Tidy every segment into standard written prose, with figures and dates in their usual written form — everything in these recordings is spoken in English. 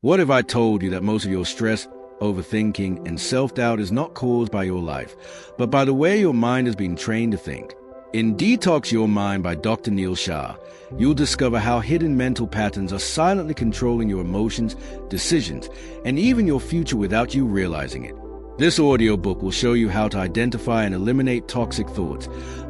What if I told you that most of your stress, overthinking, and self-doubt is not caused by your life, but by the way your mind has been trained to think? In Detox Your Mind by Dr. Shah, you'll discover how hidden mental patterns are silently controlling your emotions, decisions, and even your future without you realizing it. This audiobook will show you how to identify and eliminate toxic thoughts,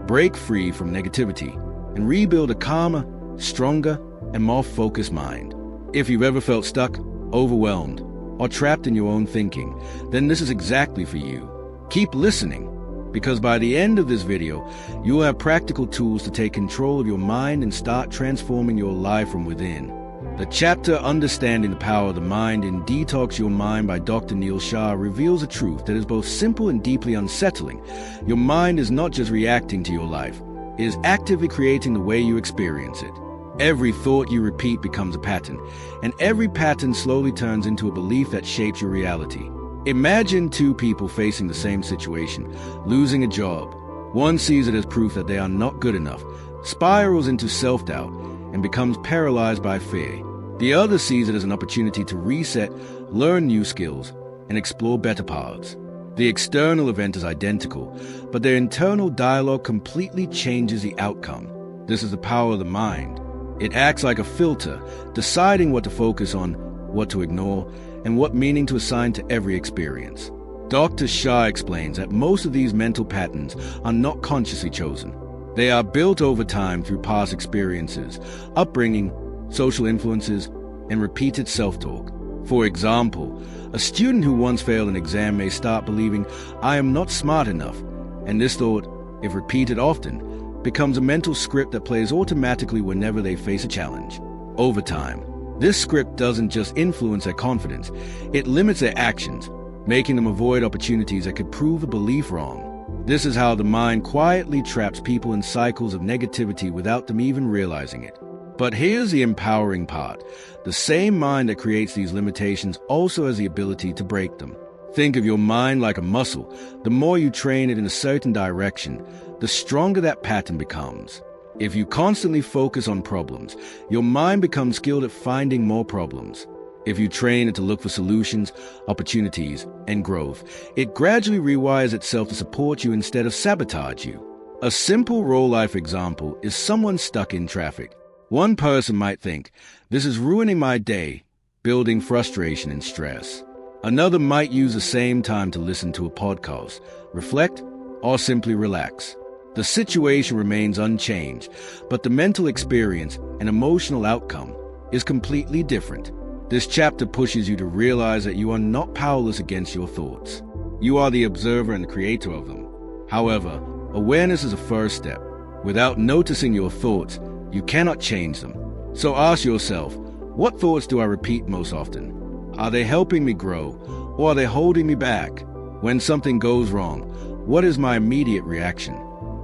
break free from negativity, and rebuild a calmer, stronger, and more focused mind. If you've ever felt stuck, overwhelmed, or trapped in your own thinking, then this is exactly for you. Keep listening, because by the end of this video, you will have practical tools to take control of your mind and start transforming your life from within. The chapter Understanding the Power of the Mind in Detox Your Mind by Dr. Shah reveals a truth that is both simple and deeply unsettling. Your mind is not just reacting to your life, it is actively creating the way you experience it. Every thought you repeat becomes a pattern, and every pattern slowly turns into a belief that shapes your reality. Imagine two people facing the same situation, losing a job. One sees it as proof that they are not good enough, spirals into self-doubt, and becomes paralyzed by fear. The other sees it as an opportunity to reset, learn new skills, and explore better paths. The external event is identical, but their internal dialogue completely changes the outcome. This is the power of the mind. It acts like a filter, deciding what to focus on, what to ignore, and what meaning to assign to every experience. Dr. Shah explains that most of these mental patterns are not consciously chosen. They are built over time through past experiences, upbringing, social influences, and repeated self-talk. For example, a student who once failed an exam may start believing, "I am not smart enough," and this thought, if repeated often, becomes a mental script that plays automatically whenever they face a challenge. Over time, this script doesn't just influence their confidence, it limits their actions, making them avoid opportunities that could prove a belief wrong. This is how the mind quietly traps people in cycles of negativity without them even realizing it. But here's the empowering part. The same mind that creates these limitations also has the ability to break them. Think of your mind like a muscle. The more you train it in a certain direction, the stronger that pattern becomes. If you constantly focus on problems, your mind becomes skilled at finding more problems. If you train it to look for solutions, opportunities, and growth, it gradually rewires itself to support you instead of sabotage you. A simple real-life example is someone stuck in traffic. One person might think, "This is ruining my day," building frustration and stress. Another might use the same time to listen to a podcast, reflect, or simply relax. The situation remains unchanged, but the mental experience and emotional outcome is completely different. This chapter pushes you to realize that you are not powerless against your thoughts. You are the observer and the creator of them. However, awareness is a first step. Without noticing your thoughts, you cannot change them. So ask yourself, what thoughts do I repeat most often? Are they helping me grow, or are they holding me back? When something goes wrong, what is my immediate reaction?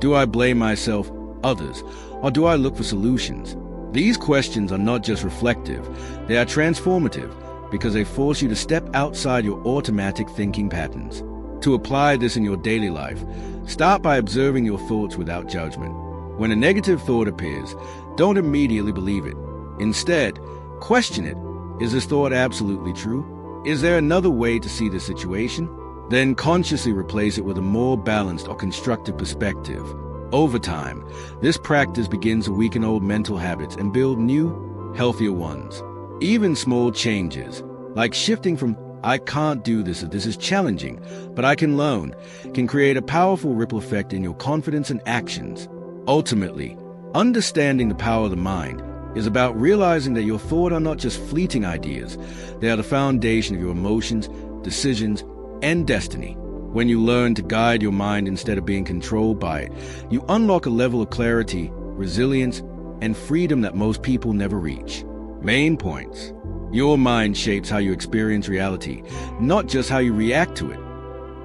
Do I blame myself, others, or do I look for solutions? These questions are not just reflective, they are transformative because they force you to step outside your automatic thinking patterns. To apply this in your daily life, start by observing your thoughts without judgment. When a negative thought appears, don't immediately believe it. Instead, question it. Is this thought absolutely true? Is there another way to see the situation? Then consciously replace it with a more balanced or constructive perspective. Over time, this practice begins to weaken old mental habits and build new, healthier ones. Even small changes, like shifting from "I can't do this" to "this is challenging, but I can learn," can create a powerful ripple effect in your confidence and actions. Ultimately, understanding the power of the mind is about realizing that your thoughts are not just fleeting ideas, they are the foundation of your emotions, decisions, and destiny. When you learn to guide your mind instead of being controlled by it, you unlock a level of clarity, resilience, and freedom that most people never reach. Main points. Your mind shapes how you experience reality, not just how you react to it.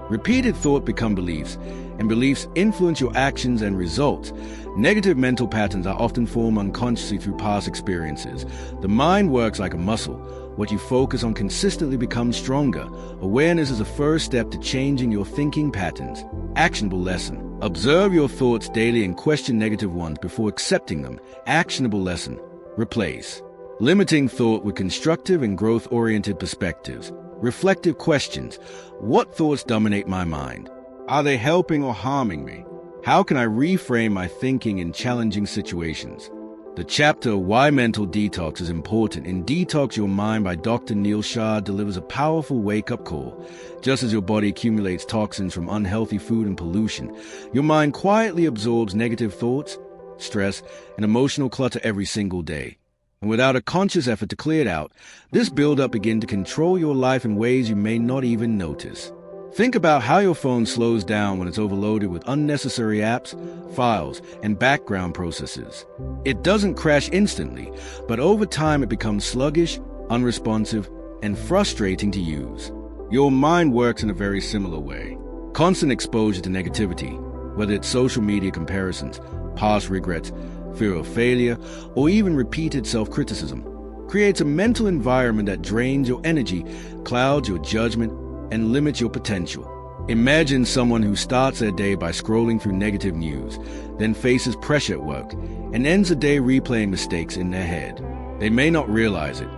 Repeated thoughts become beliefs, and beliefs influence your actions and results. Negative mental patterns are often formed unconsciously through past experiences. The mind works like a muscle. What you focus on consistently becomes stronger. Awareness is a first step to changing your thinking patterns. Actionable lesson. Observe your thoughts daily and question negative ones before accepting them. Actionable lesson. Replace. Limiting thought with constructive and growth-oriented perspectives. Reflective questions. What thoughts dominate my mind? Are they helping or harming me? How can I reframe my thinking in challenging situations? The chapter Why Mental Detox is Important in Detox Your Mind by Dr. Shah delivers a powerful wake-up call. Just as your body accumulates toxins from unhealthy food and pollution, your mind quietly absorbs negative thoughts, stress, and emotional clutter every single day. And without a conscious effort to clear it out, this buildup begins to control your life in ways you may not even notice. Think about how your phone slows down when it's overloaded with unnecessary apps, files, and background processes. It doesn't crash instantly, but over time it becomes sluggish, unresponsive, and frustrating to use. Your mind works in a very similar way. Constant exposure to negativity, whether it's social media comparisons, past regrets, fear of failure, or even repeated self-criticism, creates a mental environment that drains your energy, clouds your judgment, and limits your potential. Imagine someone who starts their day by scrolling through negative news, then faces pressure at work, and ends the day replaying mistakes in their head. They may not realize it,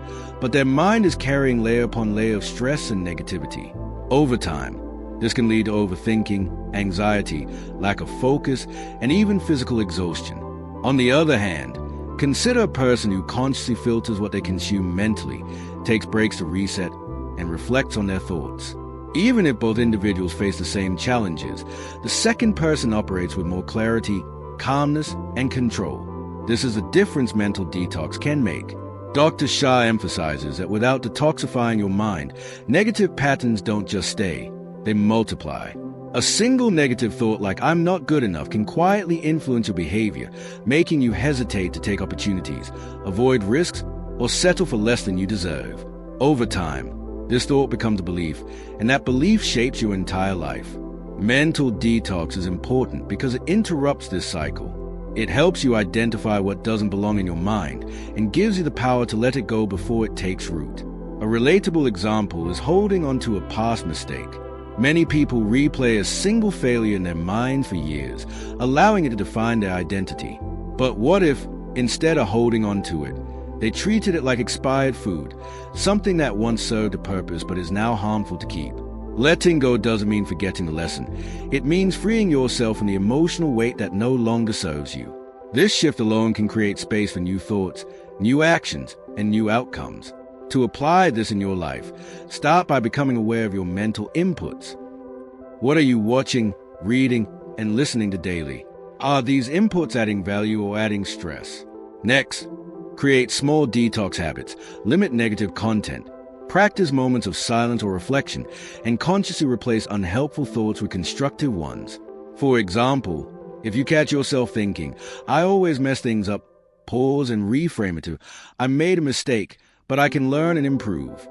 but their mind is carrying layer upon layer of stress and negativity. Over time, this can lead to overthinking, anxiety, lack of focus, and even physical exhaustion. On the other hand, consider a person who consciously filters what they consume mentally, takes breaks to reset, and reflects on their thoughts. Even if both individuals face the same challenges, the second person operates with more clarity, calmness, and control. This is a difference mental detox can make. Dr. Shah emphasizes that without detoxifying your mind, negative patterns don't just stay, they multiply. A single negative thought like "I'm not good enough" can quietly influence your behavior, making you hesitate to take opportunities, avoid risks, or settle for less than you deserve. Over time, this thought becomes a belief, and that belief shapes your entire life. Mental detox is important because it interrupts this cycle. It helps you identify what doesn't belong in your mind and gives you the power to let it go before it takes root. A relatable example is holding on to a past mistake. Many people replay a single failure in their mind for years, allowing it to define their identity. But what if, instead of holding on to it, they treated it like expired food, something that once served a purpose but is now harmful to keep? Letting go doesn't mean forgetting the lesson. It means freeing yourself from the emotional weight that no longer serves you. This shift alone can create space for new thoughts, new actions, and new outcomes. To apply this in your life, start by becoming aware of your mental inputs. What are you watching, reading, and listening to daily? Are these inputs adding value or adding stress? Next, create small detox habits, limit negative content, practice moments of silence or reflection, and consciously replace unhelpful thoughts with constructive ones. For example, if you catch yourself thinking, "I always mess things up," pause and reframe it to, "I made a mistake, but I can learn and improve."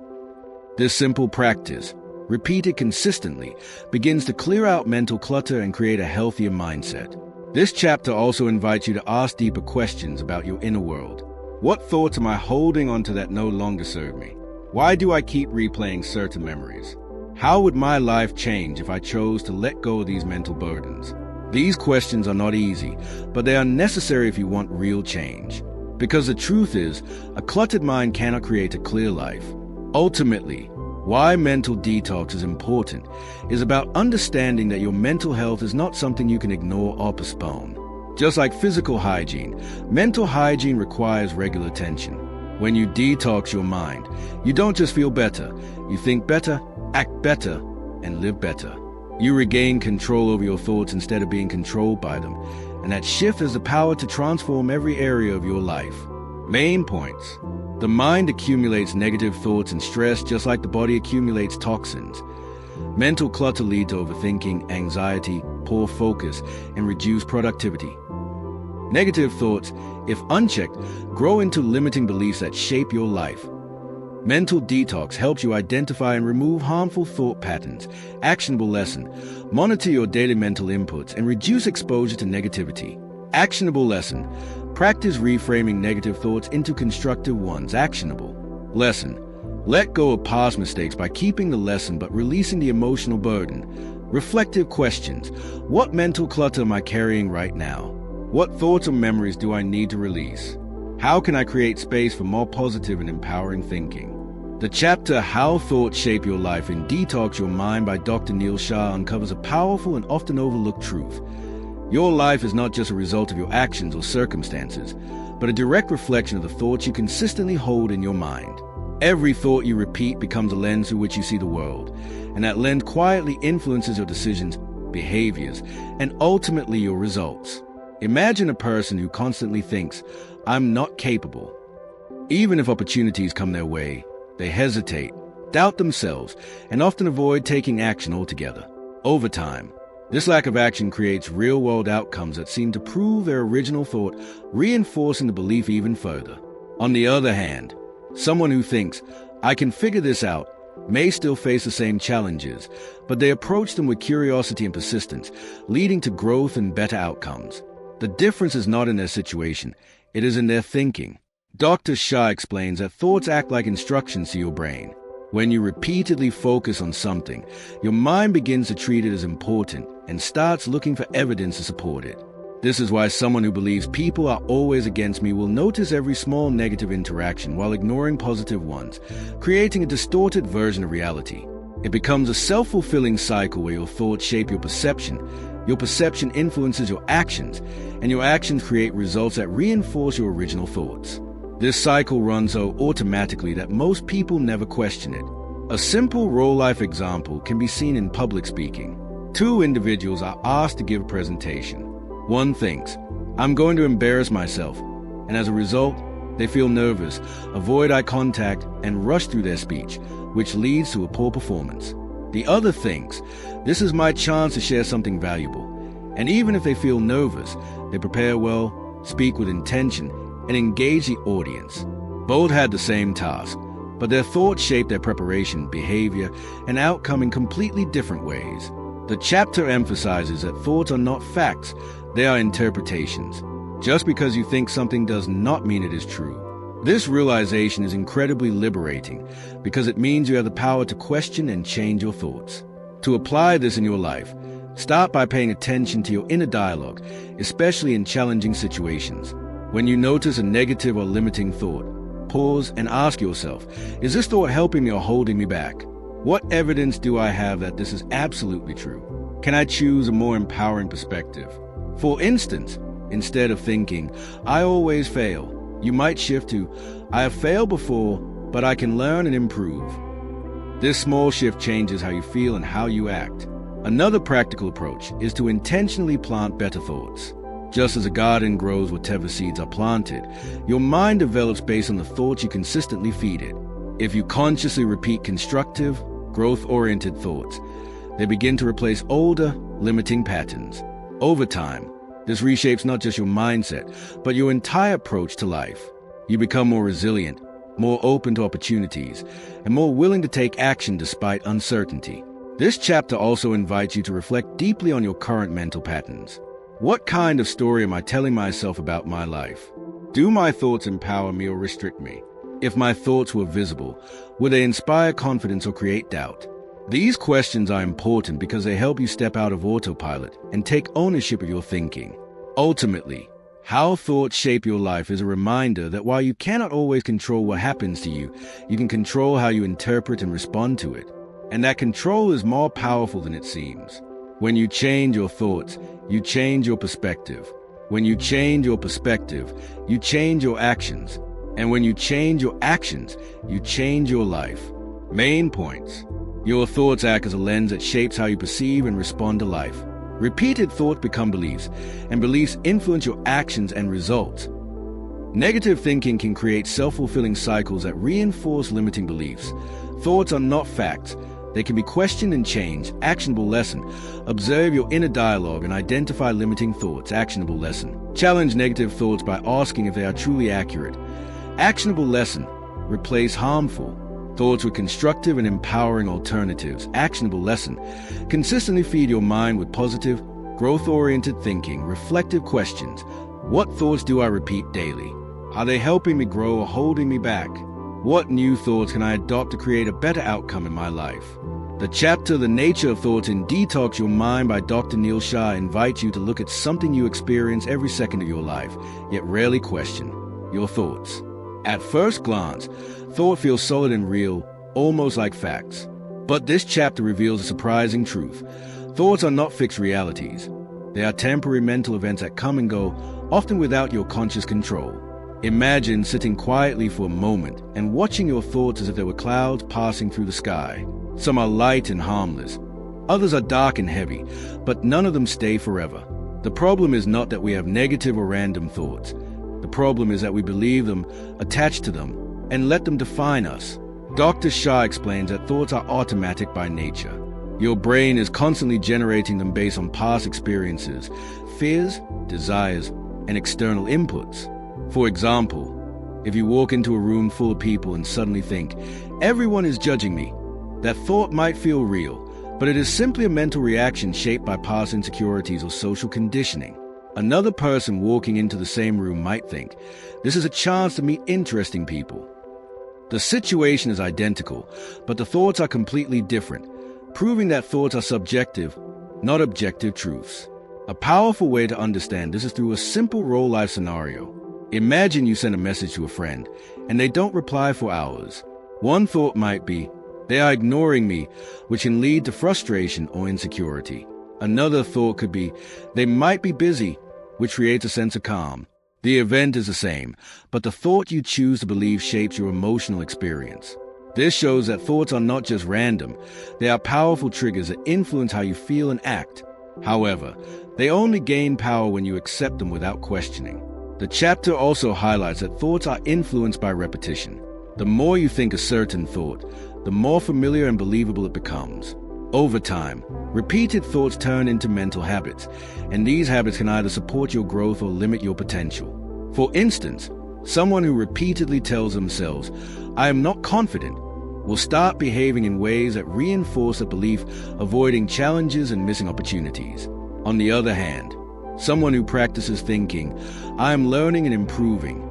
This simple practice, repeated consistently, begins to clear out mental clutter and create a healthier mindset. This chapter also invites you to ask deeper questions about your inner world. What thoughts am I holding onto that no longer serve me? Why do I keep replaying certain memories? How would my life change if I chose to let go of these mental burdens? These questions are not easy, but they are necessary if you want real change. Because the truth is, a cluttered mind cannot create a clear life. Ultimately, why mental detox is important is about understanding that your mental health is not something you can ignore or postpone. Just like physical hygiene, mental hygiene requires regular attention. When you detox your mind, you don't just feel better, you think better, act better, and live better. You regain control over your thoughts instead of being controlled by them, and that shift has the power to transform every area of your life. Main points. The mind accumulates negative thoughts and stress just like the body accumulates toxins. Mental clutter leads to overthinking, anxiety, poor focus, and reduced productivity. Negative thoughts, if unchecked, grow into limiting beliefs that shape your life. Mental detox helps you identify and remove harmful thought patterns. Actionable lesson: monitor your daily mental inputs and reduce exposure to negativity. Actionable lesson: practice reframing negative thoughts into constructive ones. Actionable lesson: let go of past mistakes by keeping the lesson but releasing the emotional burden. Reflective questions: what mental clutter am I carrying right now? What thoughts or memories do I need to release? How can I create space for more positive and empowering thinking? The chapter How Thoughts Shape Your Life in Detox Your Mind by Dr. Neil Shah uncovers a powerful and often overlooked truth. Your life is not just a result of your actions or circumstances, but a direct reflection of the thoughts you consistently hold in your mind. Every thought you repeat becomes a lens through which you see the world, and that lens quietly influences your decisions, behaviors, and ultimately your results. Imagine a person who constantly thinks, "I'm not capable." Even if opportunities come their way, they hesitate, doubt themselves, and often avoid taking action altogether. Over time, this lack of action creates real-world outcomes that seem to prove their original thought, reinforcing the belief even further. On the other hand, someone who thinks, "I can figure this out," may still face the same challenges, but they approach them with curiosity and persistence, leading to growth and better outcomes. The difference is not in their situation, it is in their thinking. Dr. Shah explains that thoughts act like instructions to your brain. When you repeatedly focus on something, your mind begins to treat it as important and starts looking for evidence to support it. This is why someone who believes people are always against me will notice every small negative interaction while ignoring positive ones, creating a distorted version of reality. It becomes a self-fulfilling cycle where your thoughts shape your perception influences your actions, and your actions create results that reinforce your original thoughts. This cycle runs so automatically that most people never question it. A simple real-life example can be seen in public speaking. Two individuals are asked to give a presentation. One thinks, "I'm going to embarrass myself," and as a result, they feel nervous, avoid eye contact, and rush through their speech, which leads to a poor performance. The other thinks, "This is my chance to share something valuable," and even if they feel nervous, they prepare well, speak with intention, and engage the audience. Both had the same task, but their thoughts shaped their preparation, behavior, and outcome in completely different ways. The chapter emphasizes that thoughts are not facts, they are interpretations. Just because you think something does not mean it is true. This realization is incredibly liberating because it means you have the power to question and change your thoughts. To apply this in your life, start by paying attention to your inner dialogue, especially in challenging situations. When you notice a negative or limiting thought, pause and ask yourself, is this thought helping me or holding me back? What evidence do I have that this is absolutely true? Can I choose a more empowering perspective? For instance, instead of thinking, "I always fail," you might shift to, "I have failed before, but I can learn and improve." This small shift changes how you feel and how you act. Another practical approach is to intentionally plant better thoughts. Just as a garden grows whatever seeds are planted, your mind develops based on the thoughts you consistently feed it. If you consciously repeat constructive, growth-oriented thoughts, they begin to replace older, limiting patterns. Over time, this reshapes not just your mindset, but your entire approach to life. You become more resilient, more open to opportunities, and more willing to take action despite uncertainty. This chapter also invites you to reflect deeply on your current mental patterns. What kind of story am I telling myself about my life? Do my thoughts empower me or restrict me? If my thoughts were visible, would they inspire confidence or create doubt? These questions are important because they help you step out of autopilot and take ownership of your thinking. Ultimately, how thoughts shape your life is a reminder that while you cannot always control what happens to you, you can control how you interpret and respond to it. And that control is more powerful than it seems. When you change your thoughts, you change your perspective. When you change your perspective, you change your actions. And when you change your actions, you change your life. Main points. Your thoughts act as a lens that shapes how you perceive and respond to life. Repeated thoughts become beliefs, and beliefs influence your actions and results. Negative thinking can create self-fulfilling cycles that reinforce limiting beliefs. Thoughts are not facts. They can be questioned and changed. Actionable lesson. Observe your inner dialogue and identify limiting thoughts. Actionable lesson. Challenge negative thoughts by asking if they are truly accurate. Actionable lesson. Replace harmful thoughts with constructive and empowering alternatives. Actionable lesson. Consistently feed your mind with positive, growth-oriented thinking, reflective questions. What thoughts do I repeat daily? Are they helping me grow or holding me back? What new thoughts can I adopt to create a better outcome in my life? The chapter, The Nature of Thoughts in Detox Your Mind by Dr. Neil Shah invites you to look at something you experience every second of your life, yet rarely question. your thoughts. At first glance, thought feels solid and real, almost like facts. But this chapter reveals a surprising truth. Thoughts are not fixed realities. They are temporary mental events that come and go, often without your conscious control. Imagine sitting quietly for a moment and watching your thoughts as if they were clouds passing through the sky. Some are light and harmless. Others are dark and heavy, but none of them stay forever. The problem is not that we have negative or random thoughts. The problem is that we believe them, attach to them, and let them define us. Dr. Shah explains that thoughts are automatic by nature. Your brain is constantly generating them based on past experiences, fears, desires, and external inputs. For example, if you walk into a room full of people and suddenly think, "Everyone is judging me," that thought might feel real, but it is simply a mental reaction shaped by past insecurities or social conditioning. Another person walking into the same room might think, "This is a chance to meet interesting people." The situation is identical, but the thoughts are completely different, proving that thoughts are subjective, not objective truths. A powerful way to understand this is through a simple real-life scenario. Imagine you send a message to a friend, and they don't reply for hours. One thought might be, "They are ignoring me," which can lead to frustration or insecurity. Another thought could be, "They might be busy," which creates a sense of calm. The event is the same, but the thought you choose to believe shapes your emotional experience. This shows that thoughts are not just random. They are powerful triggers that influence how you feel and act. However, they only gain power when you accept them without questioning. The chapter also highlights that thoughts are influenced by repetition. The more you think a certain thought, the more familiar and believable it becomes. Over time, repeated thoughts turn into mental habits, and these habits can either support your growth or limit your potential. For instance, someone who repeatedly tells themselves, "I am not confident," will start behaving in ways that reinforce the belief, avoiding challenges and missing opportunities. On the other hand, someone who practices thinking, "I am learning and improving,"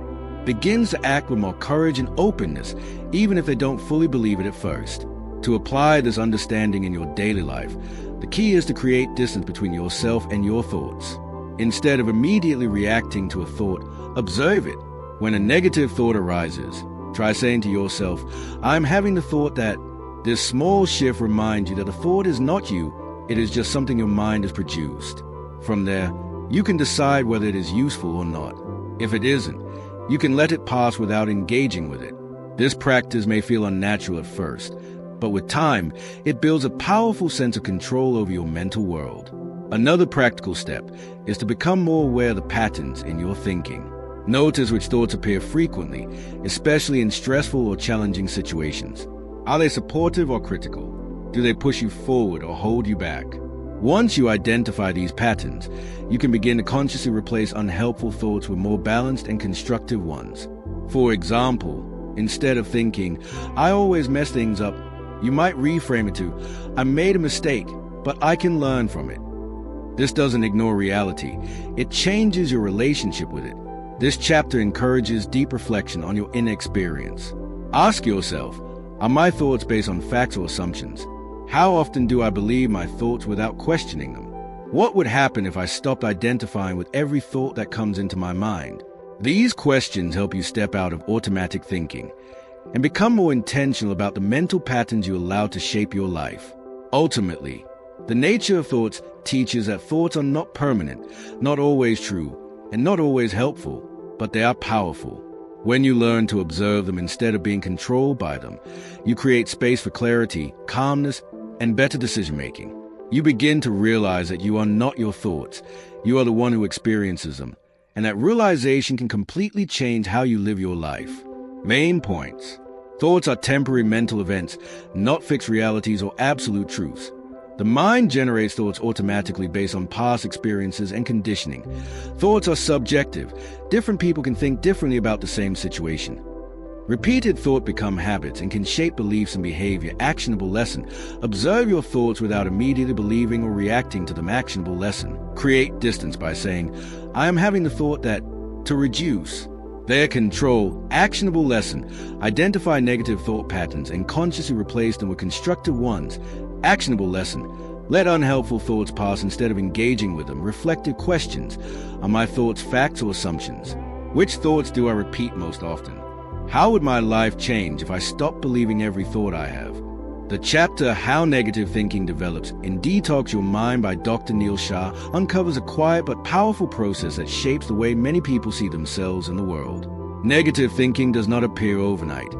begins to act with more courage and openness, even if they don't fully believe it at first. To apply this understanding in your daily life, the key is to create distance between yourself and your thoughts. Instead of immediately reacting to a thought, observe it. When a negative thought arises, try saying to yourself, "I'm having the thought that..." This small shift reminds you that the thought is not you, it is just something your mind has produced. From there, you can decide whether it is useful or not. If it isn't, you can let it pass without engaging with it. This practice may feel unnatural at first, but with time, it builds a powerful sense of control over your mental world. Another practical step is to become more aware of the patterns in your thinking. Notice which thoughts appear frequently, especially in stressful or challenging situations. Are they supportive or critical? Do they push you forward or hold you back? Once you identify these patterns, you can begin to consciously replace unhelpful thoughts with more balanced and constructive ones. For example, instead of thinking, "I always mess things up," you might reframe it to, "I made a mistake, but I can learn from it." This doesn't ignore reality. It changes your relationship with it. This chapter encourages deep reflection on your inner experience. Ask yourself, are my thoughts based on facts or assumptions? How often do I believe my thoughts without questioning them? What would happen if I stopped identifying with every thought that comes into my mind? These questions help you step out of automatic thinking and become more intentional about the mental patterns you allow to shape your life. Ultimately, the nature of thoughts teaches that thoughts are not permanent, not always true, and not always helpful, but they are powerful. When you learn to observe them instead of being controlled by them, you create space for clarity, calmness, and better decision-making. You begin to realize that you are not your thoughts, you are the one who experiences them, and that realization can completely change how you live your life. Main points. Thoughts are temporary mental events, not fixed realities or absolute truths. The mind generates thoughts automatically based on past experiences and conditioning. Thoughts are subjective. Different people can think differently about the same situation. Repeated thought become habits and can shape beliefs and behavior. Actionable lesson. Observe your thoughts without immediately believing or reacting to them. Actionable lesson. Create distance by saying, "I am having the thought that..." to reduce their control. Actionable lesson. Identify negative thought patterns and consciously replace them with constructive ones. Actionable lesson. Let unhelpful thoughts pass instead of engaging with them. Reflective questions. Are my thoughts facts or assumptions? Which thoughts do I repeat most often? How would my life change if I stopped believing every thought I have? The chapter How Negative Thinking Develops in Detox Your Mind by Dr. Neil Shah uncovers a quiet but powerful process that shapes the way many people see themselves and the world. Negative thinking does not appear overnight.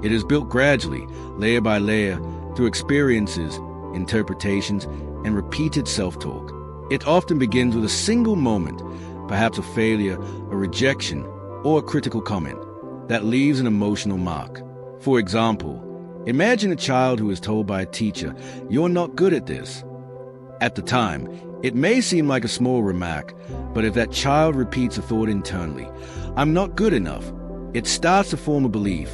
It is built gradually, layer by layer, through experiences, interpretations, and repeated self-talk. It often begins with a single moment, perhaps a failure, a rejection, or a critical comment, that leaves an emotional mark. For example, imagine a child who is told by a teacher, "You're not good at this." At the time, it may seem like a small remark, but if that child repeats a thought internally, "I'm not good enough," it starts to form a belief.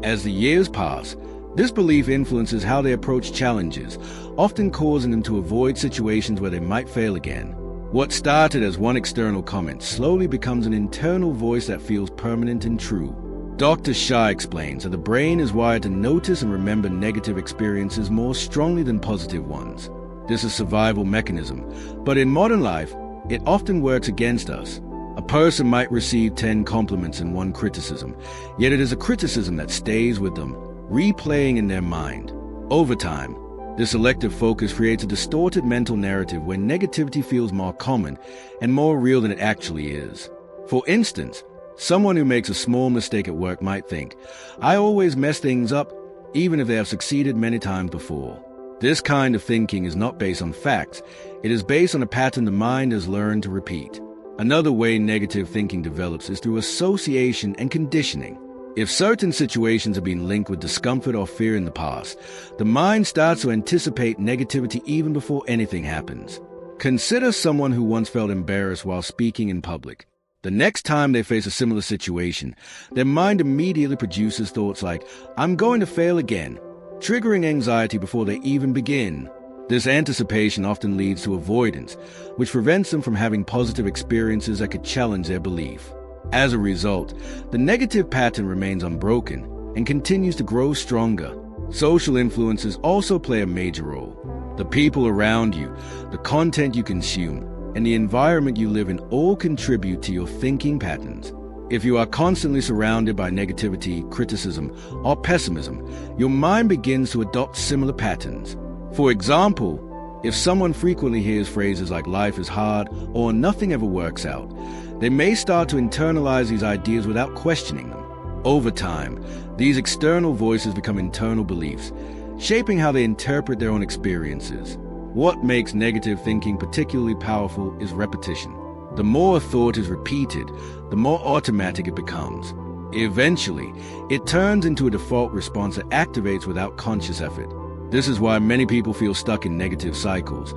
As the years pass, this belief influences how they approach challenges, often causing them to avoid situations where they might fail again. What started as one external comment slowly becomes an internal voice that feels permanent and true. Dr. Shah explains that the brain is wired to notice and remember negative experiences more strongly than positive ones. This is a survival mechanism, but in modern life, it often works against us. A person might receive 10 compliments and 1 criticism, yet it is a criticism that stays with them, replaying in their mind. Over time, this selective focus creates a distorted mental narrative where negativity feels more common and more real than it actually is. For instance, someone who makes a small mistake at work might think, "I always mess things up," even if they have succeeded many times before. This kind of thinking is not based on facts. It is based on a pattern the mind has learned to repeat. Another way negative thinking develops is through association and conditioning. If certain situations have been linked with discomfort or fear in the past, the mind starts to anticipate negativity even before anything happens. Consider someone who once felt embarrassed while speaking in public. The next time they face a similar situation, their mind immediately produces thoughts like, "I'm going to fail again," triggering anxiety before they even begin. This anticipation often leads to avoidance, which prevents them from having positive experiences that could challenge their belief. As a result, the negative pattern remains unbroken and continues to grow stronger. Social influences also play a major role. The people around you, the content you consume, and the environment you live in all contribute to your thinking patterns. If you are constantly surrounded by negativity, criticism, or pessimism, your mind begins to adopt similar patterns. For example, if someone frequently hears phrases like "life is hard" or "nothing ever works out," they may start to internalize these ideas without questioning them. Over time, these external voices become internal beliefs, shaping how they interpret their own experiences. What makes negative thinking particularly powerful is repetition. The more a thought is repeated, the more automatic it becomes. Eventually, it turns into a default response that activates without conscious effort. This is why many people feel stuck in negative cycles.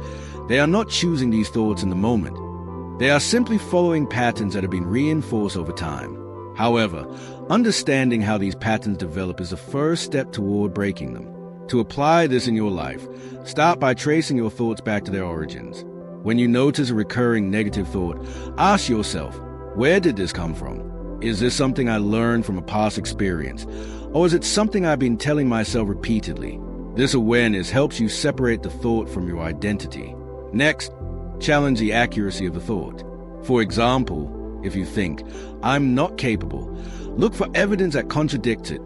They are not choosing these thoughts in the moment. They are simply following patterns that have been reinforced over time. However, understanding how these patterns develop is the first step toward breaking them. To apply this in your life, start by tracing your thoughts back to their origins. When you notice a recurring negative thought, ask yourself, where did this come from? Is this something I learned from a past experience? Or is it something I've been telling myself repeatedly? This awareness helps you separate the thought from your identity. Next, challenge the accuracy of the thought. For example, if you think, "I'm not capable," look for evidence that contradicts it.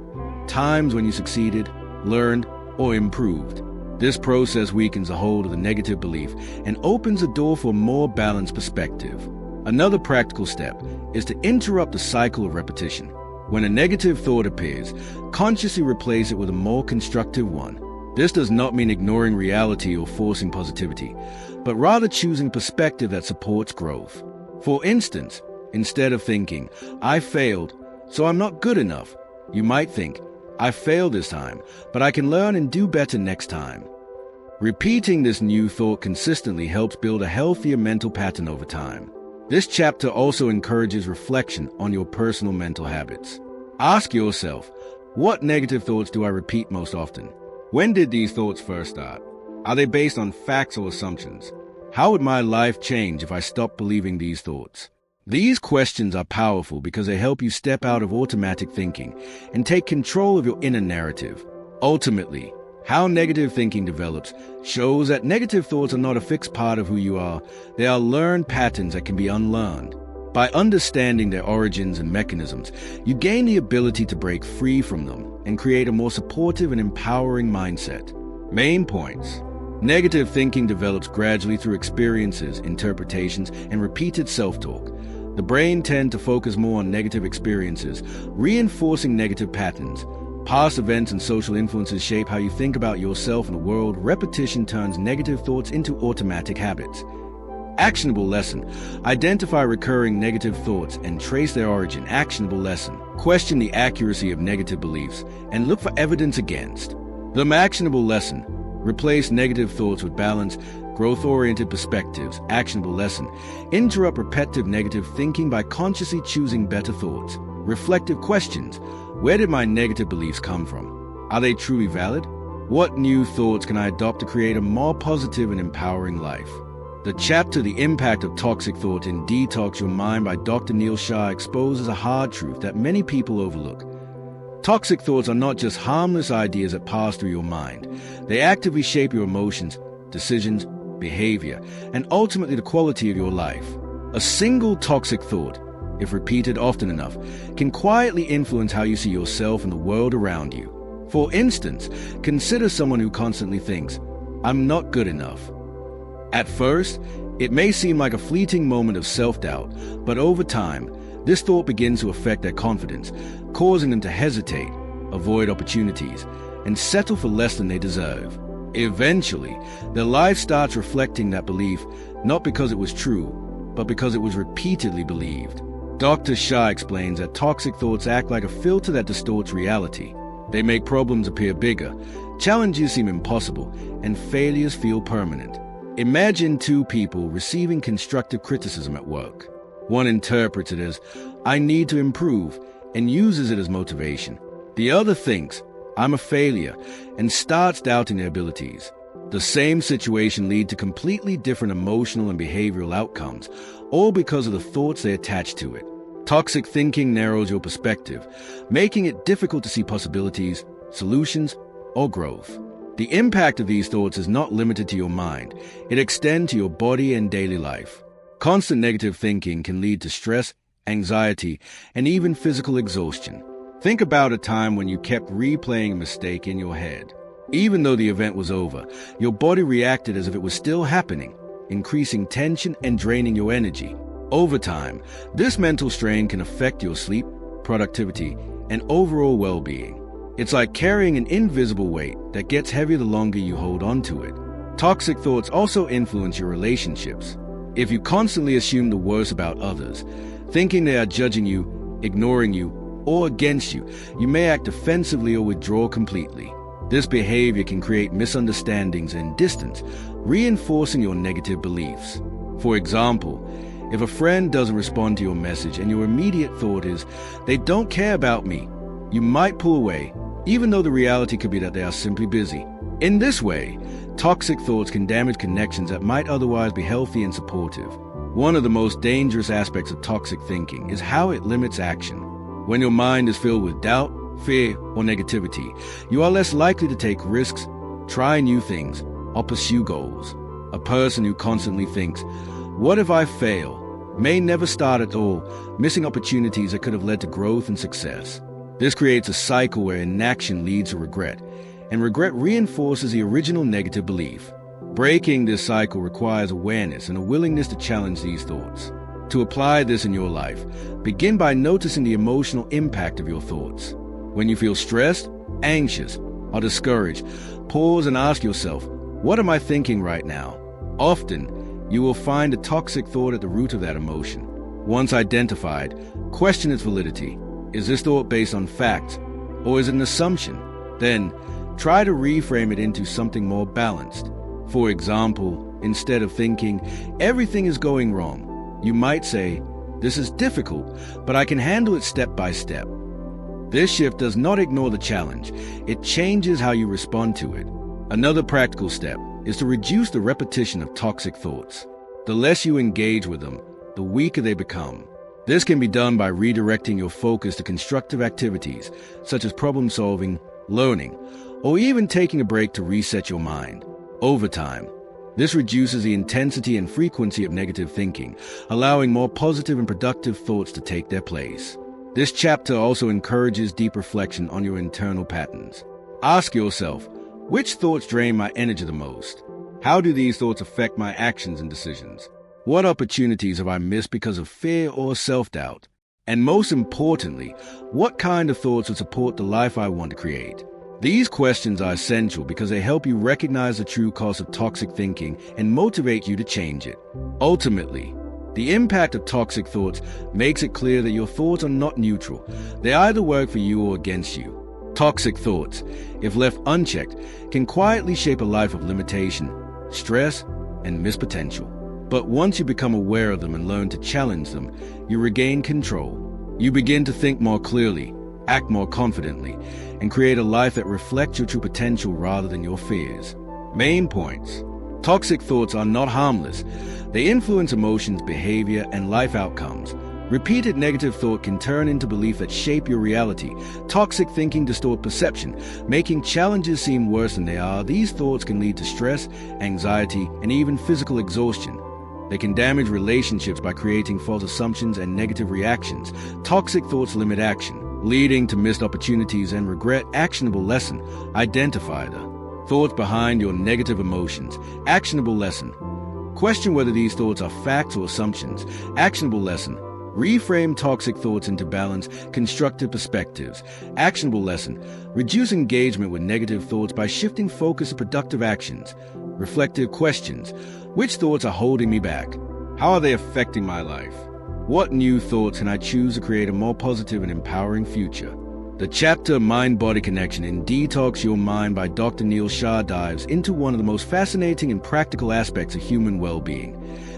Times when you succeeded, learned, or improved. This process weakens the hold of the negative belief and opens the door for a more balanced perspective. Another practical step is to interrupt the cycle of repetition. When a negative thought appears, consciously replace it with a more constructive one. This does not mean ignoring reality or forcing positivity, but rather choosing a perspective that supports growth. For instance, instead of thinking, "I failed, so I'm not good enough," you might think, "I failed this time, but I can learn and do better next time." Repeating this new thought consistently helps build a healthier mental pattern over time. This chapter also encourages reflection on your personal mental habits. Ask yourself, what negative thoughts do I repeat most often? When did these thoughts first start? Are they based on facts or assumptions? How would my life change if I stopped believing these thoughts? These questions are powerful because they help you step out of automatic thinking and take control of your inner narrative. Ultimately, how negative thinking develops shows that negative thoughts are not a fixed part of who you are. They are learned patterns that can be unlearned. By understanding their origins and mechanisms, you gain the ability to break free from them and create a more supportive and empowering mindset. Main points. Negative thinking develops gradually through experiences, interpretations, and repeated self-talk. The brain tends to focus more on negative experiences, reinforcing negative patterns. Past events and social influences shape how you think about yourself and the world. Repetition turns negative thoughts into automatic habits. Actionable lesson. Identify recurring negative thoughts and trace their origin. Actionable lesson. Question the accuracy of negative beliefs and look for evidence against them. Actionable lesson. Replace negative thoughts with balanced, growth-oriented perspectives. Actionable lesson. Interrupt repetitive negative thinking by consciously choosing better thoughts. Reflective questions. Where did my negative beliefs come from? Are they truly valid? What new thoughts can I adopt to create a more positive and empowering life? The chapter The Impact of Toxic Thought in Detox Your Mind by Dr. Neil Shah exposes a hard truth that many people overlook. Toxic thoughts are not just harmless ideas that pass through your mind. They actively shape your emotions, decisions, behavior, and ultimately the quality of your life. A single toxic thought, if repeated often enough, can quietly influence how you see yourself and the world around you. For instance, consider someone who constantly thinks, "I'm not good enough." At first, it may seem like a fleeting moment of self-doubt, but over time, this thought begins to affect their confidence, causing them to hesitate, avoid opportunities, and settle for less than they deserve. Eventually, their life starts reflecting that belief, not because it was true, but because it was repeatedly believed. Dr. Shah explains that toxic thoughts act like a filter that distorts reality. They make problems appear bigger, challenges seem impossible, and failures feel permanent. Imagine two people receiving constructive criticism at work. One interprets it as, "I need to improve," and uses it as motivation. The other thinks, "I'm a failure," and starts doubting their abilities. The same situation leads to completely different emotional and behavioral outcomes, all because of the thoughts they attach to it. Toxic thinking narrows your perspective, making it difficult to see possibilities, solutions, or growth. The impact of these thoughts is not limited to your mind. It extends to your body and daily life. Constant negative thinking can lead to stress, anxiety, and even physical exhaustion. Think about a time when you kept replaying a mistake in your head. Even though the event was over, your body reacted as if it was still happening, increasing tension and draining your energy. Over time, this mental strain can affect your sleep, productivity, and overall well-being. It's like carrying an invisible weight that gets heavier the longer you hold on to it. Toxic thoughts also influence your relationships. If you constantly assume the worst about others, thinking they are judging you, ignoring you, or against you, you may act defensively or withdraw completely. This behavior can create misunderstandings and distance, reinforcing your negative beliefs. For example, if a friend doesn't respond to your message and your immediate thought is, "They don't care about me," you might pull away, even though the reality could be that they are simply busy. In this way, toxic thoughts can damage connections that might otherwise be healthy and supportive. One of the most dangerous aspects of toxic thinking is how it limits action. When your mind is filled with doubt, fear, or negativity, you are less likely to take risks, try new things, or pursue goals. A person who constantly thinks, "What if I fail?" may never start at all, missing opportunities that could have led to growth and success. This creates a cycle where inaction leads to regret, and regret reinforces the original negative belief. Breaking this cycle requires awareness and a willingness to challenge these thoughts. To apply this in your life, begin by noticing the emotional impact of your thoughts. When you feel stressed, anxious, or discouraged, pause and ask yourself, "What am I thinking right now?" Often, you will find a toxic thought at the root of that emotion. Once identified, question its validity. Is this thought based on facts, or is it an assumption? Then, try to reframe it into something more balanced. For example, instead of thinking, "Everything is going wrong," you might say, "This is difficult, but I can handle it step by step." This shift does not ignore the challenge. It changes how you respond to it. Another practical step is to reduce the repetition of toxic thoughts. The less you engage with them, the weaker they become. This can be done by redirecting your focus to constructive activities, such as problem solving, learning, or even taking a break to reset your mind. Over time, This reduces the intensity and frequency of negative thinking, allowing more positive and productive thoughts to take their place. This chapter also encourages deep reflection on your internal patterns. Ask yourself, which thoughts drain my energy the most? How do these thoughts affect my actions and decisions? What opportunities have I missed because of fear or self-doubt? And most importantly, what kind of thoughts would support the life I want to create? These questions are essential because they help you recognize the true cause of toxic thinking and motivate you to change it. Ultimately, the impact of toxic thoughts makes it clear that your thoughts are not neutral. They either work for you or against you. Toxic thoughts, if left unchecked, can quietly shape a life of limitation, stress, and missed potential. But once you become aware of them and learn to challenge them, you regain control. You begin to think more clearly, act more confidently, and create a life that reflects your true potential rather than your fears. Main points. Toxic thoughts are not harmless. They influence emotions, behavior, and life outcomes. Repeated negative thought can turn into beliefs that shape your reality. Toxic thinking distorts perception, making challenges seem worse than they are. These thoughts can lead to stress, anxiety, and even physical exhaustion. They can damage relationships by creating false assumptions and negative reactions. Toxic thoughts limit action, leading to missed opportunities and regret. Actionable lesson. Identify the thoughts behind your negative emotions. Actionable lesson. Question whether these thoughts are facts or assumptions. Actionable lesson. Reframe toxic thoughts into balanced, constructive perspectives. Actionable lesson. Reduce engagement with negative thoughts by shifting focus to productive actions. Reflective questions. Which thoughts are holding me back? How are they affecting my life? What new thoughts can I choose to create a more positive and empowering future? The chapter Mind-Body Connection in Detox Your Mind by Dr. Neil Shah dives into one of the most fascinating and practical aspects of human well-being,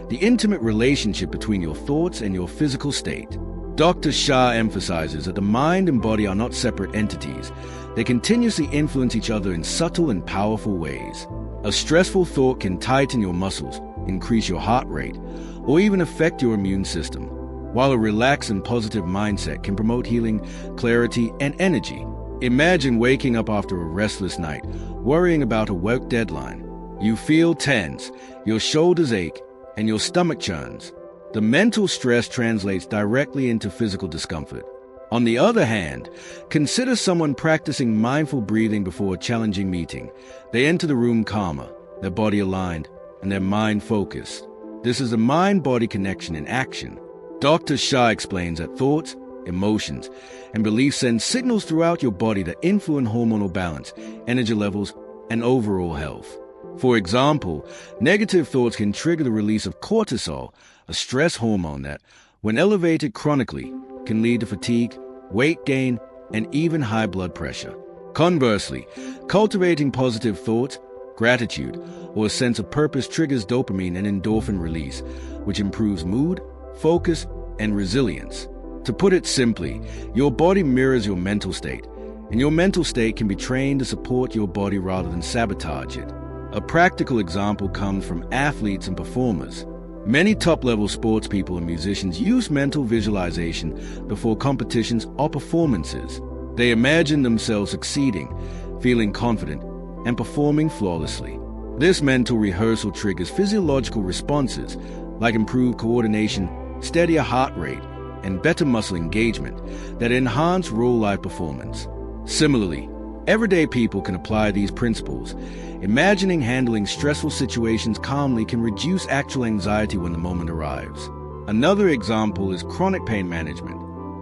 the intimate relationship between your thoughts and your physical state. Dr. Shah emphasizes that the mind and body are not separate entities. They continuously influence each other in subtle and powerful ways. A stressful thought can tighten your muscles, increase your heart rate, or even affect your immune system, while a relaxed and positive mindset can promote healing, clarity, and energy. Imagine waking up after a restless night, worrying about a work deadline. You feel tense, your shoulders ache, and your stomach churns. The mental stress translates directly into physical discomfort. On the other hand, consider someone practicing mindful breathing before a challenging meeting. They enter the room calmer, their body aligned, and their mind focused. This is a mind-body connection in action. Dr. Shah explains that thoughts, emotions, and beliefs send signals throughout your body that influence hormonal balance, energy levels, and overall health. For example, negative thoughts can trigger the release of cortisol, a stress hormone that, when elevated chronically, can lead to fatigue, weight gain, and even high blood pressure. Conversely, cultivating positive thoughts, gratitude, or a sense of purpose triggers dopamine and endorphin release, which improves mood, focus, and resilience. To put it simply, your body mirrors your mental state, and your mental state can be trained to support your body rather than sabotage it. A practical example comes from athletes and performers. Many top-level sports people and musicians use mental visualization before competitions or performances. They imagine themselves succeeding, feeling confident, and performing flawlessly. This mental rehearsal triggers physiological responses like improved coordination, steadier heart rate, and better muscle engagement that enhance real-life performance. Similarly, everyday people can apply these principles. Imagining handling stressful situations calmly can reduce actual anxiety when the moment arrives. Another example is chronic pain management.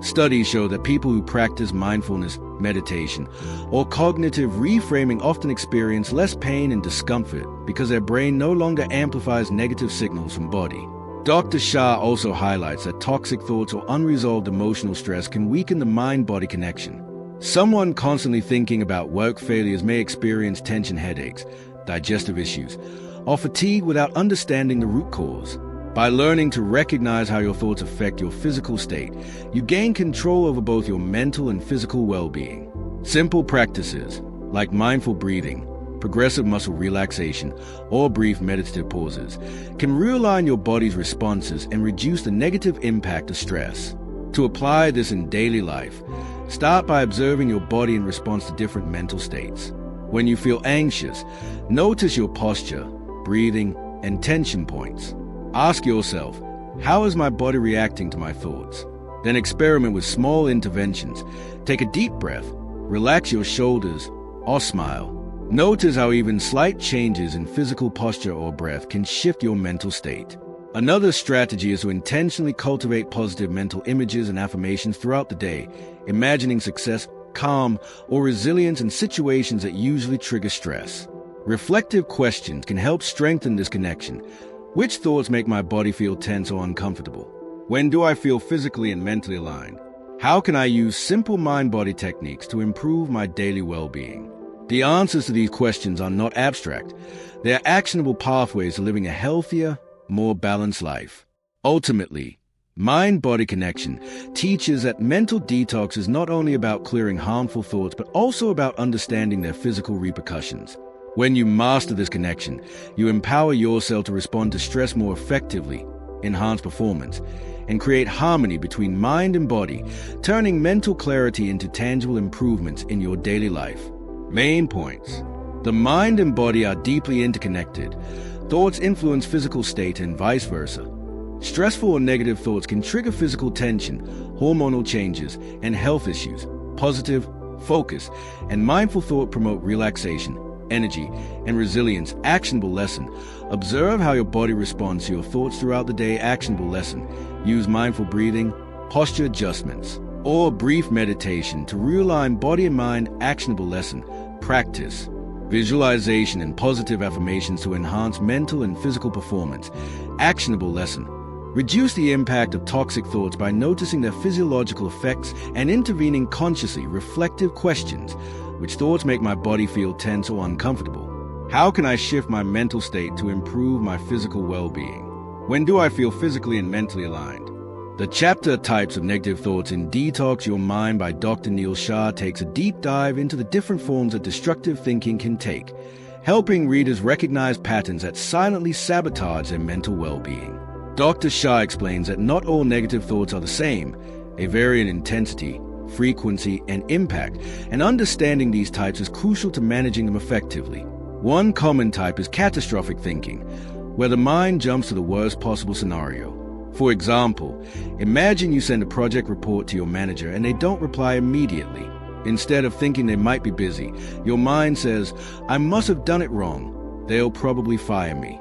Studies show that people who practice mindfulness, meditation, or cognitive reframing often experience less pain and discomfort because their brain no longer amplifies negative signals from body. Dr. Shah also highlights that toxic thoughts or unresolved emotional stress can weaken the mind-body connection. Someone constantly thinking about work failures may experience tension headaches, digestive issues, or fatigue without understanding the root cause. By learning to recognize how your thoughts affect your physical state, you gain control over both your mental and physical well-being. Simple practices, like mindful breathing, progressive muscle relaxation, or brief meditative pauses, can realign your body's responses and reduce the negative impact of stress. To apply this in daily life, start by observing your body in response to different mental states. When you feel anxious, notice your posture, breathing, and tension points. Ask yourself, how is my body reacting to my thoughts? Then experiment with small interventions. Take a deep breath, relax your shoulders, or smile. Notice how even slight changes in physical posture or breath can shift your mental state. Another strategy is to intentionally cultivate positive mental images and affirmations throughout the day, imagining success, calm, or resilience in situations that usually trigger stress. Reflective questions can help strengthen this connection. Which thoughts make my body feel tense or uncomfortable? When do I feel physically and mentally aligned? How can I use simple mind-body techniques to improve my daily well-being? The answers to these questions are not abstract. They are actionable pathways to living a healthier, more balanced life. Ultimately, mind-body connection teaches that mental detox is not only about clearing harmful thoughts, but also about understanding their physical repercussions. When you master this connection, you empower yourself to respond to stress more effectively, enhance performance, and create harmony between mind and body, turning mental clarity into tangible improvements in your daily life. Main points. The mind and body are deeply interconnected. Thoughts influence physical state and vice versa. Stressful or negative thoughts can trigger physical tension, hormonal changes, and health issues. Positive, focus, and mindful thought promote relaxation, energy, and resilience. Actionable lesson. Observe how your body responds to your thoughts throughout the day. Actionable lesson. Use mindful breathing, posture adjustments, or brief meditation to realign body and mind. Actionable lesson. Practice visualization and positive affirmations to enhance mental and physical performance. Actionable lesson. Reduce the impact of toxic thoughts by noticing their physiological effects and intervening consciously. Reflective questions. Which thoughts make my body feel tense or uncomfortable? How can I shift my mental state to improve my physical well-being? When do I feel physically and mentally aligned? The chapter Types of Negative Thoughts in Detox Your Mind by Dr. Neil Shah takes a deep dive into the different forms that destructive thinking can take, helping readers recognize patterns that silently sabotage their mental well-being. Dr. Shah explains that not all negative thoughts are the same. They vary in intensity, frequency, and impact, and understanding these types is crucial to managing them effectively. One common type is catastrophic thinking, where the mind jumps to the worst possible scenario. For example, imagine you send a project report to your manager and they don't reply immediately. Instead of thinking they might be busy, your mind says, "I must have done it wrong. They'll probably fire me."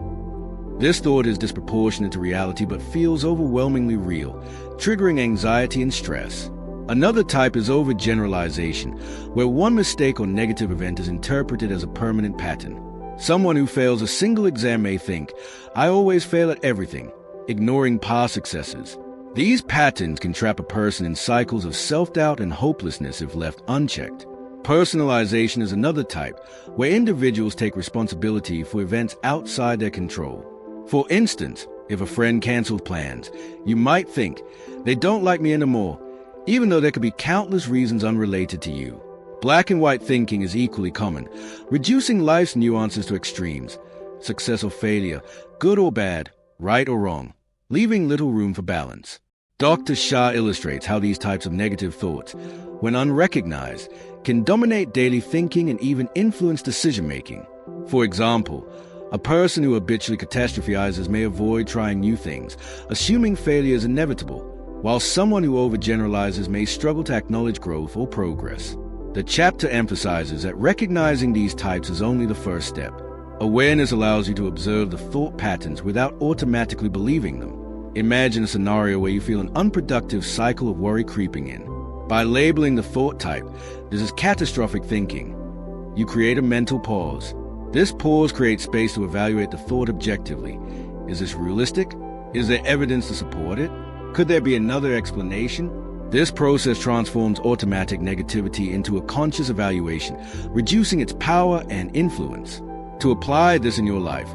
This thought is disproportionate to reality but feels overwhelmingly real, triggering anxiety and stress. Another type is overgeneralization, where one mistake or negative event is interpreted as a permanent pattern. Someone who fails a single exam may think, "I always fail at everything," ignoring past successes. These patterns can trap a person in cycles of self-doubt and hopelessness if left unchecked. Personalization is another type, where individuals take responsibility for events outside their control. For instance, if a friend cancels plans, you might think, "They don't like me anymore," even though there could be countless reasons unrelated to you. Black and white thinking is equally common, reducing life's nuances to extremes. Success or failure, good or bad, right or wrong, leaving little room for balance. Dr. Shah illustrates how these types of negative thoughts, when unrecognized, can dominate daily thinking and even influence decision-making. For example, a person who habitually catastrophizes may avoid trying new things, assuming failure is inevitable, while someone who overgeneralizes may struggle to acknowledge growth or progress. The chapter emphasizes that recognizing these types is only the first step. Awareness allows you to observe the thought patterns without automatically believing them. Imagine a scenario where you feel an unproductive cycle of worry creeping in. By labeling the thought type, this is catastrophic thinking, you create a mental pause. This pause creates space to evaluate the thought objectively. Is this realistic? Is there evidence to support it? Could there be another explanation? This process transforms automatic negativity into a conscious evaluation, reducing its power and influence. To apply this in your life,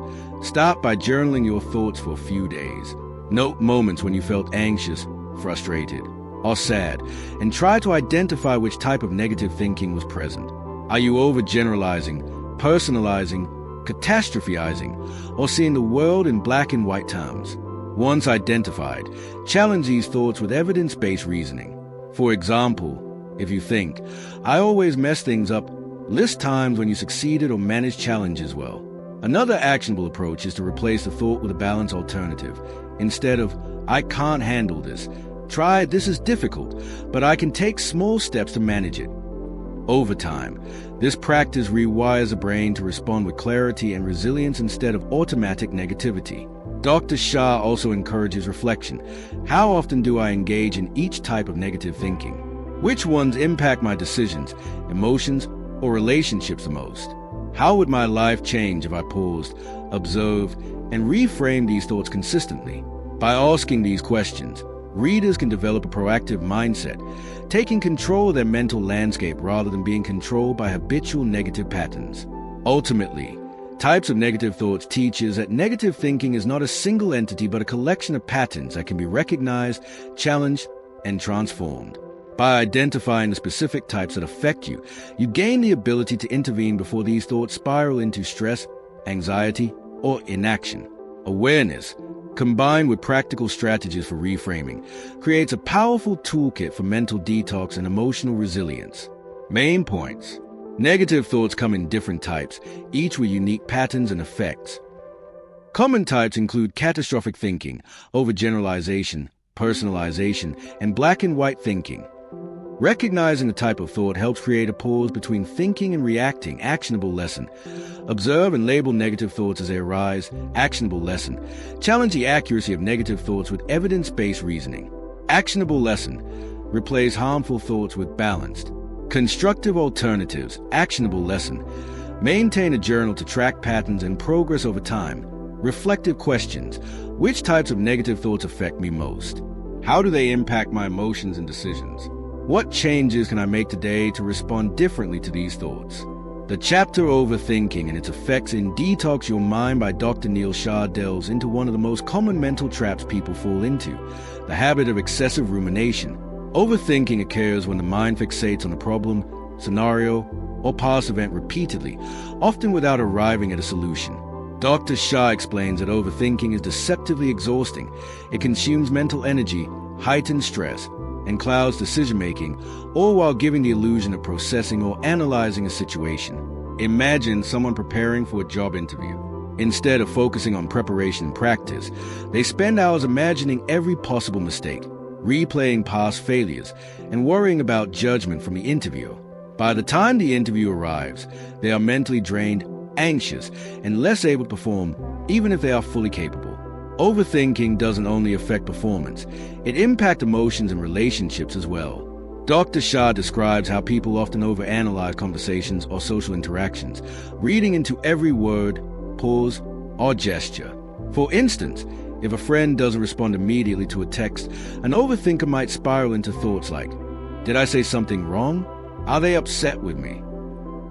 start by journaling your thoughts for a few days. Note moments when you felt anxious, frustrated, or sad, and try to identify which type of negative thinking was present. Are you overgeneralizing, personalizing, catastrophizing, or seeing the world in black and white terms? Once identified, challenge these thoughts with evidence-based reasoning. For example, if you think, "I always mess things up," list times when you succeeded or managed challenges well. Another actionable approach is to replace the thought with a balanced alternative. Instead of, "I can't handle this," try, "This is difficult, but I can take small steps to manage it." Over time, this practice rewires the brain to respond with clarity and resilience instead of automatic negativity. Dr. Shah also encourages reflection. How often do I engage in each type of negative thinking? Which ones impact my decisions, emotions, or relationships the most? How would my life change if I paused, observed, and reframed these thoughts consistently? By asking these questions, readers can develop a proactive mindset, taking control of their mental landscape rather than being controlled by habitual negative patterns. Ultimately, Types of Negative Thoughts teaches that negative thinking is not a single entity but a collection of patterns that can be recognized, challenged, and transformed. By identifying the specific types that affect you, you gain the ability to intervene before these thoughts spiral into stress, anxiety, or inaction. Awareness, combined with practical strategies for reframing, creates a powerful toolkit for mental detox and emotional resilience. Main points. Negative thoughts come in different types, each with unique patterns and effects. Common types include catastrophic thinking, overgeneralization, personalization, and black and white thinking. Recognizing the type of thought helps create a pause between thinking and reacting. Actionable lesson. Observe and label negative thoughts as they arise. Actionable lesson. Challenge the accuracy of negative thoughts with evidence-based reasoning. Actionable lesson. Replace harmful thoughts with balanced, constructive alternatives. Actionable lesson. Maintain a journal to track patterns and progress over time. Reflective questions. Which types of negative thoughts affect me most? How do they impact my emotions and decisions? What changes can I make today to respond differently to these thoughts? The chapter Overthinking and its Effects in Detox Your Mind by Dr. Neil Shah delves into one of the most common mental traps people fall into, the habit of excessive rumination. Overthinking occurs when the mind fixates on a problem, scenario, or past event repeatedly, often without arriving at a solution. Dr. Shah explains that overthinking is deceptively exhausting. It consumes mental energy, heightens stress, and clouds decision-making, all while giving the illusion of processing or analyzing a situation. Imagine someone preparing for a job interview. Instead of focusing on preparation and practice, they spend hours imagining every possible mistake, replaying past failures, and worrying about judgment from the interviewer. By the time the interview arrives, they are mentally drained, anxious, and less able to perform, even if they are fully capable. Overthinking doesn't only affect performance, it impacts emotions and relationships as well. Dr. Shah describes how people often overanalyze conversations or social interactions, reading into every word, pause, or gesture. For instance, if a friend doesn't respond immediately to a text, an overthinker might spiral into thoughts like, "Did I say something wrong? Are they upset with me?"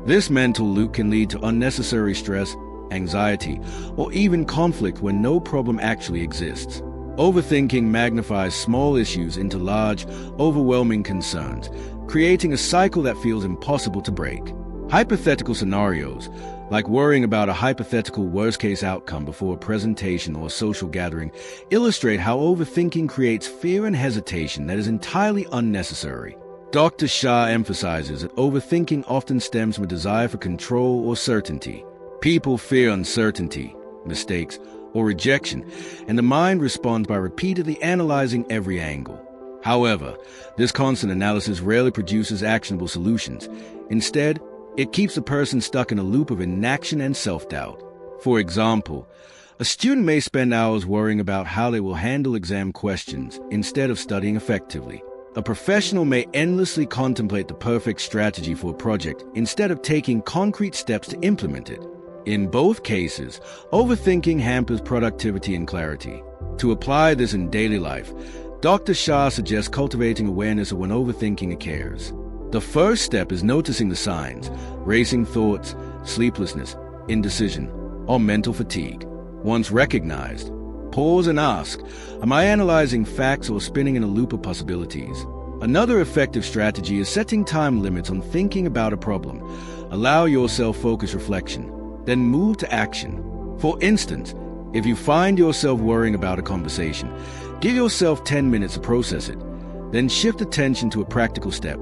This mental loop can lead to unnecessary stress, anxiety, or even conflict when no problem actually exists. Overthinking magnifies small issues into large, overwhelming concerns, creating a cycle that feels impossible to break. Hypothetical scenarios, like worrying about a hypothetical worst-case outcome before a presentation or a social gathering, illustrate how overthinking creates fear and hesitation that is entirely unnecessary. Dr. Shah emphasizes that overthinking often stems from a desire for control or certainty. People fear uncertainty, mistakes, or rejection, and the mind responds by repeatedly analyzing every angle. However, this constant analysis rarely produces actionable solutions. Instead, it keeps the person stuck in a loop of inaction and self-doubt. For example, a student may spend hours worrying about how they will handle exam questions instead of studying effectively. A professional may endlessly contemplate the perfect strategy for a project instead of taking concrete steps to implement it. In both cases, overthinking hampers productivity and clarity. To apply this in daily life, Dr. Shah suggests cultivating awareness of when overthinking occurs. The first step is noticing the signs: racing thoughts, sleeplessness, indecision, or mental fatigue. Once recognized, pause and ask, am I analyzing facts or spinning in a loop of possibilities? Another effective strategy is setting time limits on thinking about a problem. Allow yourself focused reflection, then move to action. For instance, if you find yourself worrying about a conversation, give yourself 10 minutes to process it. Then shift attention to a practical step,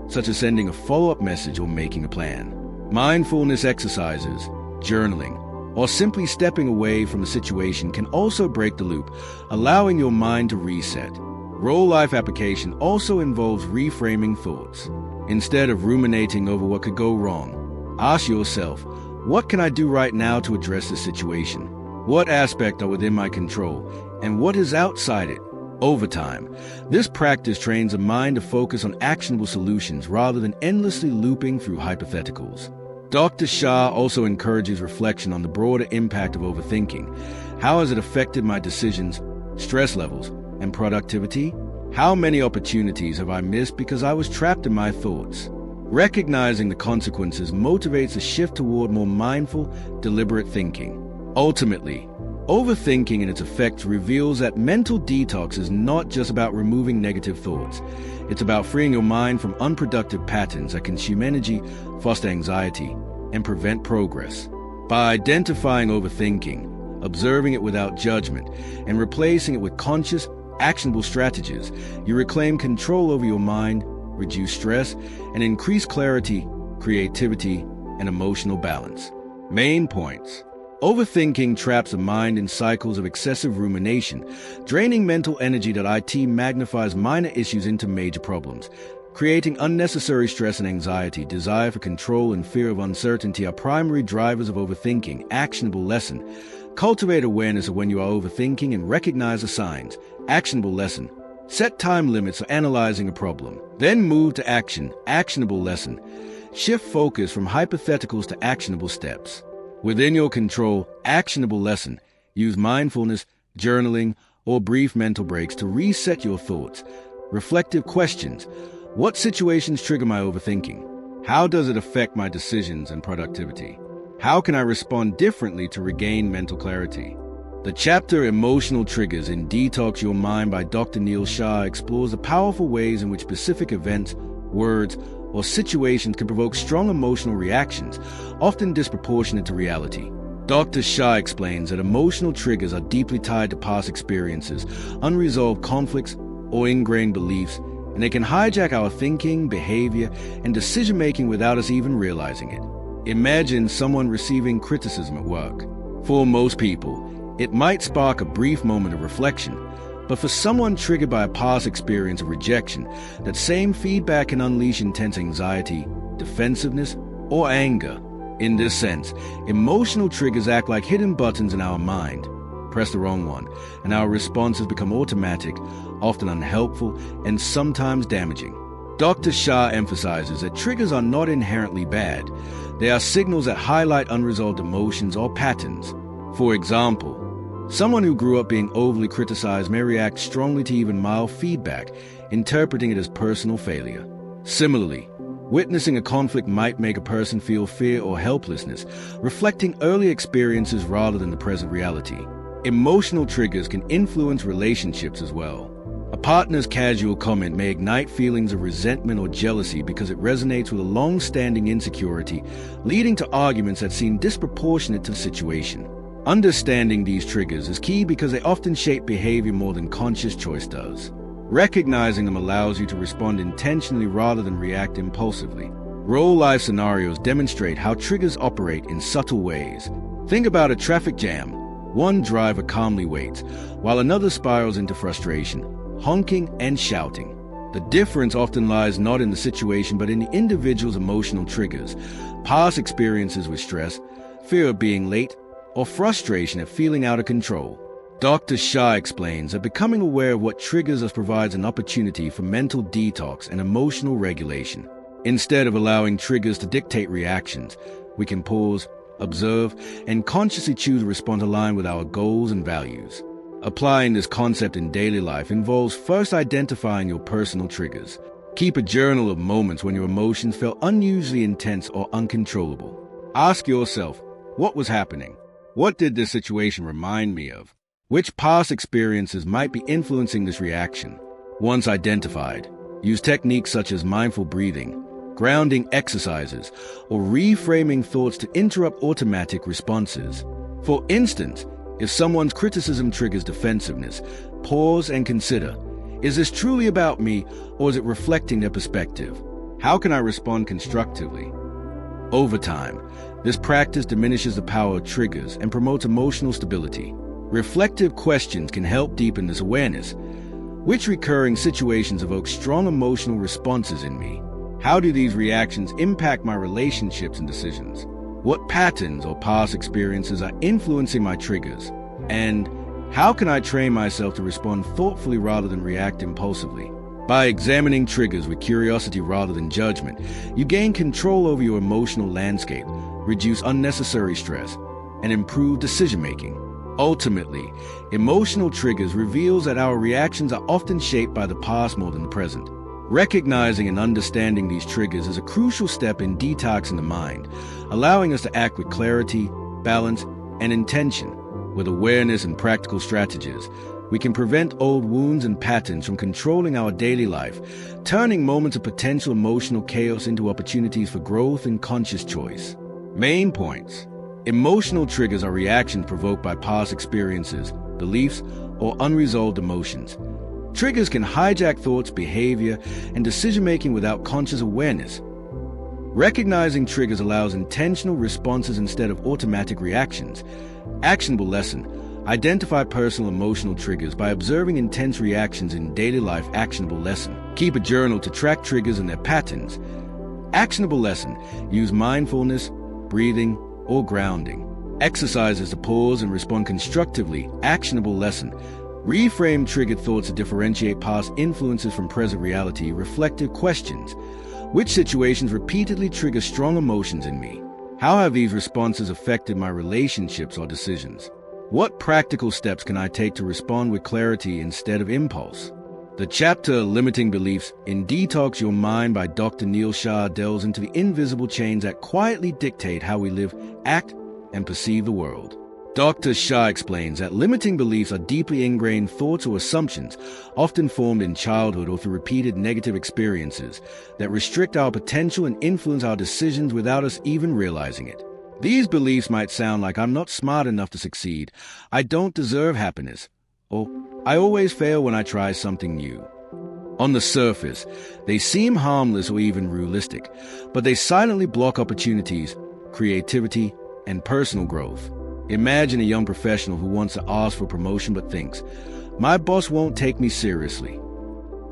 such as sending a follow-up message or making a plan. Mindfulness exercises, journaling, or simply stepping away from a situation can also break the loop, allowing your mind to reset. Real-life application also involves reframing thoughts. Instead of ruminating over what could go wrong, ask yourself, what can I do right now to address this situation? What aspects are within my control, and what is outside it? Over time, this practice trains the mind to focus on actionable solutions rather than endlessly looping through hypotheticals. Dr. Shah also encourages reflection on the broader impact of overthinking. How has it affected my decisions, stress levels, and productivity? How many opportunities have I missed because I was trapped in my thoughts? Recognizing the consequences motivates a shift toward more mindful, deliberate thinking. Ultimately, overthinking and its effects reveals that mental detox is not just about removing negative thoughts. It's about freeing your mind from unproductive patterns that consume energy, foster anxiety, and prevent progress. By identifying overthinking, observing it without judgment, and replacing it with conscious, actionable strategies, you reclaim control over your mind, reduce stress, and increase clarity, creativity, and emotional balance. Main points. Overthinking traps the mind in cycles of excessive rumination, draining mental energy that magnifies minor issues into major problems. Creating unnecessary stress and anxiety, desire for control, and fear of uncertainty are primary drivers of overthinking. Actionable lesson. Cultivate awareness of when you are overthinking and recognize the signs. Actionable lesson. Set time limits for analyzing a problem. Then move to action. Actionable lesson. Shift focus from hypotheticals to actionable steps. Within your control, actionable lesson. Use mindfulness, journaling, or brief mental breaks to reset your thoughts. Reflective questions. What situations trigger my overthinking? How does it affect my decisions and productivity? How can I respond differently to regain mental clarity? The chapter Emotional Triggers in Detox Your Mind by Dr. Neil Shah explores the powerful ways in which specific events, words, or situations can provoke strong emotional reactions, often disproportionate to reality. Dr. Shah explains that emotional triggers are deeply tied to past experiences, unresolved conflicts, or ingrained beliefs, and they can hijack our thinking, behavior, and decision-making without us even realizing it. Imagine someone receiving criticism at work. For most people, it might spark a brief moment of reflection, but for someone triggered by a past experience of rejection, that same feedback can unleash intense anxiety, defensiveness, or anger. In this sense, emotional triggers act like hidden buttons in our mind. Press the wrong one, and our responses become automatic, often unhelpful, and sometimes damaging. Dr. Shah emphasizes that triggers are not inherently bad. They are signals that highlight unresolved emotions or patterns. For example, someone who grew up being overly criticized may react strongly to even mild feedback, interpreting it as personal failure. Similarly, witnessing a conflict might make a person feel fear or helplessness, reflecting early experiences rather than the present reality. Emotional triggers can influence relationships as well. A partner's casual comment may ignite feelings of resentment or jealousy because it resonates with a long-standing insecurity, leading to arguments that seem disproportionate to the situation. Understanding these triggers is key because they often shape behavior more than conscious choice does. Recognizing them allows you to respond intentionally rather than react impulsively. Real-life scenarios demonstrate how triggers operate in subtle ways. Think about a traffic jam. One driver calmly waits, while another spirals into frustration, honking and shouting. The difference often lies not in the situation but in the individual's emotional triggers, past experiences with stress, fear of being late, or frustration at feeling out of control. Dr. Shah explains that becoming aware of what triggers us provides an opportunity for mental detox and emotional regulation. Instead of allowing triggers to dictate reactions, we can pause, observe, and consciously choose to respond aligned with our goals and values. Applying this concept in daily life involves first identifying your personal triggers. Keep a journal of moments when your emotions felt unusually intense or uncontrollable. Ask yourself, what was happening? What did this situation remind me of? Which past experiences might be influencing this reaction? Once identified, use techniques such as mindful breathing, grounding exercises, or reframing thoughts to interrupt automatic responses. For instance, if someone's criticism triggers defensiveness, pause and consider, is this truly about me or is it reflecting their perspective? How can I respond constructively? Over time, this practice diminishes the power of triggers and promotes emotional stability. Reflective questions can help deepen this awareness. Which recurring situations evoke strong emotional responses in me? How do these reactions impact my relationships and decisions? What patterns or past experiences are influencing my triggers? And how can I train myself to respond thoughtfully rather than react impulsively? By examining triggers with curiosity rather than judgment, you gain control over your emotional landscape, reduce unnecessary stress, and improve decision-making. Ultimately, emotional triggers reveals that our reactions are often shaped by the past more than the present. Recognizing and understanding these triggers is a crucial step in detoxing the mind, allowing us to act with clarity, balance, and intention. With awareness and practical strategies, we can prevent old wounds and patterns from controlling our daily life, turning moments of potential emotional chaos into opportunities for growth and conscious choice. Main points. Emotional triggers are reactions provoked by past experiences, beliefs, or unresolved emotions. Triggers can hijack thoughts, behavior, and decision-making without conscious awareness. Recognizing triggers allows intentional responses instead of automatic reactions. Actionable lesson. Identify personal emotional triggers by observing intense reactions in daily life. Actionable lesson. Keep a journal to track triggers and their patterns. Actionable lesson. Use mindfulness, breathing, or grounding. Exercises to pause and respond constructively. Actionable lesson. Reframe triggered thoughts to differentiate past influences from present reality. Reflective questions. Which situations repeatedly trigger strong emotions in me? How have these responses affected my relationships or decisions? What practical steps can I take to respond with clarity instead of impulse? The chapter Limiting Beliefs in Detox Your Mind by Dr. Neil Shah delves into the invisible chains that quietly dictate how we live, act, and perceive the world. Dr. Shah explains that limiting beliefs are deeply ingrained thoughts or assumptions, often formed in childhood or through repeated negative experiences, that restrict our potential and influence our decisions without us even realizing it. These beliefs might sound like I'm not smart enough to succeed, I don't deserve happiness, or I always fail when I try something new. On the surface, they seem harmless or even realistic, but they silently block opportunities, creativity, and personal growth. Imagine a young professional who wants to ask for promotion but thinks, "My boss won't take me seriously."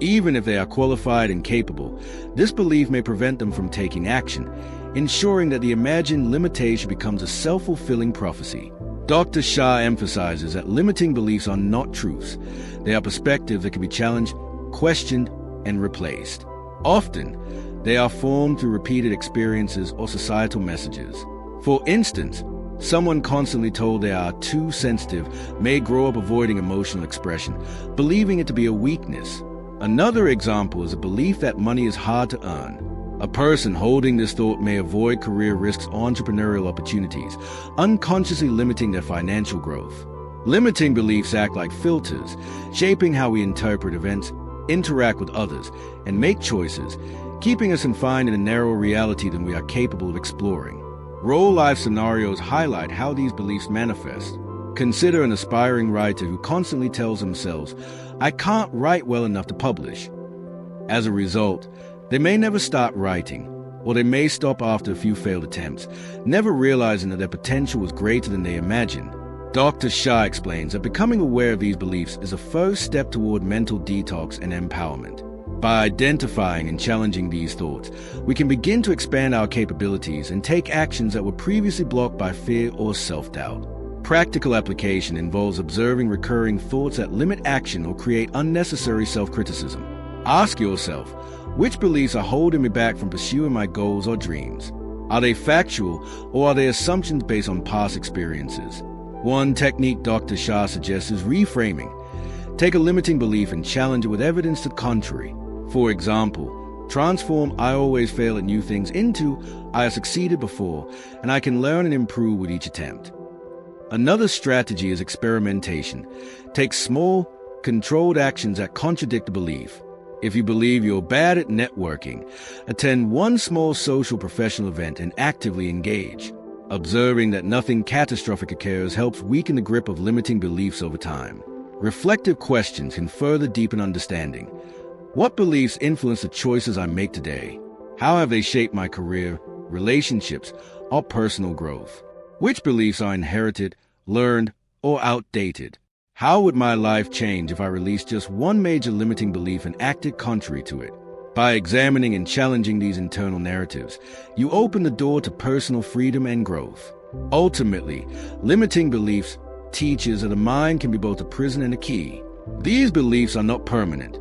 Even if they are qualified and capable, this belief may prevent them from taking action, ensuring that the imagined limitation becomes a self-fulfilling prophecy. Dr. Shah emphasizes that limiting beliefs are not truths. They are perspectives that can be challenged, questioned, and replaced. Often, they are formed through repeated experiences or societal messages. For instance, someone constantly told they are too sensitive may grow up avoiding emotional expression, believing it to be a weakness. Another example is a belief that money is hard to earn. A person holding this thought may avoid career risks or entrepreneurial opportunities, unconsciously limiting their financial growth. Limiting beliefs act like filters, shaping how we interpret events, interact with others, and make choices, keeping us confined in a narrower reality than we are capable of exploring. Real-life scenarios highlight how these beliefs manifest. Consider an aspiring writer who constantly tells themselves, "I can't write well enough to publish." As a result, they may never start writing, or they may stop after a few failed attempts, never realizing that their potential was greater than they imagined. Dr. Shah explains that becoming aware of these beliefs is a first step toward mental detox and empowerment. By identifying and challenging these thoughts, we can begin to expand our capabilities and take actions that were previously blocked by fear or self-doubt. Practical application involves observing recurring thoughts that limit action or create unnecessary self-criticism. Ask yourself, which beliefs are holding me back from pursuing my goals or dreams? Are they factual, or are they assumptions based on past experiences? One technique Dr. Shah suggests is reframing. Take a limiting belief and challenge it with evidence to the contrary. For example, transform "I always fail at new things" into "I have succeeded before, and I can learn and improve with each attempt." Another strategy is experimentation. Take small, controlled actions that contradict the belief. If you believe you're bad at networking, attend one small social professional event and actively engage. Observing that nothing catastrophic occurs helps weaken the grip of limiting beliefs over time. Reflective questions can further deepen understanding. What beliefs influence the choices I make today? How have they shaped my career, relationships, or personal growth? Which beliefs are inherited, learned, or outdated? How would my life change if I released just one major limiting belief and acted contrary to it? By examining and challenging these internal narratives, you open the door to personal freedom and growth. Ultimately, limiting beliefs teaches that the mind can be both a prison and a key. These beliefs are not permanent.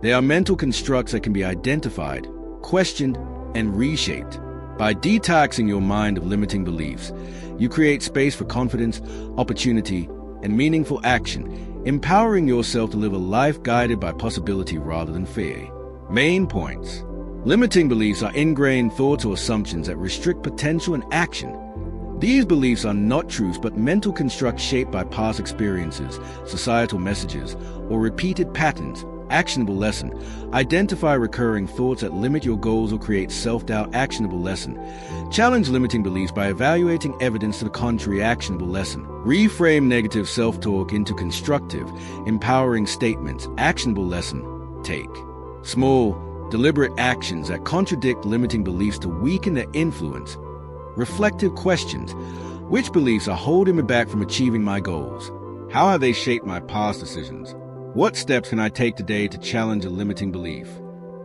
They are mental constructs that can be identified, questioned, and reshaped. By detoxing your mind of limiting beliefs, you create space for confidence, opportunity, and meaningful action, empowering yourself to live a life guided by possibility rather than fear. Main points. Limiting beliefs are ingrained thoughts or assumptions that restrict potential and action. These beliefs are not truths but mental constructs shaped by past experiences, societal messages, or repeated patterns. Actionable lesson. Identify recurring thoughts that limit your goals or create self-doubt. Actionable lesson. Challenge limiting beliefs by evaluating evidence to the contrary. Actionable lesson. Reframe negative self-talk into constructive, empowering statements. Actionable lesson. Take small, deliberate actions that contradict limiting beliefs to weaken their influence. Reflective questions. Which beliefs are holding me back from achieving my goals? How have they shaped my past decisions? What steps can I take today to challenge a limiting belief?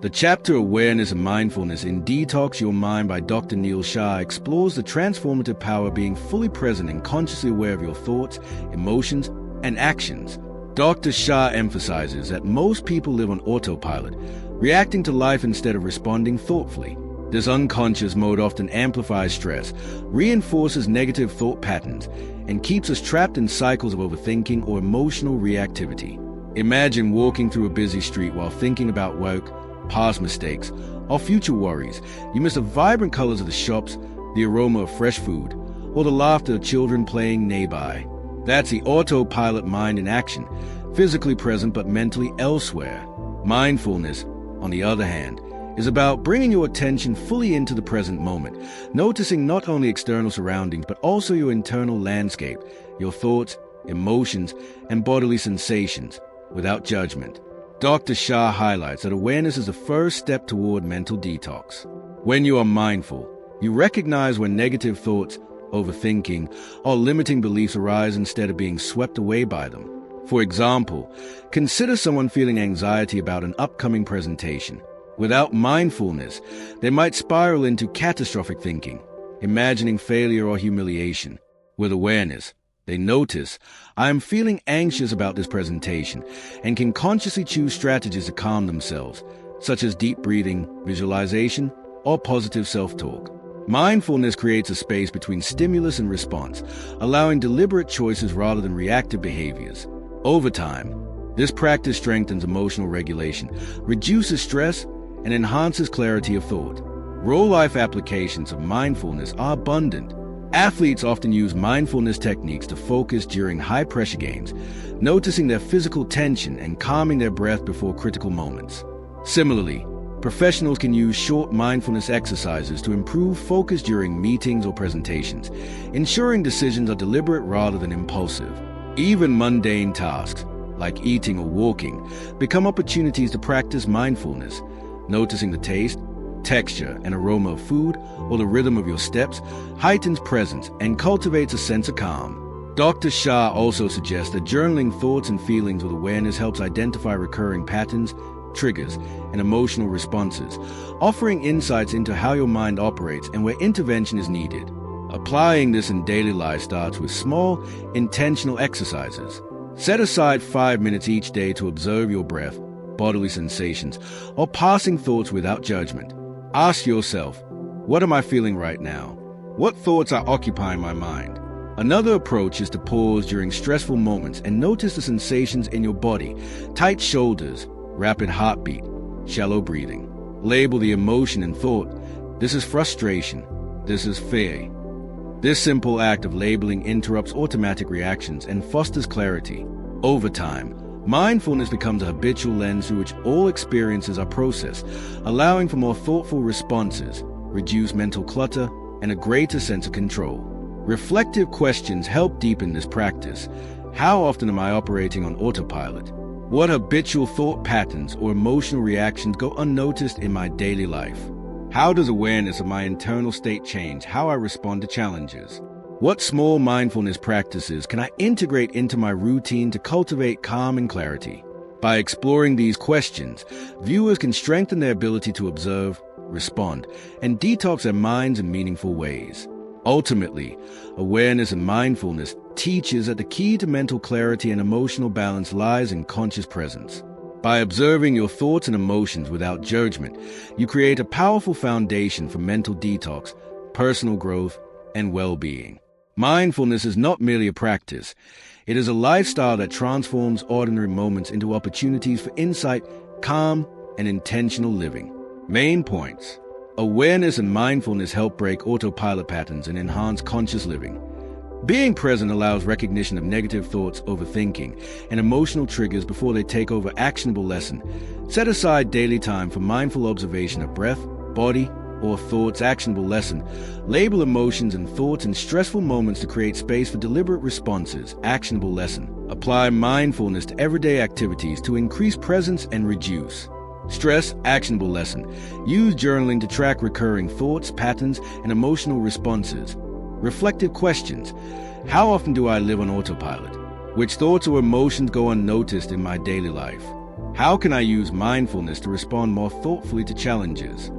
The chapter Awareness and Mindfulness in Detox Your Mind by Dr. Neil Shah explores the transformative power of being fully present and consciously aware of your thoughts, emotions, and actions. Dr. Shah emphasizes that most people live on autopilot, reacting to life instead of responding thoughtfully. This unconscious mode often amplifies stress, reinforces negative thought patterns, and keeps us trapped in cycles of overthinking or emotional reactivity. Imagine walking through a busy street while thinking about work, past mistakes, or future worries. You miss the vibrant colors of the shops, the aroma of fresh food, or the laughter of children playing nearby. That's the autopilot mind in action, physically present but mentally elsewhere. Mindfulness, on the other hand, is about bringing your attention fully into the present moment, noticing not only external surroundings but also your internal landscape, your thoughts, emotions, and bodily sensations, without judgment. Dr. Shah highlights that awareness is the first step toward mental detox. When you are mindful, you recognize when negative thoughts, overthinking, or limiting beliefs arise instead of being swept away by them. For example, consider someone feeling anxiety about an upcoming presentation. Without mindfulness, they might spiral into catastrophic thinking, imagining failure or humiliation. With awareness, they notice, I am feeling anxious about this presentation, and can consciously choose strategies to calm themselves, such as deep breathing, visualization, or positive self-talk. Mindfulness creates a space between stimulus and response, allowing deliberate choices rather than reactive behaviors. Over time, this practice strengthens emotional regulation, reduces stress, and enhances clarity of thought. Real-life applications of mindfulness are abundant. Athletes often use mindfulness techniques to focus during high-pressure games, noticing their physical tension and calming their breath before critical moments. Similarly, professionals can use short mindfulness exercises to improve focus during meetings or presentations, ensuring decisions are deliberate rather than impulsive. Even mundane tasks, like eating or walking, become opportunities to practice mindfulness. Noticing the taste, texture, and aroma of food, or the rhythm of your steps, heightens presence and cultivates a sense of calm. Dr. Shah also suggests that journaling thoughts and feelings with awareness helps identify recurring patterns, triggers, and emotional responses, offering insights into how your mind operates and where intervention is needed. Applying this in daily life starts with small, intentional exercises. Set aside 5 minutes each day to observe your breath, bodily sensations, or passing thoughts without judgment. Ask yourself, what am I feeling right now? What thoughts are occupying my mind? Another approach is to pause during stressful moments and notice the sensations in your body: tight shoulders, rapid heartbeat, shallow breathing. Label the emotion and thought. This is frustration. This is fear. This simple act of labeling interrupts automatic reactions and fosters clarity. Over time, mindfulness becomes a habitual lens through which all experiences are processed, allowing for more thoughtful responses, reduced mental clutter, and a greater sense of control. Reflective questions help deepen this practice. How often am I operating on autopilot? What habitual thought patterns or emotional reactions go unnoticed in my daily life? How does awareness of my internal state change how I respond to challenges? What small mindfulness practices can I integrate into my routine to cultivate calm and clarity? By exploring these questions, viewers can strengthen their ability to observe, respond, and detox their minds in meaningful ways. Ultimately, awareness and mindfulness teaches that the key to mental clarity and emotional balance lies in conscious presence. By observing your thoughts and emotions without judgment, you create a powerful foundation for mental detox, personal growth, and well-being. Mindfulness is not merely a practice. It is a lifestyle that transforms ordinary moments into opportunities for insight, calm, and intentional living. Main points. Awareness and mindfulness help break autopilot patterns and enhance conscious living. Being present allows recognition of negative thoughts, overthinking, and emotional triggers before they take over. Actionable lesson. Set aside daily time for mindful observation of breath, body, or thoughts. Actionable lesson. Label emotions and thoughts in stressful moments to create space for deliberate responses. Actionable lesson. Apply mindfulness to everyday activities to increase presence and reduce stress. Actionable lesson. Use journaling to track recurring thoughts, patterns, and emotional responses. Reflective questions. How often do I live on autopilot? Which thoughts or emotions go unnoticed in my daily life? How can I use mindfulness to respond more thoughtfully to challenges?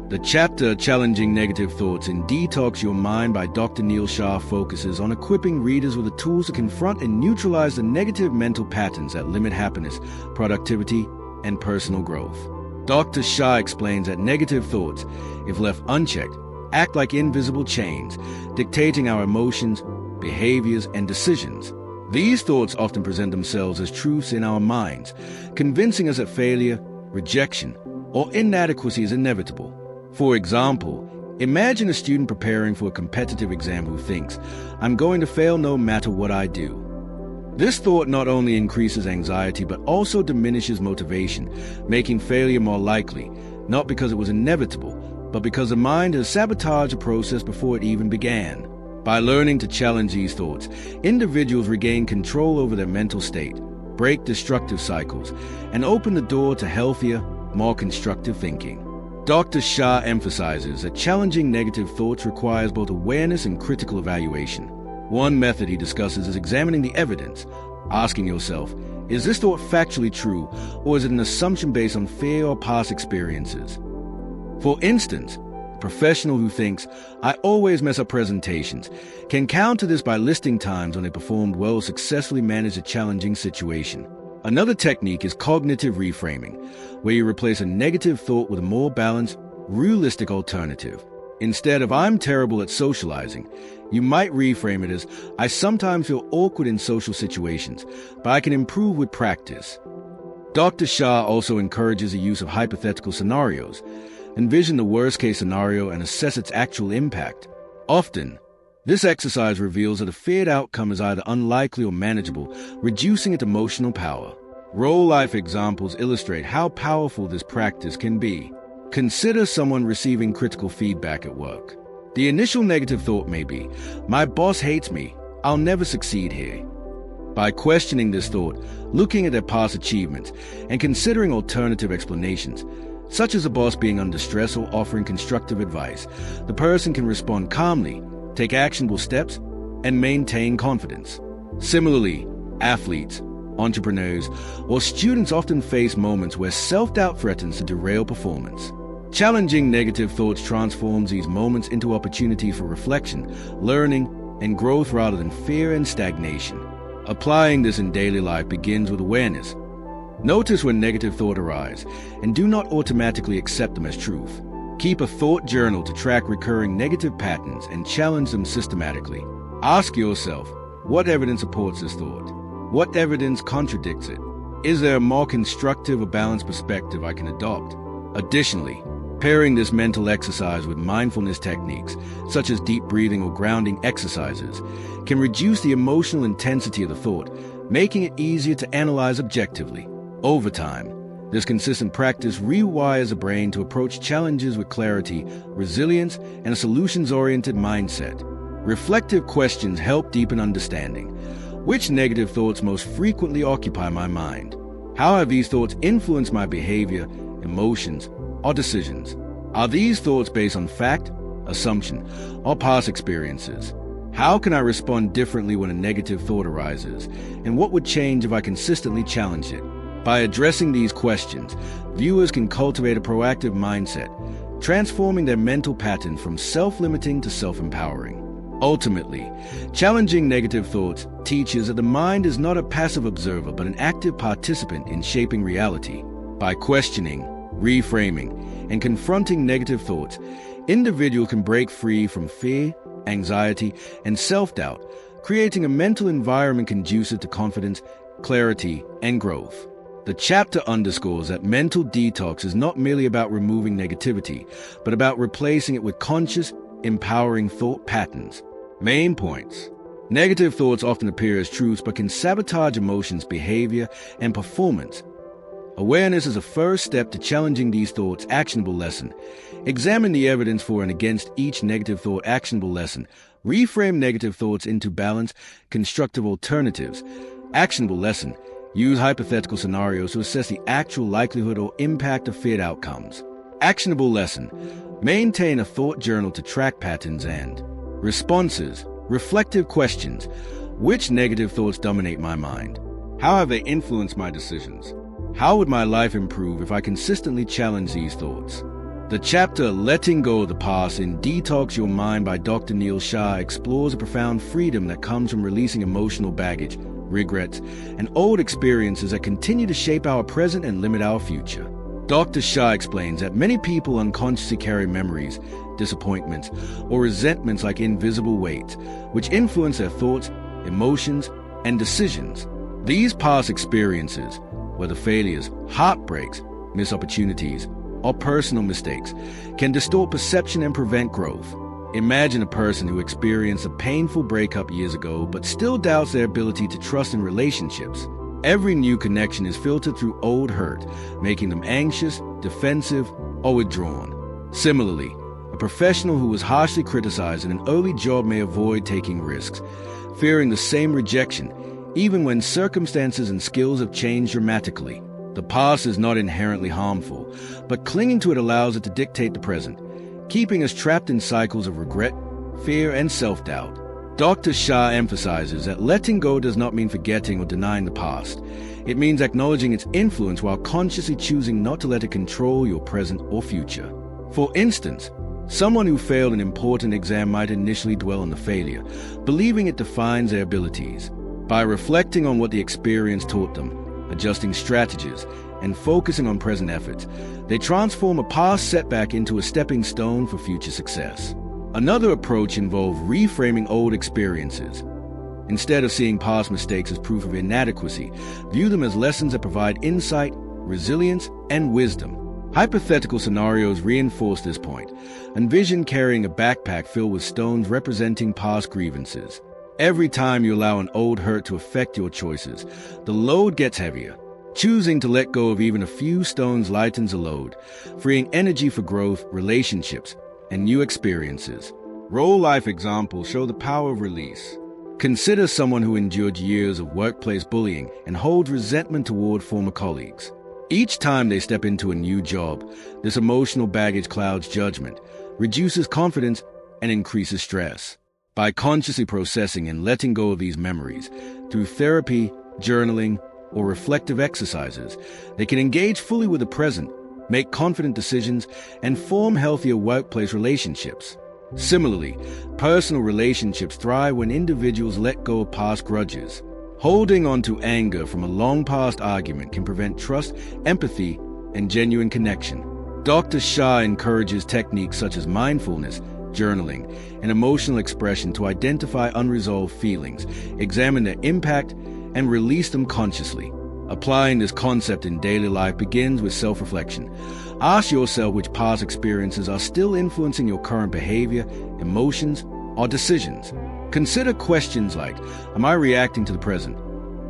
The chapter Challenging Negative Thoughts in Detox Your Mind by Dr. Neil Shah focuses on equipping readers with the tools to confront and neutralize the negative mental patterns that limit happiness, productivity, and personal growth. Dr. Shah explains that negative thoughts, if left unchecked, act like invisible chains, dictating our emotions, behaviors, and decisions. These thoughts often present themselves as truths in our minds, convincing us that failure, rejection, or inadequacy is inevitable. For example, imagine a student preparing for a competitive exam who thinks, "I'm going to fail no matter what I do." This thought not only increases anxiety but also diminishes motivation, making failure more likely, not because it was inevitable, but because the mind has sabotaged the process before it even began. By learning to challenge these thoughts, individuals regain control over their mental state, break destructive cycles, and open the door to healthier, more constructive thinking. Dr. Shah emphasizes that challenging negative thoughts requires both awareness and critical evaluation. One method he discusses is examining the evidence, asking yourself, is this thought factually true, or is it an assumption based on fear or past experiences? For instance, a professional who thinks, "I always mess up presentations," can counter this by listing times when they performed well or successfully managed a challenging situation. Another technique is cognitive reframing, where you replace a negative thought with a more balanced, realistic alternative. Instead of "I'm terrible at socializing," you might reframe it as "I sometimes feel awkward in social situations, but I can improve with practice." Dr. Shah also encourages the use of hypothetical scenarios. Envision the worst-case scenario and assess its actual impact. Often, this exercise reveals that a feared outcome is either unlikely or manageable, reducing its emotional power. Real-life examples illustrate how powerful this practice can be. Consider someone receiving critical feedback at work. The initial negative thought may be, "My boss hates me. I'll never succeed here." By questioning this thought, looking at their past achievements, and considering alternative explanations, such as a boss being under stress or offering constructive advice, the person can respond calmly, take actionable steps, and maintain confidence. Similarly, athletes, entrepreneurs, or students often face moments where self-doubt threatens to derail performance. Challenging negative thoughts transforms these moments into opportunities for reflection, learning, and growth rather than fear and stagnation. Applying this in daily life begins with awareness. Notice when negative thoughts arise, and do not automatically accept them as truth. Keep a thought journal to track recurring negative patterns and challenge them systematically. Ask yourself, what evidence supports this thought? What evidence contradicts it? Is there a more constructive or balanced perspective I can adopt? Additionally, pairing this mental exercise with mindfulness techniques, such as deep breathing or grounding exercises, can reduce the emotional intensity of the thought, making it easier to analyze objectively. Over time, this consistent practice rewires the brain to approach challenges with clarity, resilience, and a solutions-oriented mindset. Reflective questions help deepen understanding. Which negative thoughts most frequently occupy my mind? How have these thoughts influenced my behavior, emotions, or decisions? Are these thoughts based on fact, assumption, or past experiences? How can I respond differently when a negative thought arises? And what would change if I consistently challenged it? By addressing these questions, viewers can cultivate a proactive mindset, transforming their mental pattern from self-limiting to self-empowering. Ultimately, challenging negative thoughts teaches that the mind is not a passive observer but an active participant in shaping reality. By questioning, reframing, and confronting negative thoughts, individuals can break free from fear, anxiety, and self-doubt, creating a mental environment conducive to confidence, clarity, and growth. The chapter underscores that mental detox is not merely about removing negativity, but about replacing it with conscious, empowering thought patterns. Main points. Negative thoughts often appear as truths but can sabotage emotions, behavior, and performance. Awareness is a first step to challenging these thoughts. Actionable lesson. Examine the evidence for and against each negative thought. Actionable lesson. Reframe negative thoughts into balanced, constructive alternatives. Actionable lesson. Use hypothetical scenarios to assess the actual likelihood or impact of feared outcomes. Actionable lesson. Maintain a thought journal to track patterns and responses. Reflective questions. Which negative thoughts dominate my mind? How have they influenced my decisions? How would my life improve if I consistently challenge these thoughts? The chapter Letting Go of the Past in Detox Your Mind by Dr. Neil Shah explores a profound freedom that comes from releasing emotional baggage, regrets, and old experiences that continue to shape our present and limit our future. Dr. Shah explains that many people unconsciously carry memories, disappointments, or resentments like invisible weights, which influence their thoughts, emotions, and decisions. These past experiences, whether failures, heartbreaks, missed opportunities, or personal mistakes, can distort perception and prevent growth. Imagine a person who experienced a painful breakup years ago but still doubts their ability to trust in relationships. Every new connection is filtered through old hurt, making them anxious, defensive, or withdrawn. Similarly, a professional who was harshly criticized in an early job may avoid taking risks, fearing the same rejection, even when circumstances and skills have changed dramatically. The past is not inherently harmful, but clinging to it allows it to dictate the present, keeping us trapped in cycles of regret, fear, and self-doubt. Dr. Shah emphasizes that letting go does not mean forgetting or denying the past. It means acknowledging its influence while consciously choosing not to let it control your present or future. For instance, someone who failed an important exam might initially dwell on the failure, believing it defines their abilities. By reflecting on what the experience taught them, adjusting strategies, and focusing on present efforts, they transform a past setback into a stepping stone for future success. Another approach involved reframing old experiences. Instead of seeing past mistakes as proof of inadequacy, view them as lessons that provide insight, resilience, and wisdom. Hypothetical scenarios reinforce this point. Envision carrying a backpack filled with stones representing past grievances. Every time you allow an old hurt to affect your choices, the load gets heavier. Choosing to let go of even a few stones lightens the load, freeing energy for growth, relationships, and new experiences. Real-life examples show the power of release. Consider someone who endured years of workplace bullying and holds resentment toward former colleagues. Each time they step into a new job, this emotional baggage clouds judgment, reduces confidence, and increases stress. By consciously processing and letting go of these memories, through therapy, journaling, or reflective exercises, they can engage fully with the present, make confident decisions, and form healthier workplace relationships. Similarly, personal relationships thrive when individuals let go of past grudges. Holding on to anger from a long past argument can prevent trust, empathy, and genuine connection. Dr. Shah encourages techniques such as mindfulness, journaling, and emotional expression to identify unresolved feelings, examine their impact, and release them consciously. Applying this concept in daily life begins with self-reflection. Ask yourself which past experiences are still influencing your current behavior, emotions, or decisions. Consider questions like, am I reacting to the present?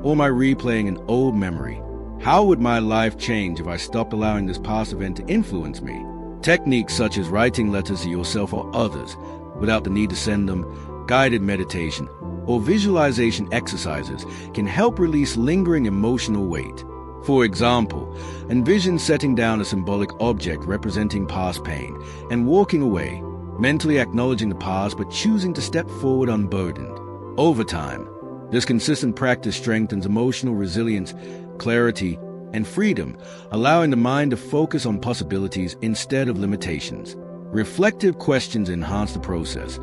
Or am I replaying an old memory? How would my life change if I stopped allowing this past event to influence me? Techniques such as writing letters to yourself or others without the need to send them, guided meditation, or visualization exercises can help release lingering emotional weight. For example, envision setting down a symbolic object representing past pain and walking away, mentally acknowledging the past but choosing to step forward unburdened. Over time, this consistent practice strengthens emotional resilience, clarity, and freedom, allowing the mind to focus on possibilities instead of limitations. Reflective questions enhance the process.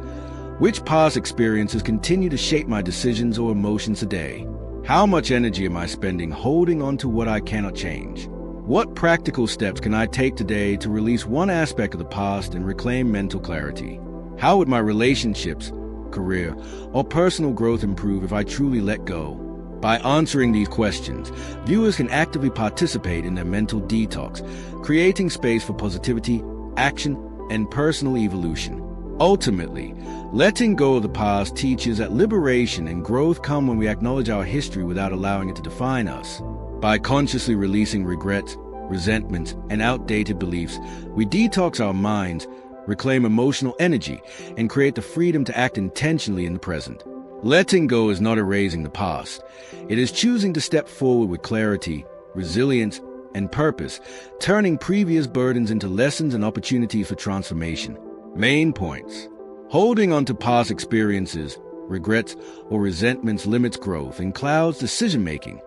Which past experiences continue to shape my decisions or emotions today? How much energy am I spending holding on to what I cannot change? What practical steps can I take today to release one aspect of the past and reclaim mental clarity? How would my relationships, career, or personal growth improve if I truly let go? By answering these questions, viewers can actively participate in their mental detox, creating space for positivity, action, and personal evolution. Ultimately, letting go of the past teaches that liberation and growth come when we acknowledge our history without allowing it to define us. By consciously releasing regrets, resentments, and outdated beliefs, we detox our minds, reclaim emotional energy, and create the freedom to act intentionally in the present. Letting go is not erasing the past. It is choosing to step forward with clarity, resilience, and purpose, turning previous burdens into lessons and opportunities for transformation. Main points. Holding on to past experiences, regrets, or resentments limits growth and clouds decision-making.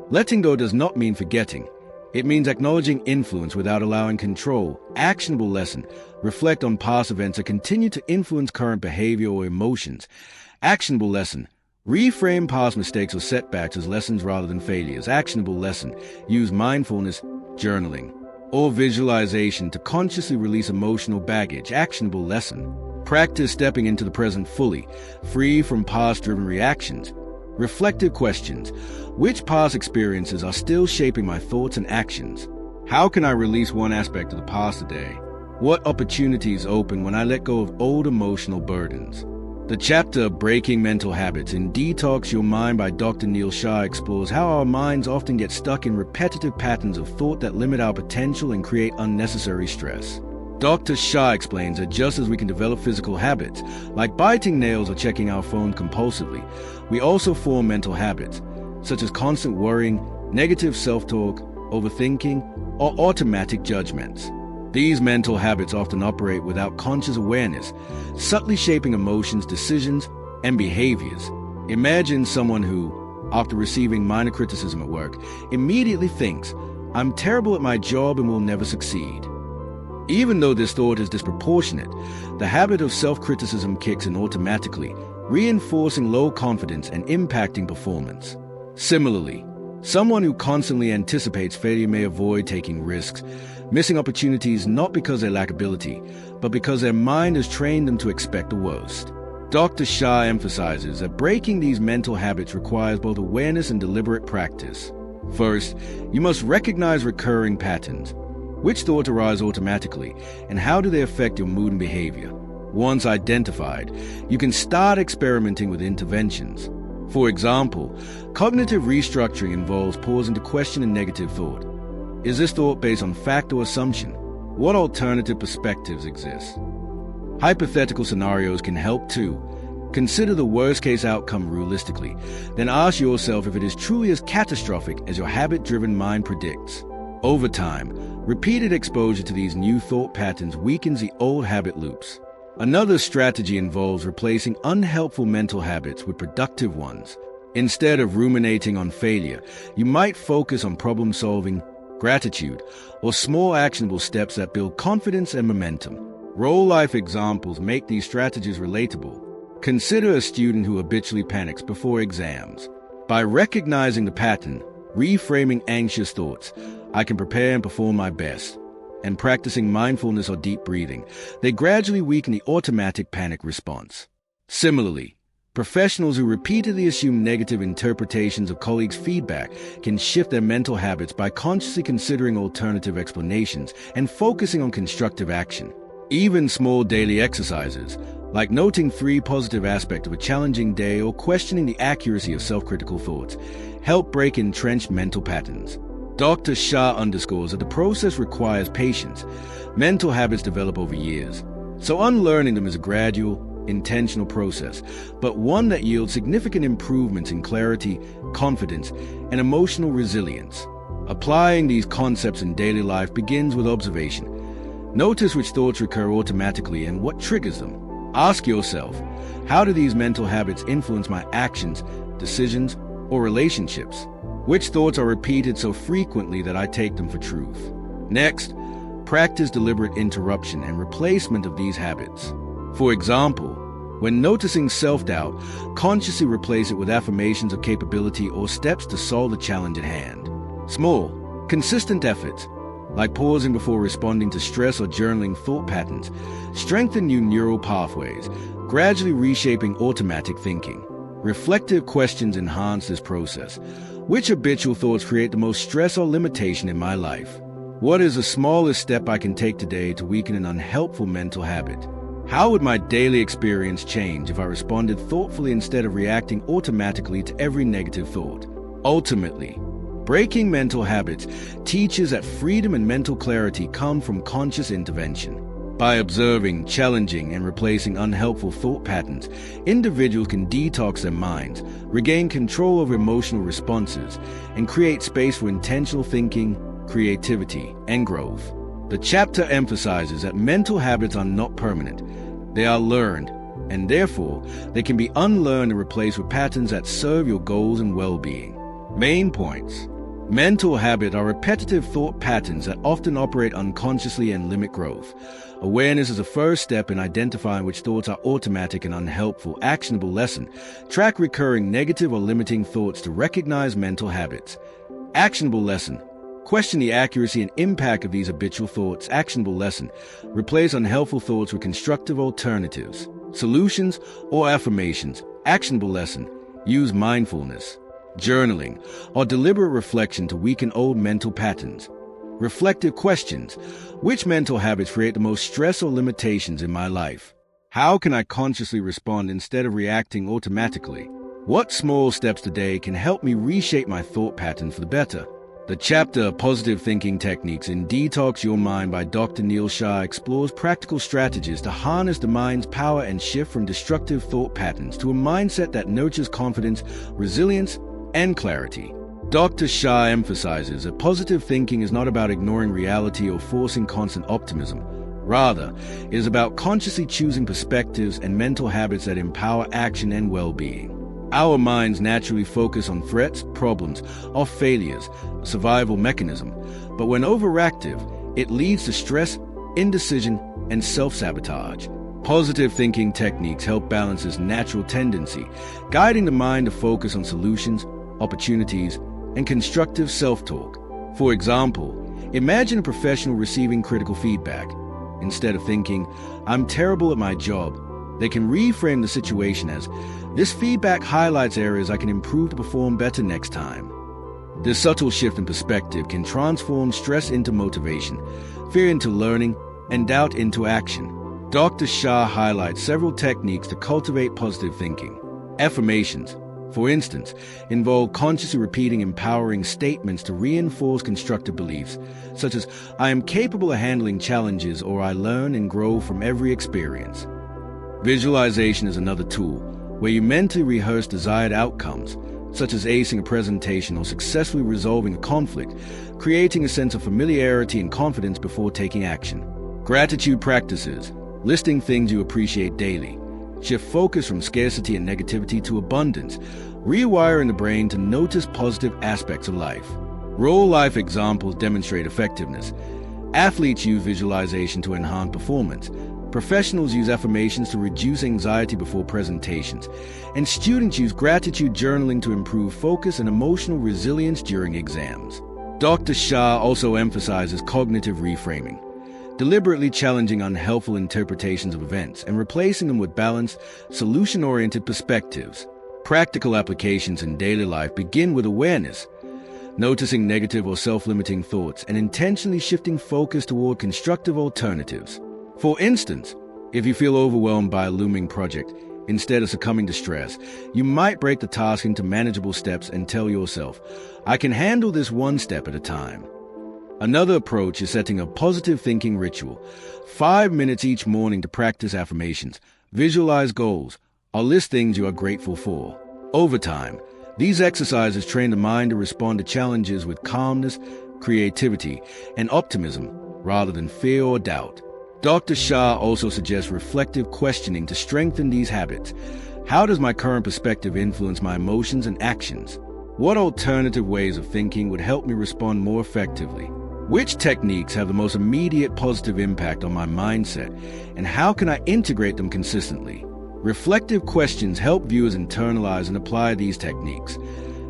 Letting go does not mean forgetting. It means acknowledging influence without allowing control. Actionable lesson. Reflect on past events that continue to influence current behavior or emotions. Actionable lesson. Reframe past mistakes or setbacks as lessons rather than failures. Actionable lesson. Use mindfulness, journaling, or visualization to consciously release emotional baggage. Actionable lesson. Practice stepping into the present fully, free from past-driven reactions. Reflective questions. Which past experiences are still shaping my thoughts and actions? How can I release one aspect of the past today? What opportunities open when I let go of old emotional burdens? The chapter Breaking Mental Habits in Detox Your Mind by Dr. Neil Shah explores how our minds often get stuck in repetitive patterns of thought that limit our potential and create unnecessary stress. Dr. Shah explains that just as we can develop physical habits, like biting nails or checking our phone compulsively, we also form mental habits, such as constant worrying, negative self-talk, overthinking, or automatic judgments. These mental habits often operate without conscious awareness, subtly shaping emotions, decisions, and behaviors. Imagine someone who, after receiving minor criticism at work, immediately thinks, "I'm terrible at my job and will never succeed." Even though this thought is disproportionate, the habit of self-criticism kicks in automatically, reinforcing low confidence and impacting performance. Similarly, someone who constantly anticipates failure may avoid taking risks, missing opportunities not because they lack ability, but because their mind has trained them to expect the worst. Dr. Shah emphasizes that breaking these mental habits requires both awareness and deliberate practice. First, you must recognize recurring patterns. Which thoughts arise automatically, and how do they affect your mood and behavior? Once identified, you can start experimenting with interventions. For example, cognitive restructuring involves pausing to question a negative thought. Is this thought based on fact or assumption? What alternative perspectives exist? Hypothetical scenarios can help too. Consider the worst-case outcome realistically, then ask yourself if it is truly as catastrophic as your habit-driven mind predicts. Over time, repeated exposure to these new thought patterns weakens the old habit loops. Another strategy involves replacing unhelpful mental habits with productive ones. Instead of ruminating on failure, you might focus on problem-solving, gratitude, or small actionable steps that build confidence and momentum. Real-life examples make these strategies relatable. Consider a student who habitually panics before exams. By recognizing the pattern, reframing anxious thoughts, "I can prepare and perform my best," and practicing mindfulness or deep breathing, they gradually weaken the automatic panic response. Similarly, professionals who repeatedly assume negative interpretations of colleagues' feedback can shift their mental habits by consciously considering alternative explanations and focusing on constructive action. Even small daily exercises, like noting 3 positive aspects of a challenging day or questioning the accuracy of self-critical thoughts, help break entrenched mental patterns. Dr. Shah underscores that the process requires patience. Mental habits develop over years, so unlearning them is a gradual, intentional process, but one that yields significant improvements in clarity, confidence, and emotional resilience. Applying these concepts in daily life begins with observation. Notice which thoughts recur automatically and what triggers them. Ask yourself, how do these mental habits influence my actions, decisions, or relationships? Which thoughts are repeated so frequently that I take them for truth? Next, practice deliberate interruption and replacement of these habits. For example, when noticing self-doubt, consciously replace it with affirmations of capability or steps to solve the challenge at hand. Small, consistent efforts, like pausing before responding to stress or journaling thought patterns, strengthen new neural pathways, gradually reshaping automatic thinking. Reflective questions enhance this process. Which habitual thoughts create the most stress or limitation in my life? What is the smallest step I can take today to weaken an unhelpful mental habit? How would my daily experience change if I responded thoughtfully instead of reacting automatically to every negative thought? Ultimately, breaking mental habits teaches that freedom and mental clarity come from conscious intervention. By observing, challenging, and replacing unhelpful thought patterns, individuals can detox their minds, regain control over emotional responses, and create space for intentional thinking, creativity, and growth. The chapter emphasizes that mental habits are not permanent. They are learned, and therefore, they can be unlearned and replaced with patterns that serve your goals and well-being. Main points. Mental habits are repetitive thought patterns that often operate unconsciously and limit growth. Awareness is a first step in identifying which thoughts are automatic and unhelpful. Actionable lesson. Track recurring negative or limiting thoughts to recognize mental habits. Actionable lesson. Question the accuracy and impact of these habitual thoughts. Actionable lesson. Replace unhelpful thoughts with constructive alternatives. Solutions or affirmations. Actionable lesson. Use mindfulness, journaling, or deliberate reflection to weaken old mental patterns. Reflective questions. Which mental habits create the most stress or limitations in my life? How can I consciously respond instead of reacting automatically? What small steps today can help me reshape my thought pattern for the better? The chapter Positive Thinking Techniques in Detox Your Mind by Dr. Neil Shah explores practical strategies to harness the mind's power and shift from destructive thought patterns to a mindset that nurtures confidence, resilience, and clarity. Dr. Shah emphasizes that positive thinking is not about ignoring reality or forcing constant optimism. Rather, it is about consciously choosing perspectives and mental habits that empower action and well-being. Our minds naturally focus on threats, problems, or failures, a survival mechanism. But when overactive, it leads to stress, indecision, and self-sabotage. Positive thinking techniques help balance this natural tendency, guiding the mind to focus on solutions, opportunities, and constructive self-talk. For example, imagine a professional receiving critical feedback. Instead of thinking, "I'm terrible at my job," they can reframe the situation as, "This feedback highlights areas I can improve to perform better next time." This subtle shift in perspective can transform stress into motivation, fear into learning, and doubt into action. Dr. Shah highlights several techniques to cultivate positive thinking. Affirmations, for instance, involve consciously repeating empowering statements to reinforce constructive beliefs, such as, "I am capable of handling challenges," or "I learn and grow from every experience." Visualization is another tool, where you mentally rehearse desired outcomes, such as acing a presentation or successfully resolving a conflict, creating a sense of familiarity and confidence before taking action. Gratitude practices, listing things you appreciate daily, shift focus from scarcity and negativity to abundance, rewiring the brain to notice positive aspects of life. Real-life examples demonstrate effectiveness. Athletes use visualization to enhance performance. Professionals use affirmations to reduce anxiety before presentations, and students use gratitude journaling to improve focus and emotional resilience during exams. Dr. Shah also emphasizes cognitive reframing, deliberately challenging unhelpful interpretations of events and replacing them with balanced, solution-oriented perspectives. Practical applications in daily life begin with awareness, noticing negative or self-limiting thoughts and intentionally shifting focus toward constructive alternatives. For instance, if you feel overwhelmed by a looming project, instead of succumbing to stress, you might break the task into manageable steps and tell yourself, "I can handle this one step at a time." Another approach is setting a positive thinking ritual. 5 minutes each morning to practice affirmations, visualize goals, or list things you are grateful for. Over time, These exercises train the mind to respond to challenges with calmness, creativity, and optimism rather than fear or doubt. Dr. Shah also suggests reflective questioning to strengthen these habits. How does my current perspective influence my emotions and actions? What alternative ways of thinking would help me respond more effectively? Which techniques have the most immediate positive impact on my mindset, and how can I integrate them consistently? Reflective questions help viewers internalize and apply these techniques.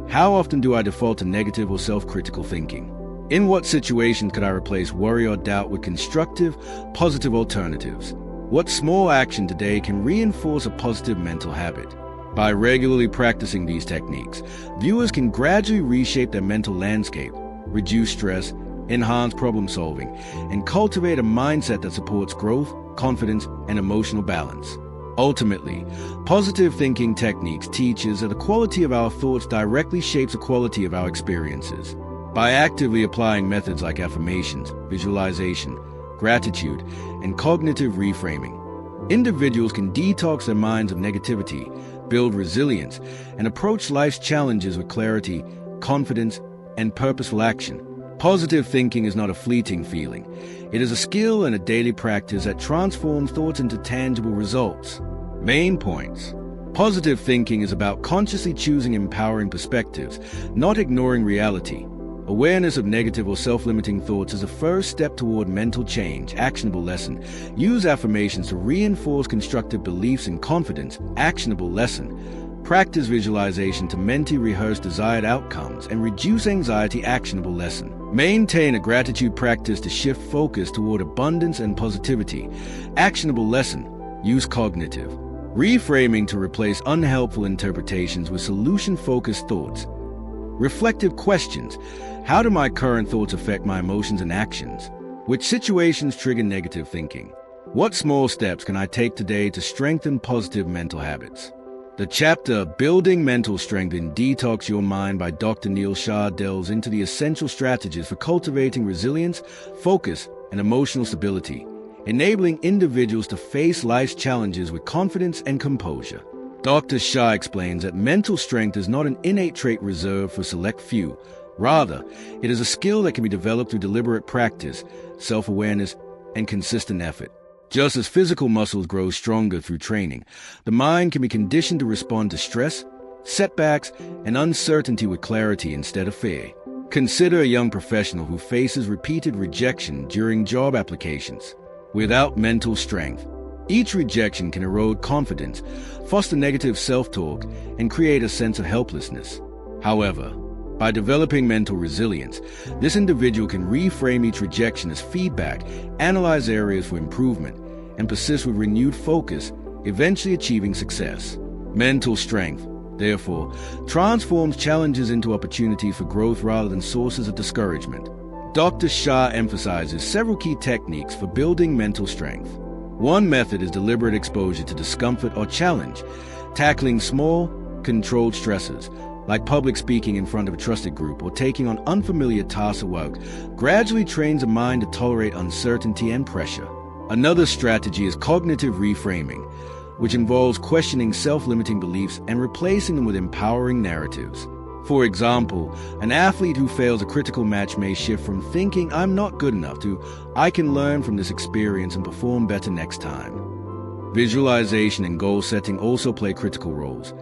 How often do I default to negative or self-critical thinking? In what situations could I replace worry or doubt with constructive, positive alternatives? What small action today can reinforce a positive mental habit? By regularly practicing these techniques, viewers can gradually reshape their mental landscape, reduce stress, enhance problem solving, and cultivate a mindset that supports growth, confidence, and emotional balance. Ultimately, positive thinking techniques teach us that the quality of our thoughts directly shapes the quality of our experiences. By actively applying methods like affirmations, visualization, gratitude, and cognitive reframing, individuals can detox their minds of negativity, build resilience, and approach life's challenges with clarity, confidence, and purposeful action. Positive thinking is not a fleeting feeling. It is a skill and a daily practice that transforms thoughts into tangible results. Main points. Positive thinking is about consciously choosing empowering perspectives, not ignoring reality. Awareness of negative or self-limiting thoughts is a first step toward mental change. Actionable lesson. Use affirmations to reinforce constructive beliefs and confidence. Actionable lesson. Practice visualization to mentally rehearse desired outcomes and reduce anxiety. Actionable lesson. Maintain a gratitude practice to shift focus toward abundance and positivity. Actionable lesson. Use cognitive reframing to replace unhelpful interpretations with solution-focused thoughts. Reflective questions. How do my current thoughts affect my emotions and actions? Which situations trigger negative thinking? What small steps can I take today to strengthen positive mental habits? The chapter Building Mental Strength in Detox Your Mind by Dr. Neil Shah delves into the essential strategies for cultivating resilience, focus, and emotional stability, enabling individuals to face life's challenges with confidence and composure. Dr. Shah explains that mental strength is not an innate trait reserved for select few. Rather, it is a skill that can be developed through deliberate practice, self-awareness, and consistent effort. Just as physical muscles grow stronger through training, the mind can be conditioned to respond to stress, setbacks, and uncertainty with clarity instead of fear. Consider a young professional who faces repeated rejection during job applications. Without mental strength, each rejection can erode confidence, foster negative self-talk, and create a sense of helplessness. However, by developing mental resilience, this individual can reframe each rejection as feedback, analyze areas for improvement, and persist with renewed focus, eventually achieving success. Mental strength, therefore, transforms challenges into opportunities for growth rather than sources of discouragement. Dr. Shah emphasizes several key techniques for building mental strength. One method is deliberate exposure to discomfort or challenge, tackling small, controlled stressors, like public speaking in front of a trusted group or taking on unfamiliar tasks at work, gradually trains the mind to tolerate uncertainty and pressure. Another strategy is cognitive reframing, which involves questioning self-limiting beliefs and replacing them with empowering narratives. For example, an athlete who fails a critical match may shift from thinking "I'm not good enough" to "I can learn from this experience and perform better next time." Visualization and goal setting also play critical roles.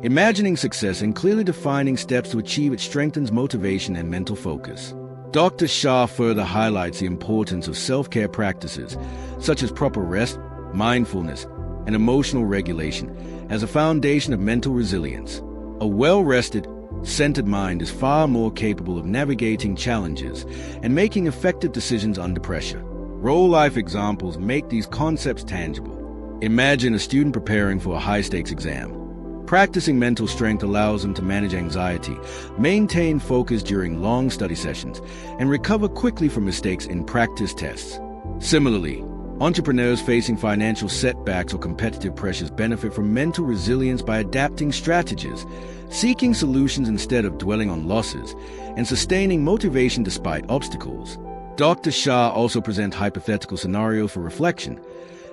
Imagining success and clearly defining steps to achieve it strengthens motivation and mental focus. Dr. Shah further highlights the importance of self-care practices, such as proper rest, mindfulness, and emotional regulation, as a foundation of mental resilience. A well-rested, centered mind is far more capable of navigating challenges and making effective decisions under pressure. Real-life examples make these concepts tangible. Imagine a student preparing for a high-stakes exam. Practicing mental strength allows them to manage anxiety, maintain focus during long study sessions, and recover quickly from mistakes in practice tests. Similarly, entrepreneurs facing financial setbacks or competitive pressures benefit from mental resilience by adapting strategies, seeking solutions instead of dwelling on losses, and sustaining motivation despite obstacles. Dr. Shah also presents hypothetical scenarios for reflection.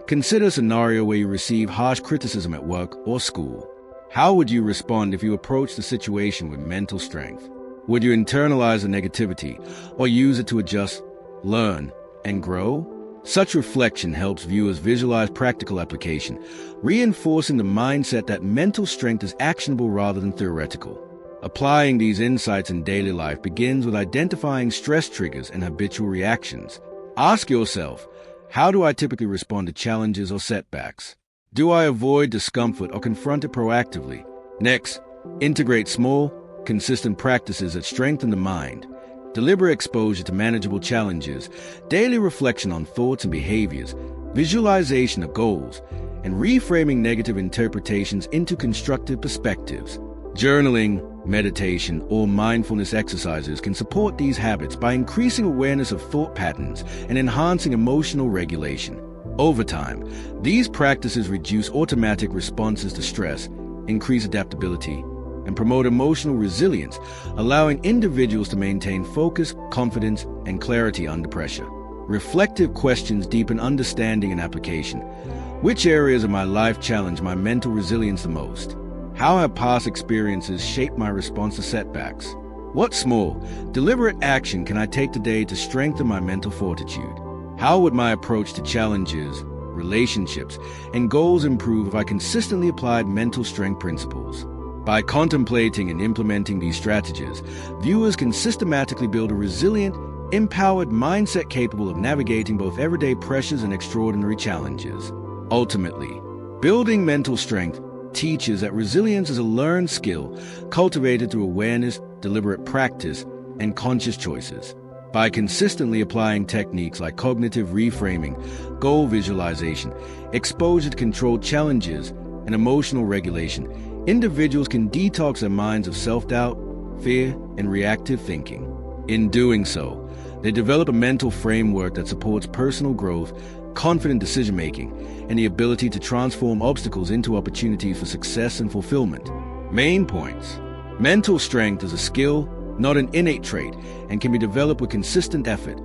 Consider a scenario where you receive harsh criticism at work or school. How would you respond if you approached the situation with mental strength? Would you internalize the negativity or use it to adjust, learn, and grow? Such reflection helps viewers visualize practical application, reinforcing the mindset that mental strength is actionable rather than theoretical. Applying these insights in daily life begins with identifying stress triggers and habitual reactions. Ask yourself, how do I typically respond to challenges or setbacks? Do I avoid discomfort or confront it proactively? Next, integrate small, consistent practices that strengthen the mind. Deliberate exposure to manageable challenges, daily reflection on thoughts and behaviors, visualization of goals, and reframing negative interpretations into constructive perspectives. Journaling, meditation, or mindfulness exercises can support these habits by increasing awareness of thought patterns and enhancing emotional regulation. Over time, these practices reduce automatic responses to stress, increase adaptability, and promote emotional resilience, allowing individuals to maintain focus, confidence, and clarity under pressure. Reflective questions deepen understanding and application. Which areas of my life challenge my mental resilience the most? How have past experiences shaped my response to setbacks? What small, deliberate action can I take today to strengthen my mental fortitude? How would my approach to challenges, relationships, and goals improve if I consistently applied mental strength principles? By contemplating and implementing these strategies, viewers can systematically build a resilient, empowered mindset capable of navigating both everyday pressures and extraordinary challenges. Ultimately, building mental strength teaches that resilience is a learned skill cultivated through awareness, deliberate practice, and conscious choices. By consistently applying techniques like cognitive reframing, goal visualization, exposure to controlled challenges, and emotional regulation, individuals can detox their minds of self-doubt, fear, and reactive thinking. In doing so, they develop a mental framework that supports personal growth, confident decision-making, and the ability to transform obstacles into opportunities for success and fulfillment. Main points. Mental strength is a skill, not an innate trait, and can be developed with consistent effort.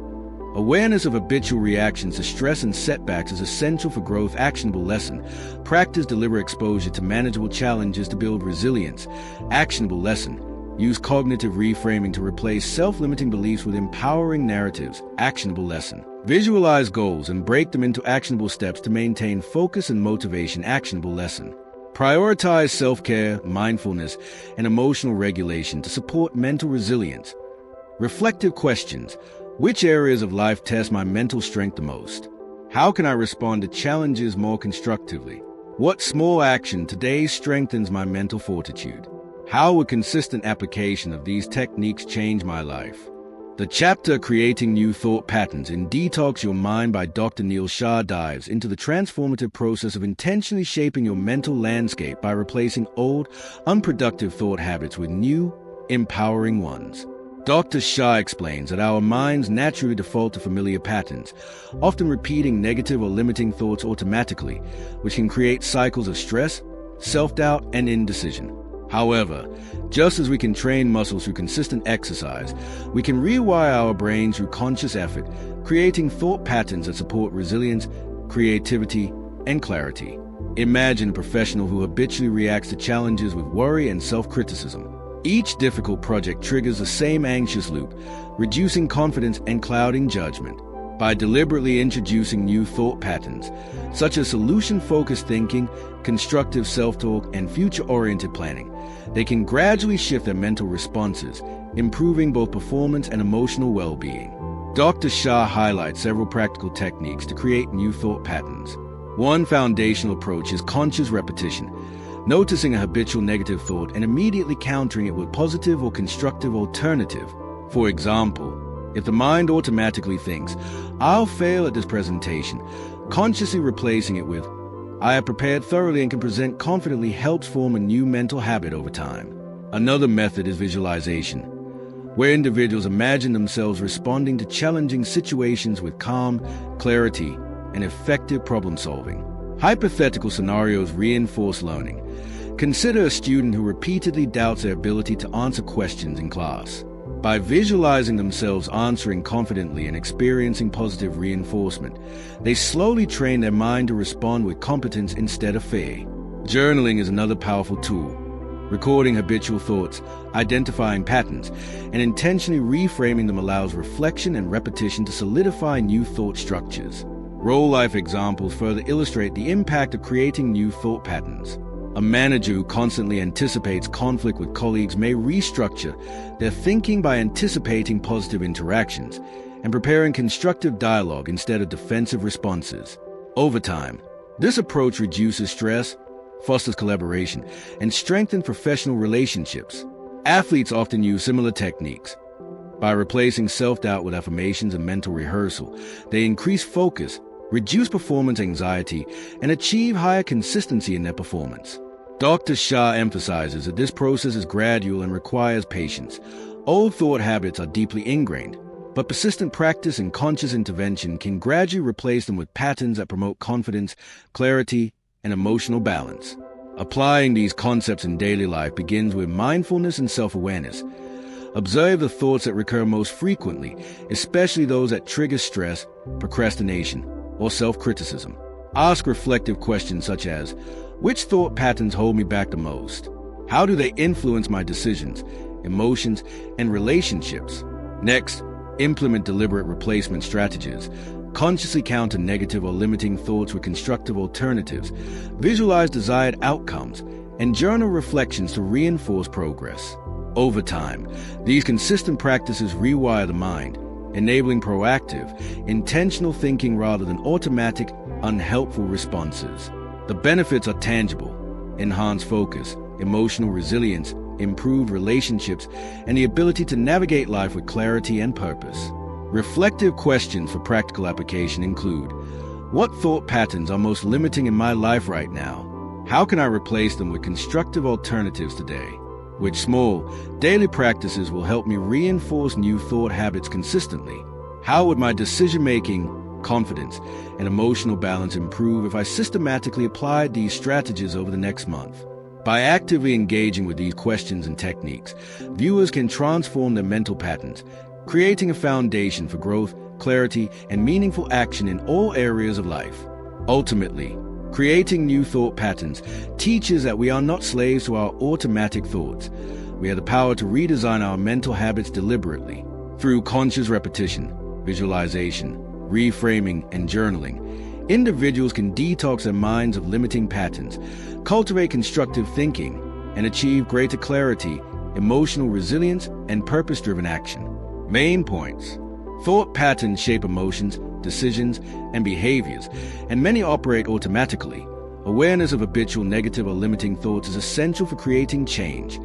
Awareness of habitual reactions to stress and setbacks is essential for growth. Actionable lesson. Practice deliberate exposure to manageable challenges to build resilience. Actionable lesson. Use cognitive reframing to replace self-limiting beliefs with empowering narratives. Actionable lesson. Visualize goals and break them into actionable steps to maintain focus and motivation. Actionable lesson. Prioritize self-care, mindfulness, and emotional regulation to support mental resilience. Reflective questions. Which areas of life test my mental strength the most? How can I respond to challenges more constructively? What small action today strengthens my mental fortitude? How would consistent application of these techniques change my life? The chapter Creating New Thought Patterns in Detox Your Mind by Dr. Neil Shah dives into the transformative process of intentionally shaping your mental landscape by replacing old, unproductive thought habits with new, empowering ones. Dr. Shah explains that our minds naturally default to familiar patterns, often repeating negative or limiting thoughts automatically, which can create cycles of stress, self-doubt, and indecision. However, just as we can train muscles through consistent exercise, we can rewire our brains through conscious effort, creating thought patterns that support resilience, creativity, and clarity. Imagine a professional who habitually reacts to challenges with worry and self-criticism. Each difficult project triggers the same anxious loop, reducing confidence and clouding judgment. By deliberately introducing new thought patterns, such as solution-focused thinking, constructive self-talk, and future-oriented planning, they can gradually shift their mental responses, improving both performance and emotional well-being. Dr. Shah highlights several practical techniques to create new thought patterns. One foundational approach is conscious repetition, noticing a habitual negative thought and immediately countering it with positive or constructive alternative. For example, if the mind automatically thinks, "I'll fail at this presentation," consciously replacing it with, "I have prepared thoroughly and can present confidently," helps form a new mental habit over time. Another method is visualization, where individuals imagine themselves responding to challenging situations with calm, clarity, and effective problem solving. Hypothetical scenarios reinforce learning. Consider a student who repeatedly doubts their ability to answer questions in class. By visualizing themselves answering confidently and experiencing positive reinforcement, they slowly train their mind to respond with competence instead of fear. Journaling is another powerful tool. Recording habitual thoughts, identifying patterns, and intentionally reframing them allows reflection and repetition to solidify new thought structures. Real-life examples further illustrate the impact of creating new thought patterns. A manager who constantly anticipates conflict with colleagues may restructure their thinking by anticipating positive interactions and preparing constructive dialogue instead of defensive responses. Over time, this approach reduces stress, fosters collaboration, and strengthens professional relationships. Athletes often use similar techniques. By replacing self-doubt with affirmations and mental rehearsal, they increase focus, reduce performance anxiety, and achieve higher consistency in their performance. Dr. Shah emphasizes that this process is gradual and requires patience. Old thought habits are deeply ingrained, but persistent practice and conscious intervention can gradually replace them with patterns that promote confidence, clarity, and emotional balance. Applying these concepts in daily life begins with mindfulness and self-awareness. Observe the thoughts that recur most frequently, especially those that trigger stress, procrastination, or self-criticism. Ask reflective questions such as, which thought patterns hold me back the most? How do they influence my decisions, emotions, and relationships? Next, implement deliberate replacement strategies. Consciously counter negative or limiting thoughts with constructive alternatives. Visualize desired outcomes, and journal reflections to reinforce progress. Over time, these consistent practices rewire the mind, enabling proactive, intentional thinking rather than automatic, unhelpful responses. The benefits are tangible: enhanced focus, emotional resilience, improved relationships, and the ability to navigate life with clarity and purpose. Reflective questions for practical application include: what thought patterns are most limiting in my life right now? How can I replace them with constructive alternatives today? Which small, daily practices will help me reinforce new thought habits consistently? How would my decision-making, confidence, and emotional balance improve if I systematically applied these strategies over the next month? By actively engaging with these questions and techniques, viewers can transform their mental patterns, creating a foundation for growth, clarity, and meaningful action in all areas of life. Ultimately, creating new thought patterns teaches that we are not slaves to our automatic thoughts. We have the power to redesign our mental habits deliberately. Through conscious repetition, visualization, reframing, and journaling, individuals can detox their minds of limiting patterns, cultivate constructive thinking, and achieve greater clarity, emotional resilience, and purpose-driven action. Main points: thought patterns shape emotions, decisions, and behaviors, and many operate automatically. Awareness of habitual negative or limiting thoughts is essential for creating change.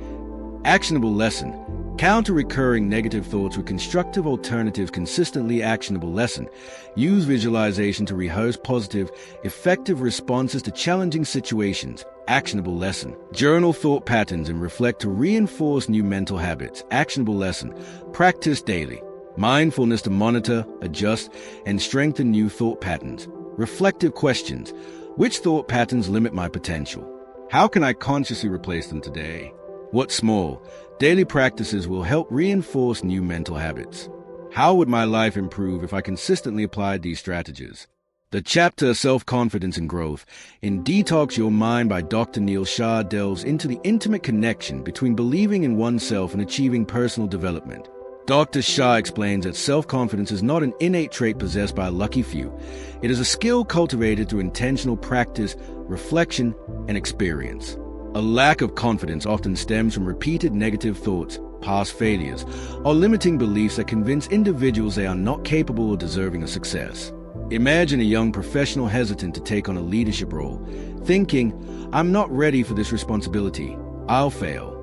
Actionable lesson: counter recurring negative thoughts with constructive alternatives consistently. Actionable lesson: use visualization to rehearse positive, effective responses to challenging situations. Actionable lesson: journal thought patterns and reflect to reinforce new mental habits. Actionable lesson: practice daily. Mindfulness to monitor, adjust, and strengthen new thought patterns. Reflective questions: which thought patterns limit my potential? How can I consciously replace them today? What small, daily practices will help reinforce new mental habits? How would my life improve if I consistently applied these strategies? The chapter Self-Confidence and Growth in Detox Your Mind by Dr. Neil Shah delves into the intimate connection between believing in oneself and achieving personal development. Dr. Shah explains that self-confidence is not an innate trait possessed by a lucky few. It is a skill cultivated through intentional practice, reflection, and experience. A lack of confidence often stems from repeated negative thoughts, past failures, or limiting beliefs that convince individuals they are not capable or deserving of success. Imagine a young professional hesitant to take on a leadership role, thinking, "I'm not ready for this responsibility. I'll fail."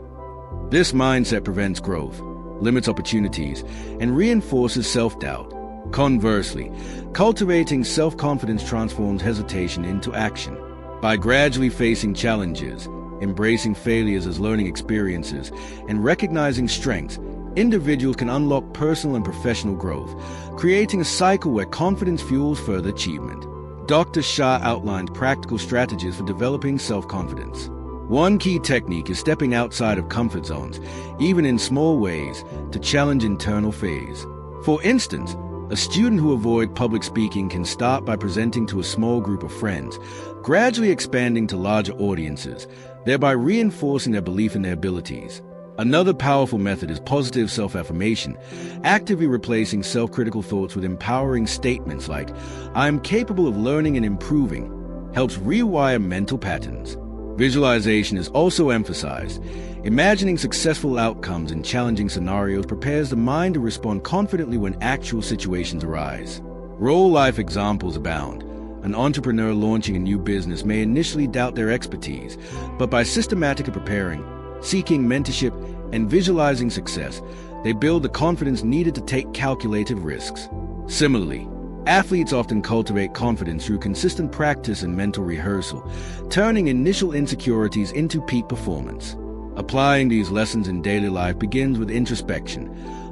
This mindset prevents growth, limits opportunities, and reinforces self-doubt. Conversely, cultivating self-confidence transforms hesitation into action. By gradually facing challenges, embracing failures as learning experiences, and recognizing strengths, individuals can unlock personal and professional growth, creating a cycle where confidence fuels further achievement. Dr. Shah outlined practical strategies for developing self-confidence. One key technique is stepping outside of comfort zones, even in small ways, to challenge internal fears. For instance, A student who avoids public speaking can start by presenting to a small group of friends, gradually expanding to larger audiences, thereby reinforcing their belief in their abilities. Another powerful method is positive self-affirmation, actively replacing self-critical thoughts with empowering statements like, "I am capable of learning and improving," helps rewire mental patterns. Visualization is also emphasized. Imagining successful outcomes in challenging scenarios prepares the mind to respond confidently when actual situations arise. Real-life examples abound. An entrepreneur launching a new business may initially doubt their expertise, but by systematically preparing, seeking mentorship, and visualizing success, they build the confidence needed to take calculated risks. Similarly, athletes often cultivate confidence through consistent practice and mental rehearsal, turning initial insecurities into peak performance. Applying these lessons in daily life begins with introspection.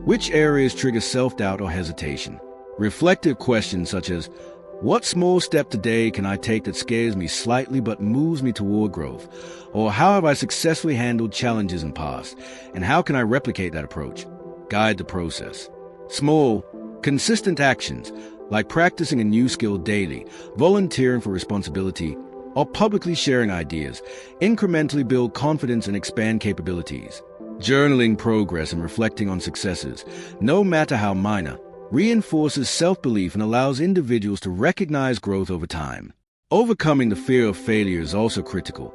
Which areas trigger self-doubt or hesitation? Reflective questions such as, "What small step today can I take that scares me slightly but moves me toward growth?" Or, "How have I successfully handled challenges in the past, and how can I replicate that approach?" guide the process. Small, consistent actions, like practicing a new skill daily, volunteering for responsibility, or publicly sharing ideas, incrementally build confidence and expand capabilities. Journaling progress and reflecting on successes, no matter how minor, reinforces self-belief and allows individuals to recognize growth over time. Overcoming the fear of failure is also critical.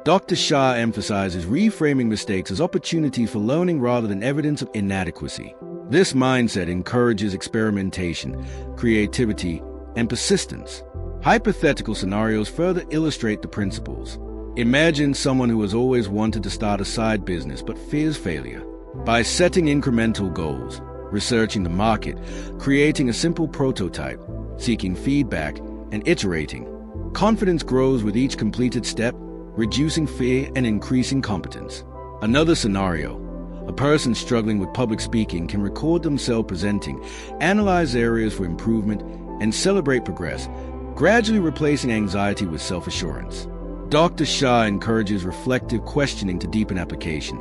Dr. Shah emphasizes reframing mistakes as opportunities for learning rather than evidence of inadequacy. This mindset encourages experimentation, creativity, and persistence. Hypothetical scenarios further illustrate the principles. Imagine someone who has always wanted to start a side business but fears failure. By setting incremental goals, researching the market, creating a simple prototype, seeking feedback, and iterating, confidence grows with each completed step, reducing fear and increasing competence. Another scenario: a person struggling with public speaking can record themselves presenting, analyze areas for improvement, and celebrate progress, gradually replacing anxiety with self-assurance. Dr. Shah encourages reflective questioning to deepen application.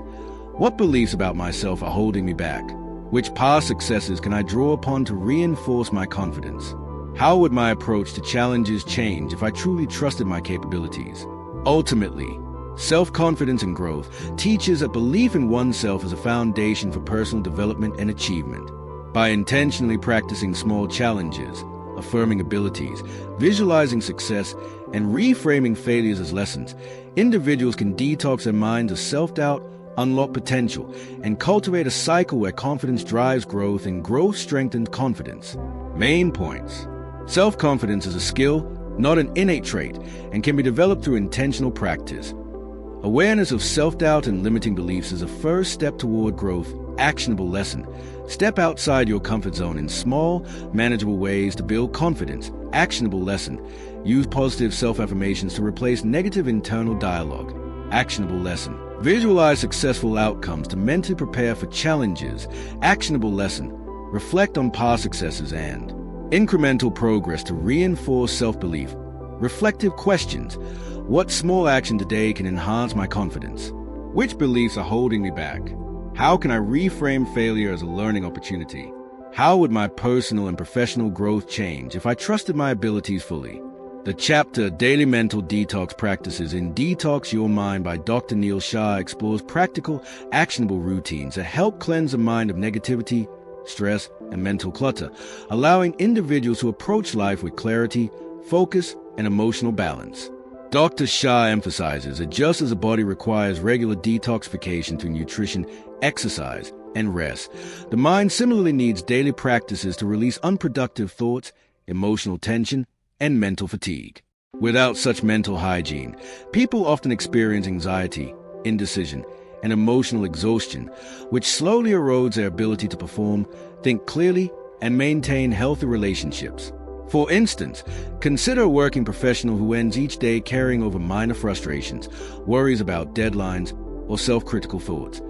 What beliefs about myself are holding me back? Which past successes can I draw upon to reinforce my confidence? How would my approach to challenges change if I truly trusted my capabilities? Ultimately, self-confidence and growth teaches that belief in oneself is a foundation for personal development and achievement. By intentionally practicing small challenges, affirming abilities, visualizing success, and reframing failures as lessons, individuals can detox their minds of self-doubt, unlock potential, and cultivate a cycle where confidence drives growth and growth strengthens confidence. Main points: self-confidence is a skill, not an innate trait, and can be developed through intentional practice. Awareness of self-doubt and limiting beliefs is a first step toward growth. Actionable lesson: step outside your comfort zone in small, manageable ways to build confidence. Actionable lesson: use positive self-affirmations to replace negative internal dialogue. Actionable lesson: visualize successful outcomes to mentally prepare for challenges. Actionable lesson: reflect on past successes and incremental progress to reinforce self-belief. Reflective questions: what small action today can enhance my confidence? Which beliefs are holding me back? How can I reframe failure as a learning opportunity? How would my personal and professional growth change if I trusted my abilities fully? The chapter Daily Mental Detox Practices in Detox Your Mind by Dr. Neil Shah explores practical, actionable routines that help cleanse the mind of negativity, stress, and mental clutter, allowing individuals to approach life with clarity, focus, and emotional balance. Dr. Shah emphasizes that just as the body requires regular detoxification through nutrition, exercise, and rest, the mind similarly needs daily practices to release unproductive thoughts, emotional tension, and mental fatigue. Without such mental hygiene, people often experience anxiety, indecision, and emotional exhaustion, which slowly erodes their ability to perform, think clearly, and maintain healthy relationships. For instance, consider a working professional who ends each day carrying over minor frustrations, worries about deadlines, or self-critical thoughts.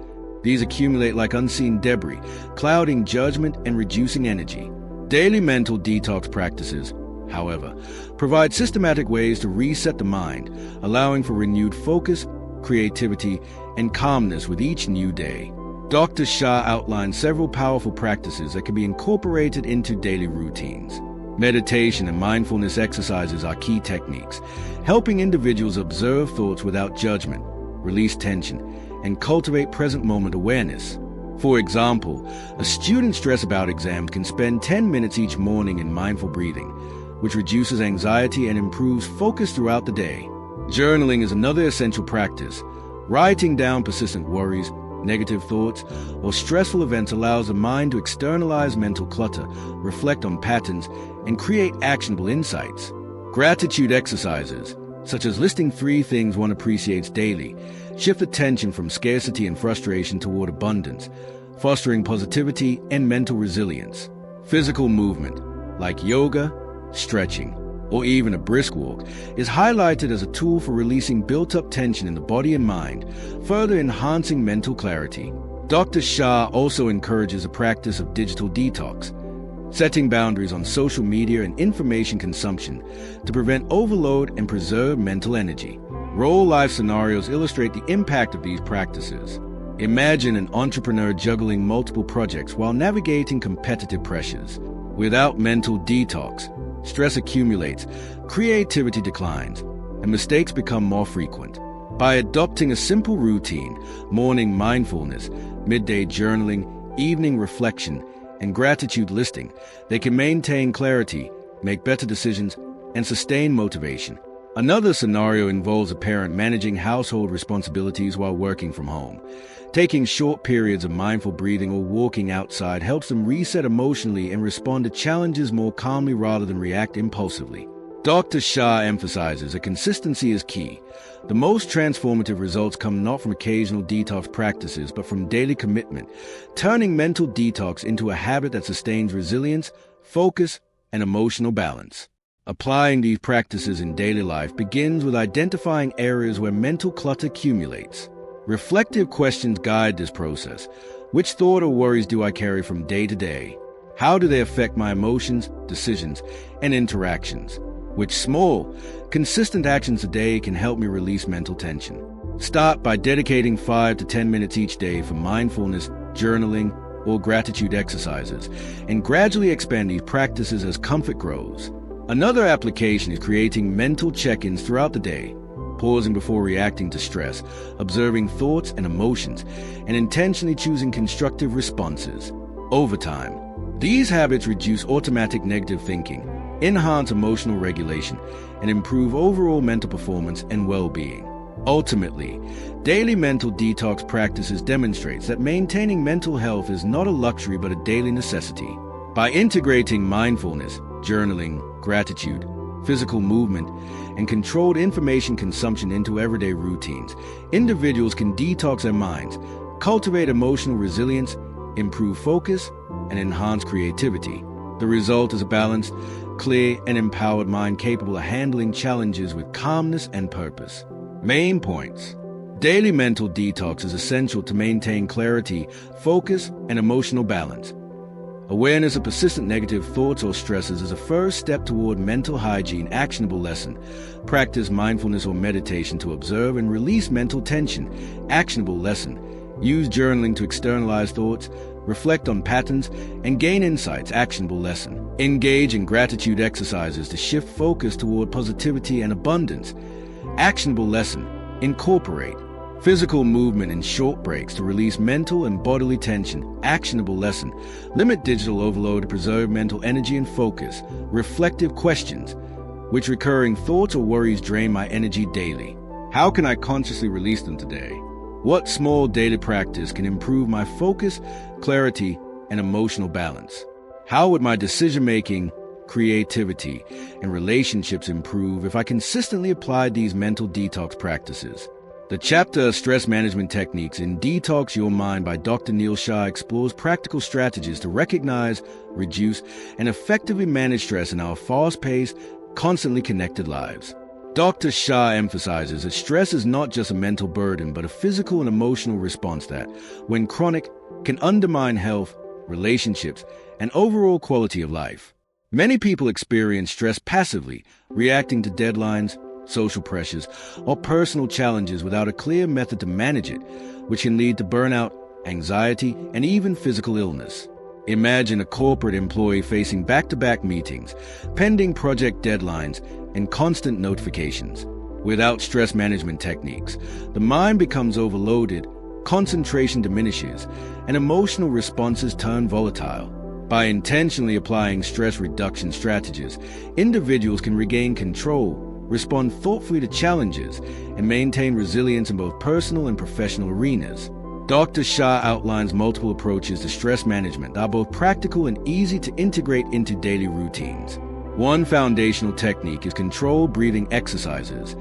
These accumulate like unseen debris, clouding judgment and reducing energy. Daily mental detox practices, however, provide systematic ways to reset the mind, allowing for renewed focus, creativity, and calmness with each new day. Dr. Shah outlines several powerful practices that can be incorporated into daily routines. Meditation and mindfulness exercises are key techniques, helping individuals observe thoughts without judgment, release tension, and cultivate present moment awareness. For example, a student stressed about exams can spend 10 minutes each morning in mindful breathing, which reduces anxiety and improves focus throughout the day. Journaling is another essential practice. Writing down persistent worries, negative thoughts, or stressful events allows the mind to externalize mental clutter, reflect on patterns, and create actionable insights. Gratitude exercises, such as listing 3 things one appreciates daily, shift attention from scarcity and frustration toward abundance, fostering positivity and mental resilience. Physical movement, like yoga, stretching, or even a brisk walk, is highlighted as a tool for releasing built-up tension in the body and mind, further enhancing mental clarity. Dr. Shah also encourages a practice of digital detox, setting boundaries on social media and information consumption to prevent overload and preserve mental energy. Real-life scenarios illustrate the impact of these practices. Imagine an entrepreneur juggling multiple projects while navigating competitive pressures. Without mental detox, stress accumulates, creativity declines, and mistakes become more frequent. By adopting a simple routine, morning mindfulness, midday journaling, evening reflection, and gratitude listing, they can maintain clarity, make better decisions, and sustain motivation. Another scenario involves a parent managing household responsibilities while working from home. Taking short periods of mindful breathing or walking outside helps them reset emotionally and respond to challenges more calmly rather than react impulsively. Dr. Shah emphasizes that consistency is key. The most transformative results come not from occasional detox practices, but from daily commitment, turning mental detox into a habit that sustains resilience, focus, and emotional balance. Applying these practices in daily life begins with identifying areas where mental clutter accumulates. Reflective questions guide this process. Which thought or worries do I carry from day to day? How do they affect my emotions, decisions, and interactions? Which small, consistent actions a day can help me release mental tension? Start by dedicating 5 to 10 minutes each day for mindfulness, journaling, or gratitude exercises, and gradually expand these practices as comfort grows. Another application is creating mental check-ins throughout the day, pausing before reacting to stress, observing thoughts and emotions, and intentionally choosing constructive responses. Over time, these habits reduce automatic negative thinking, enhance emotional regulation, and improve overall mental performance and well-being. Ultimately, daily mental detox practices demonstrates that maintaining mental health is not a luxury but a daily necessity. By integrating mindfulness, journaling, gratitude, physical movement, and controlled information consumption into everyday routines, individuals can detox their minds, cultivate emotional resilience, improve focus, and enhance creativity. The result is a balanced, clear, and empowered mind capable of handling challenges with calmness and purpose. Main points. Daily mental detox is essential to maintain clarity, focus, and emotional balance. Awareness of persistent negative thoughts or stresses is a first step toward mental hygiene. Actionable lesson. Practice mindfulness or meditation to observe and release mental tension. Actionable lesson. Use journaling to externalize thoughts, reflect on patterns, and gain insights. Actionable lesson. Engage in gratitude exercises to shift focus toward positivity and abundance. Actionable lesson. Incorporate physical movement and short breaks to release mental and bodily tension. Actionable lesson. Limit digital overload to preserve mental energy and focus. Reflective questions. Which recurring thoughts or worries drain my energy daily? How can I consciously release them today? What small daily practice can improve my focus, clarity, and emotional balance? How would my decision-making, creativity, and relationships improve if I consistently applied these mental detox practices? The chapter Stress Management Techniques in Detox Your Mind by Dr. Neil Shah explores practical strategies to recognize, reduce, and effectively manage stress in our fast-paced, constantly connected lives. Dr. Shah emphasizes that stress is not just a mental burden, but a physical and emotional response that, when chronic, can undermine health, relationships, and overall quality of life. Many people experience stress passively, reacting to deadlines, social pressures, or personal challenges without a clear method to manage it, which can lead to burnout, anxiety, and even physical illness. Imagine a corporate employee facing back-to-back meetings, pending project deadlines, and constant notifications. Without stress management techniques, the mind becomes overloaded, concentration diminishes, and emotional responses turn volatile. By intentionally applying stress reduction strategies, individuals can regain control, respond thoughtfully to challenges, and maintain resilience in both personal and professional arenas. Dr. Shah outlines multiple approaches to stress management that are both practical and easy to integrate into daily routines. One foundational technique is controlled breathing exercises.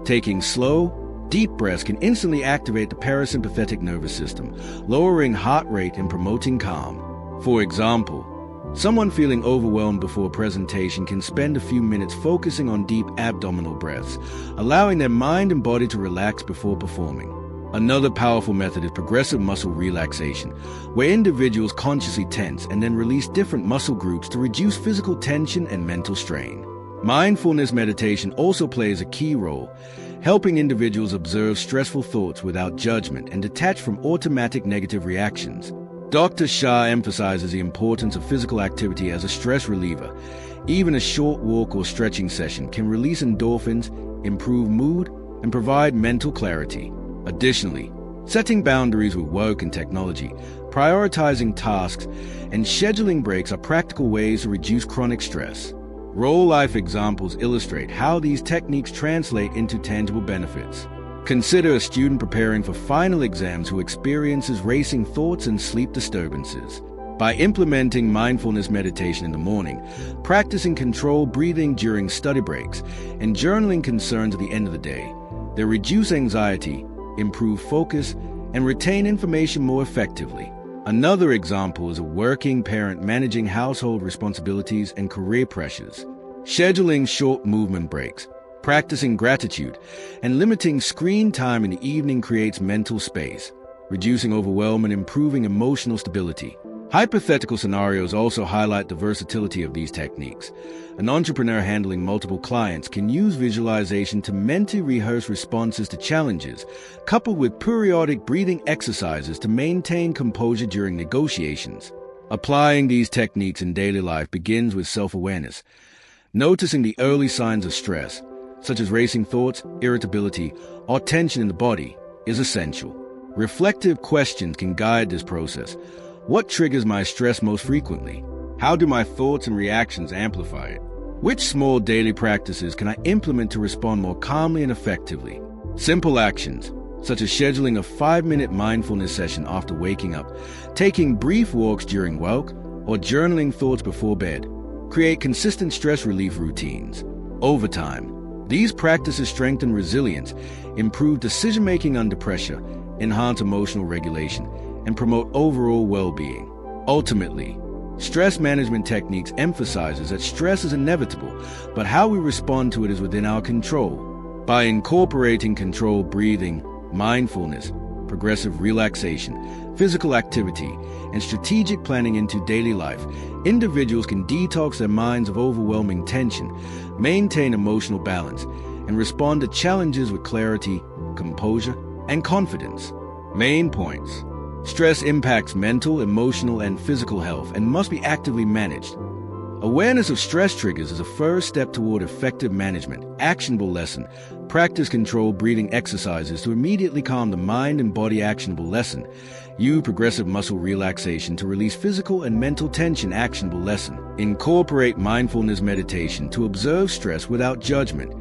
Taking slow, deep breaths can instantly activate the parasympathetic nervous system, lowering heart rate and promoting calm. For example, someone feeling overwhelmed before a presentation can spend a few minutes focusing on deep abdominal breaths, allowing their mind and body to relax before performing. Another powerful method is progressive muscle relaxation, where individuals consciously tense and then release different muscle groups to reduce physical tension and mental strain. Mindfulness meditation also plays a key role, helping individuals observe stressful thoughts without judgment and detach from automatic negative reactions. Dr. Shah emphasizes the importance of physical activity as a stress reliever. Even a short walk or stretching session can release endorphins, improve mood, and provide mental clarity. Additionally, setting boundaries with work and technology, prioritizing tasks, and scheduling breaks are practical ways to reduce chronic stress. Real-life examples illustrate how these techniques translate into tangible benefits. Consider a student preparing for final exams who experiences racing thoughts and sleep disturbances. By implementing mindfulness meditation in the morning, practicing controlled breathing during study breaks, and journaling concerns at the end of the day, they reduce anxiety, improve focus, and retain information more effectively. Another example is a working parent managing household responsibilities and career pressures. Scheduling short movement breaks, practicing gratitude, and limiting screen time in the evening creates mental space, reducing overwhelm and improving emotional stability. Hypothetical scenarios also highlight the versatility of these techniques. An entrepreneur handling multiple clients can use visualization to mentally rehearse responses to challenges, coupled with periodic breathing exercises to maintain composure during negotiations. Applying these techniques in daily life begins with self-awareness. Noticing the early signs of stress, such as racing thoughts, irritability, or tension in the body, is essential. Reflective questions can guide this process. What triggers my stress most frequently? How do my thoughts and reactions amplify it? Which small daily practices can I implement to respond more calmly and effectively? Simple actions, such as scheduling a 5-minute mindfulness session after waking up, taking brief walks during work, or journaling thoughts before bed, create consistent stress relief routines. Over time, these practices strengthen resilience, improve decision-making under pressure, enhance emotional regulation, and promote overall well-being. Ultimately, stress management techniques emphasizes that stress is inevitable, but how we respond to it is within our control. By incorporating controlled breathing, mindfulness, progressive relaxation, physical activity, and strategic planning into daily life, individuals can detox their minds of overwhelming tension, maintain emotional balance, and respond to challenges with clarity, composure, and confidence. Main points. Stress impacts mental, emotional, and physical health and must be actively managed. Awareness of stress triggers is a first step toward effective management. Actionable lesson. Practice controlled breathing exercises to immediately calm the mind and body. Actionable lesson. Use progressive muscle relaxation to release physical and mental tension. Actionable lesson. Incorporate mindfulness meditation to observe stress without judgment.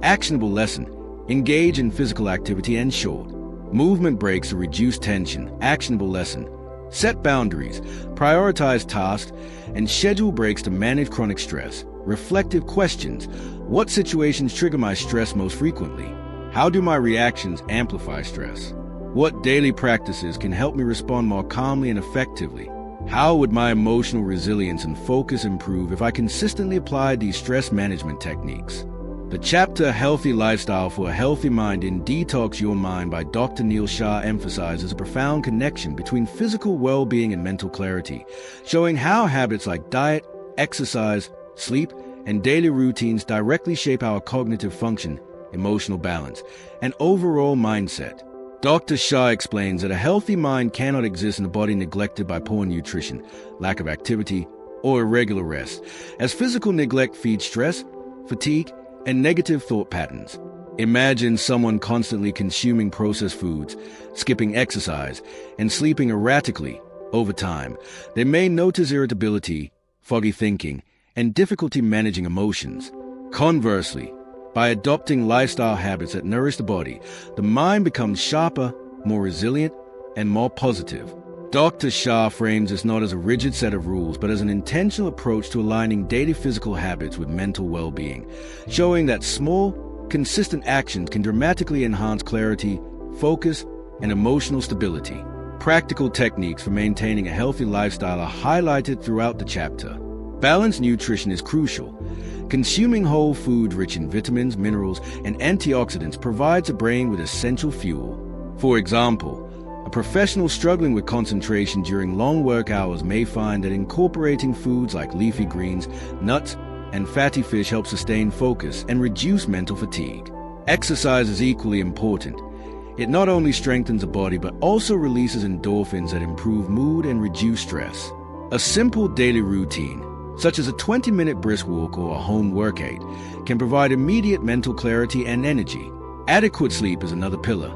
Actionable lesson. Engage in physical activity and short movement breaks to reduce tension. Actionable lesson. Set boundaries, prioritize tasks, and schedule breaks to manage chronic stress. Reflective questions. What situations trigger my stress most frequently? How do my reactions amplify stress? What daily practices can help me respond more calmly and effectively? How would my emotional resilience and focus improve if I consistently applied these stress management techniques? The chapter Healthy Lifestyle for a Healthy Mind in Detox Your Mind by Dr. Neil Shah emphasizes a profound connection between physical well-being and mental clarity, showing how habits like diet, exercise, sleep, and daily routines directly shape our cognitive function, emotional balance, and overall mindset. Dr. Shah explains that a healthy mind cannot exist in a body neglected by poor nutrition, lack of activity, or irregular rest, as physical neglect feeds stress, fatigue, and negative thought patterns. Imagine someone constantly consuming processed foods, skipping exercise, and sleeping erratically. Over time, they may notice irritability, foggy thinking, and difficulty managing emotions. Conversely, by adopting lifestyle habits that nourish the body, the mind becomes sharper, more resilient, and more positive. Dr. Shah frames this not as a rigid set of rules, but as an intentional approach to aligning daily physical habits with mental well-being, showing that small, consistent actions can dramatically enhance clarity, focus, and emotional stability. Practical techniques for maintaining a healthy lifestyle are highlighted throughout the chapter. Balanced nutrition is crucial. Consuming whole food rich in vitamins, minerals, and antioxidants provides the brain with essential fuel. For example, a professional struggling with concentration during long work hours may find that incorporating foods like leafy greens, nuts, and fatty fish help sustain focus and reduce mental fatigue. Exercise is equally important. It not only strengthens the body but also releases endorphins that improve mood and reduce stress. A simple daily routine, such as a 20-minute brisk walk or a home workout, can provide immediate mental clarity and energy. Adequate sleep is another pillar.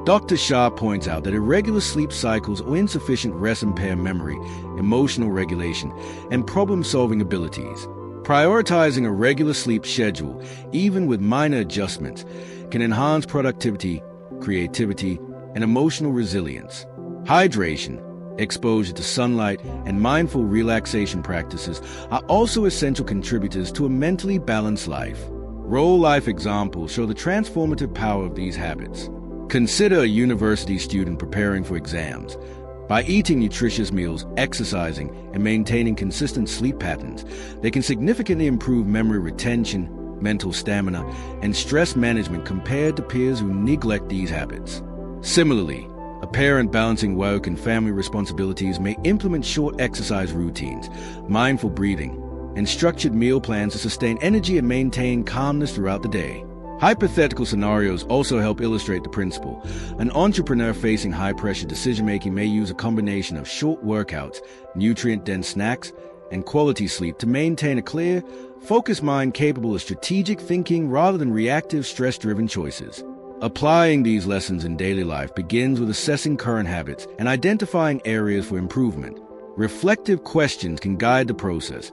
Dr. Shah points out that irregular sleep cycles or insufficient rest impair memory, emotional regulation, and problem-solving abilities. Prioritizing a regular sleep schedule, even with minor adjustments, can enhance productivity, creativity, and emotional resilience. Hydration, exposure to sunlight, and mindful relaxation practices are also essential contributors to a mentally balanced life. Real-life examples show the transformative power of these habits. Consider a university student preparing for exams. By eating nutritious meals, exercising, and maintaining consistent sleep patterns, they can significantly improve memory retention, mental stamina, and stress management compared to peers who neglect these habits. Similarly, a parent balancing work and family responsibilities may implement short exercise routines, mindful breathing, and structured meal plans to sustain energy and maintain calmness throughout the day. Hypothetical scenarios also help illustrate the principle. An entrepreneur facing high-pressure decision-making may use a combination of short workouts, nutrient-dense snacks, and quality sleep to maintain a clear, focused mind capable of strategic thinking rather than reactive, stress-driven choices. Applying these lessons in daily life begins with assessing current habits and identifying areas for improvement. Reflective questions can guide the process.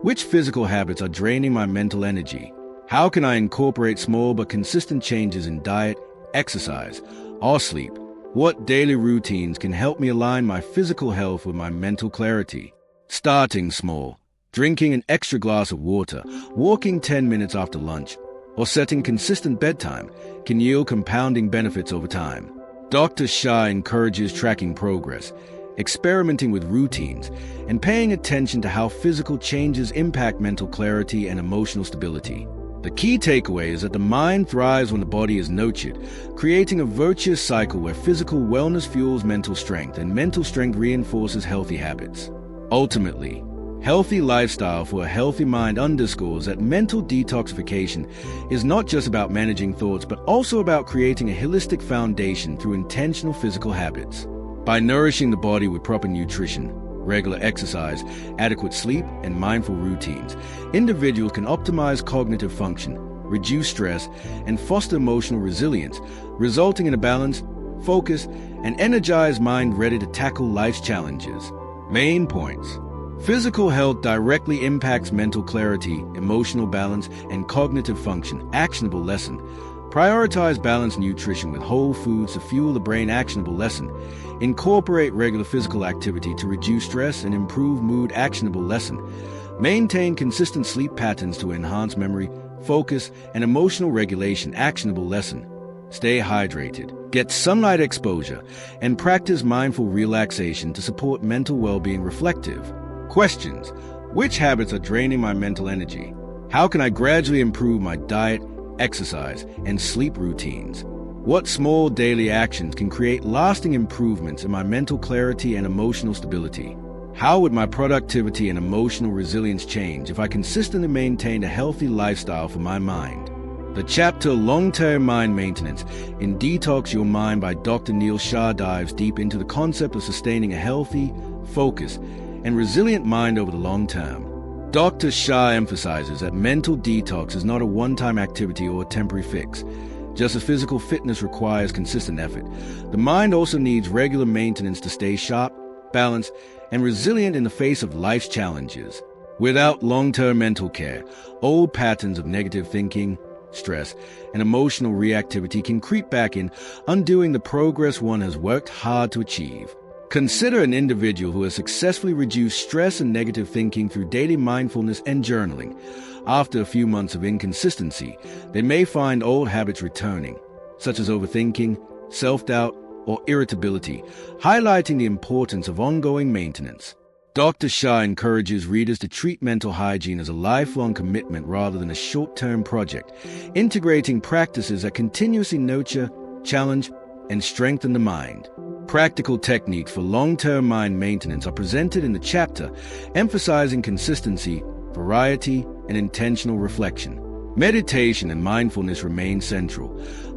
Which physical habits are draining my mental energy? How can I incorporate small but consistent changes in diet, exercise, or sleep? What daily routines can help me align my physical health with my mental clarity? Starting small, drinking an extra glass of water, walking 10 minutes after lunch, or setting consistent bedtime can yield compounding benefits over time. Dr. Shah encourages tracking progress, experimenting with routines, and paying attention to how physical changes impact mental clarity and emotional stability. The key takeaway is that the mind thrives when the body is nurtured, creating a virtuous cycle where physical wellness fuels mental strength and mental strength reinforces healthy habits. Ultimately, healthy lifestyle for a healthy mind underscores that mental detoxification is not just about managing thoughts, but also about creating a holistic foundation through intentional physical habits. By nourishing the body with proper nutrition, regular exercise, adequate sleep, and mindful routines, individuals can optimize cognitive function, reduce stress, and foster emotional resilience, resulting in a balanced, focused, and energized mind ready to tackle life's challenges. Main points. Physical health directly impacts mental clarity, emotional balance, and cognitive function. Actionable lesson. Prioritize balanced nutrition with whole foods to fuel the brain. Actionable lesson. Incorporate regular physical activity to reduce stress and improve mood. Actionable lesson. Maintain consistent sleep patterns to enhance memory, focus, and emotional regulation. Actionable lesson. Stay hydrated, get sunlight exposure, and practice mindful relaxation to support mental well-being. Reflective questions. Which habits are draining my mental energy? How can I gradually improve my diet, exercise, and sleep routines? What small daily actions can create lasting improvements in my mental clarity and emotional stability? How would my productivity and emotional resilience change if I consistently maintained a healthy lifestyle for my mind? The chapter Long-Term Mind Maintenance in Detox Your Mind by Dr. Neil Shah dives deep into the concept of sustaining a healthy, focused, and resilient mind over the long term. Dr. Shah emphasizes that mental detox is not a one-time activity or a temporary fix. Just as physical fitness requires consistent effort, the mind also needs regular maintenance to stay sharp, balanced, and resilient in the face of life's challenges. Without long-term mental care, old patterns of negative thinking, stress, and emotional reactivity can creep back in, undoing the progress one has worked hard to achieve. Consider an individual who has successfully reduced stress and negative thinking through daily mindfulness and journaling. After a few months of inconsistency, they may find old habits returning, such as overthinking, self-doubt, or irritability, highlighting the importance of ongoing maintenance. Dr. Shah encourages readers to treat mental hygiene as a lifelong commitment rather than a short-term project, integrating practices that continuously nurture, challenge, and strengthen the mind. Practical techniques for long-term mind maintenance are presented in the chapter, emphasizing consistency, variety, and intentional reflection. Meditation and mindfulness remain central,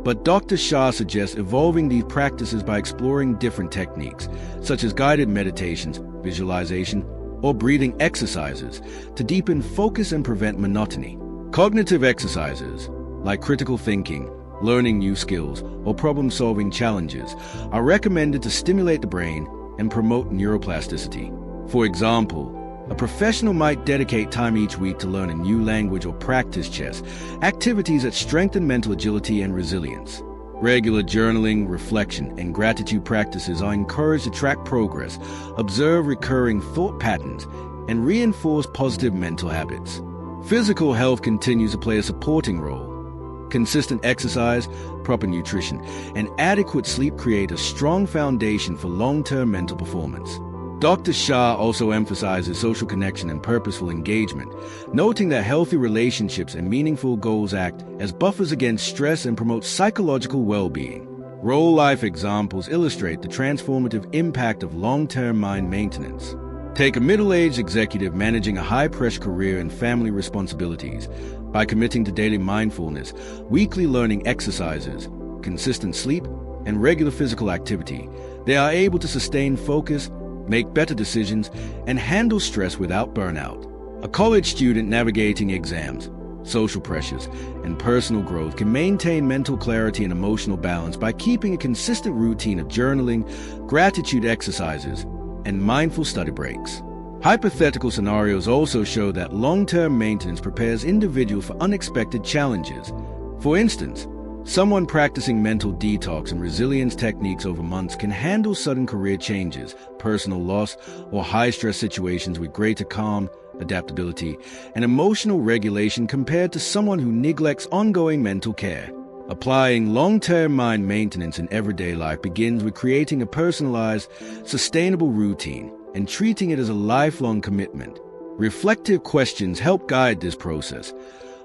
but Dr. Shah suggests evolving these practices by exploring different techniques, such as guided meditations, visualization, or breathing exercises, to deepen focus and prevent monotony. Cognitive exercises, like critical thinking, learning new skills, or problem-solving challenges, are recommended to stimulate the brain and promote neuroplasticity. For example, a professional might dedicate time each week to learn a new language or practice chess, activities that strengthen mental agility and resilience. Regular journaling, reflection, and gratitude practices are encouraged to track progress, observe recurring thought patterns, and reinforce positive mental habits. Physical health continues to play a supporting role. Consistent exercise, proper nutrition, and adequate sleep create a strong foundation for long-term mental performance. Dr. Shah also emphasizes social connection and purposeful engagement, noting that healthy relationships and meaningful goals act as buffers against stress and promote psychological well-being. Real-life examples illustrate the transformative impact of long-term mind maintenance. Take a middle-aged executive managing a high-pressure career and family responsibilities. By committing to daily mindfulness, weekly learning exercises, consistent sleep, and regular physical activity, they are able to sustain focus, make better decisions, and handle stress without burnout. A college student navigating exams, social pressures, and personal growth can maintain mental clarity and emotional balance by keeping a consistent routine of journaling, gratitude exercises, and mindful study breaks. Hypothetical scenarios also show that long-term maintenance prepares individuals for unexpected challenges. For instance, someone practicing mental detox and resilience techniques over months can handle sudden career changes, personal loss, or high-stress situations with greater calm, adaptability, and emotional regulation compared to someone who neglects ongoing mental care. Applying long-term mind maintenance in everyday life begins with creating a personalized, sustainable routine and treating it as a lifelong commitment. Reflective questions help guide this process.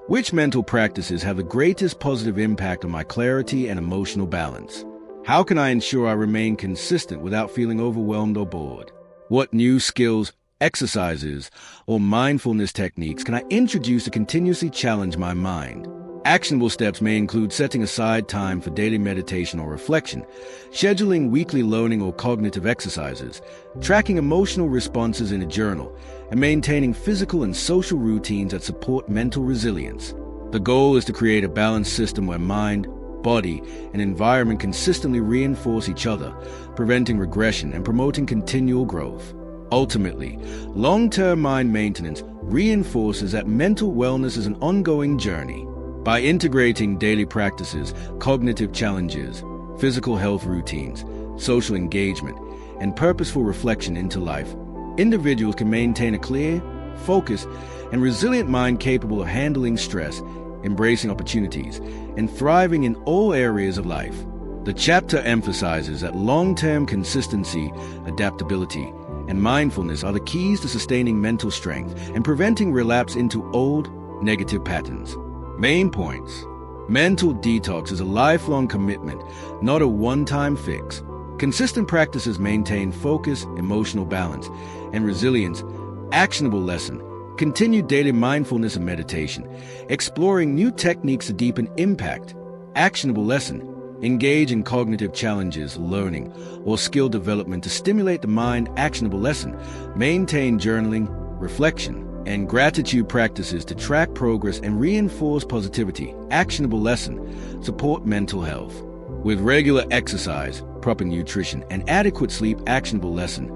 Which mental practices have the greatest positive impact on my clarity and emotional balance? How can I ensure I remain consistent without feeling overwhelmed or bored? What new skills, exercises, or mindfulness techniques can I introduce to continuously challenge my mind? Actionable steps may include setting aside time for daily meditation or reflection, scheduling weekly learning or cognitive exercises, tracking emotional responses in a journal, and maintaining physical and social routines that support mental resilience. The goal is to create a balanced system where mind, body, and environment consistently reinforce each other, preventing regression and promoting continual growth. Ultimately, long-term mind maintenance reinforces that mental wellness is an ongoing journey. By integrating daily practices, cognitive challenges, physical health routines, social engagement, and purposeful reflection into life, individuals can maintain a clear, focused, and resilient mind capable of handling stress, embracing opportunities, and thriving in all areas of life. The chapter emphasizes that long-term consistency, adaptability, and mindfulness are the keys to sustaining mental strength and preventing relapse into old, negative patterns. Main points. Mental detox is a lifelong commitment, not a one-time fix. Consistent practices maintain focus, emotional balance, and resilience. Actionable lesson. continued daily mindfulness and meditation, exploring new techniques to deepen impact. Actionable lesson. Engage in cognitive challenges, learning, or skill development to stimulate the mind. Actionable lesson. Maintain journaling, reflection, and gratitude practices to track progress and reinforce positivity. Actionable lesson. Support mental health with regular exercise, proper nutrition, and adequate sleep. Actionable lesson.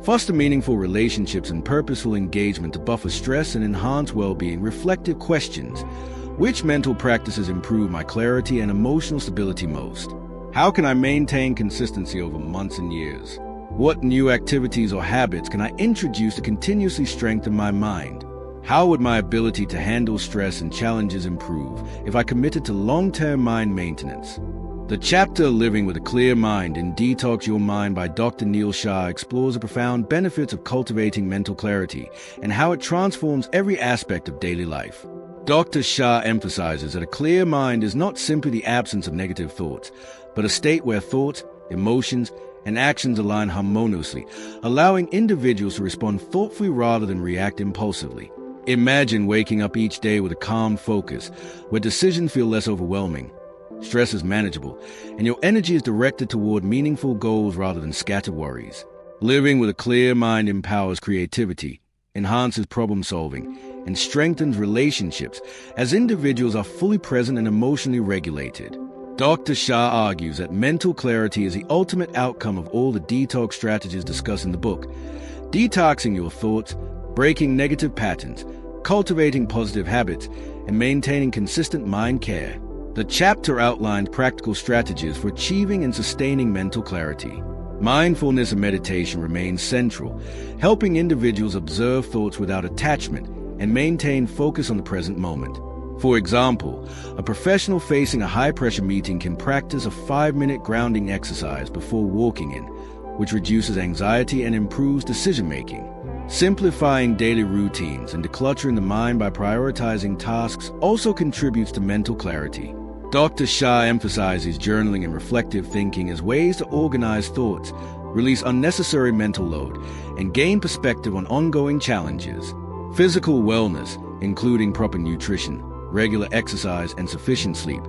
Foster meaningful relationships and purposeful engagement to buffer stress and enhance well-being. Reflective questions. Which mental practices improve my clarity and emotional stability most? How can I maintain consistency over months and years? What new activities or habits can I introduce to continuously strengthen my mind? How would my ability to handle stress and challenges improve if I committed to long-term mind maintenance? The chapter Living with a Clear Mind in Detox Your Mind by Dr. Neil Shah explores the profound benefits of cultivating mental clarity and how it transforms every aspect of daily life. Dr. Shah emphasizes that a clear mind is not simply the absence of negative thoughts, but a state where thoughts, emotions, and actions align harmoniously, allowing individuals to respond thoughtfully rather than react impulsively. Imagine waking up each day with a calm focus, where decisions feel less overwhelming, stress is manageable, and your energy is directed toward meaningful goals rather than scattered worries. Living with a clear mind empowers creativity, enhances problem-solving, and strengthens relationships as individuals are fully present and emotionally regulated. Dr. Shah argues that mental clarity is the ultimate outcome of all the detox strategies discussed in the book. Detoxing your thoughts, breaking negative patterns, cultivating positive habits, and maintaining consistent mind care. The chapter outlined practical strategies for achieving and sustaining mental clarity. Mindfulness and meditation remain central, helping individuals observe thoughts without attachment and maintain focus on the present moment. For example, a professional facing a high-pressure meeting can practice a 5-minute grounding exercise before walking in, which reduces anxiety and improves decision-making. Simplifying daily routines and decluttering the mind by prioritizing tasks also contributes to mental clarity. Dr. Shah emphasizes journaling and reflective thinking as ways to organize thoughts, release unnecessary mental load, and gain perspective on ongoing challenges. Physical wellness, including proper nutrition, regular exercise, and sufficient sleep,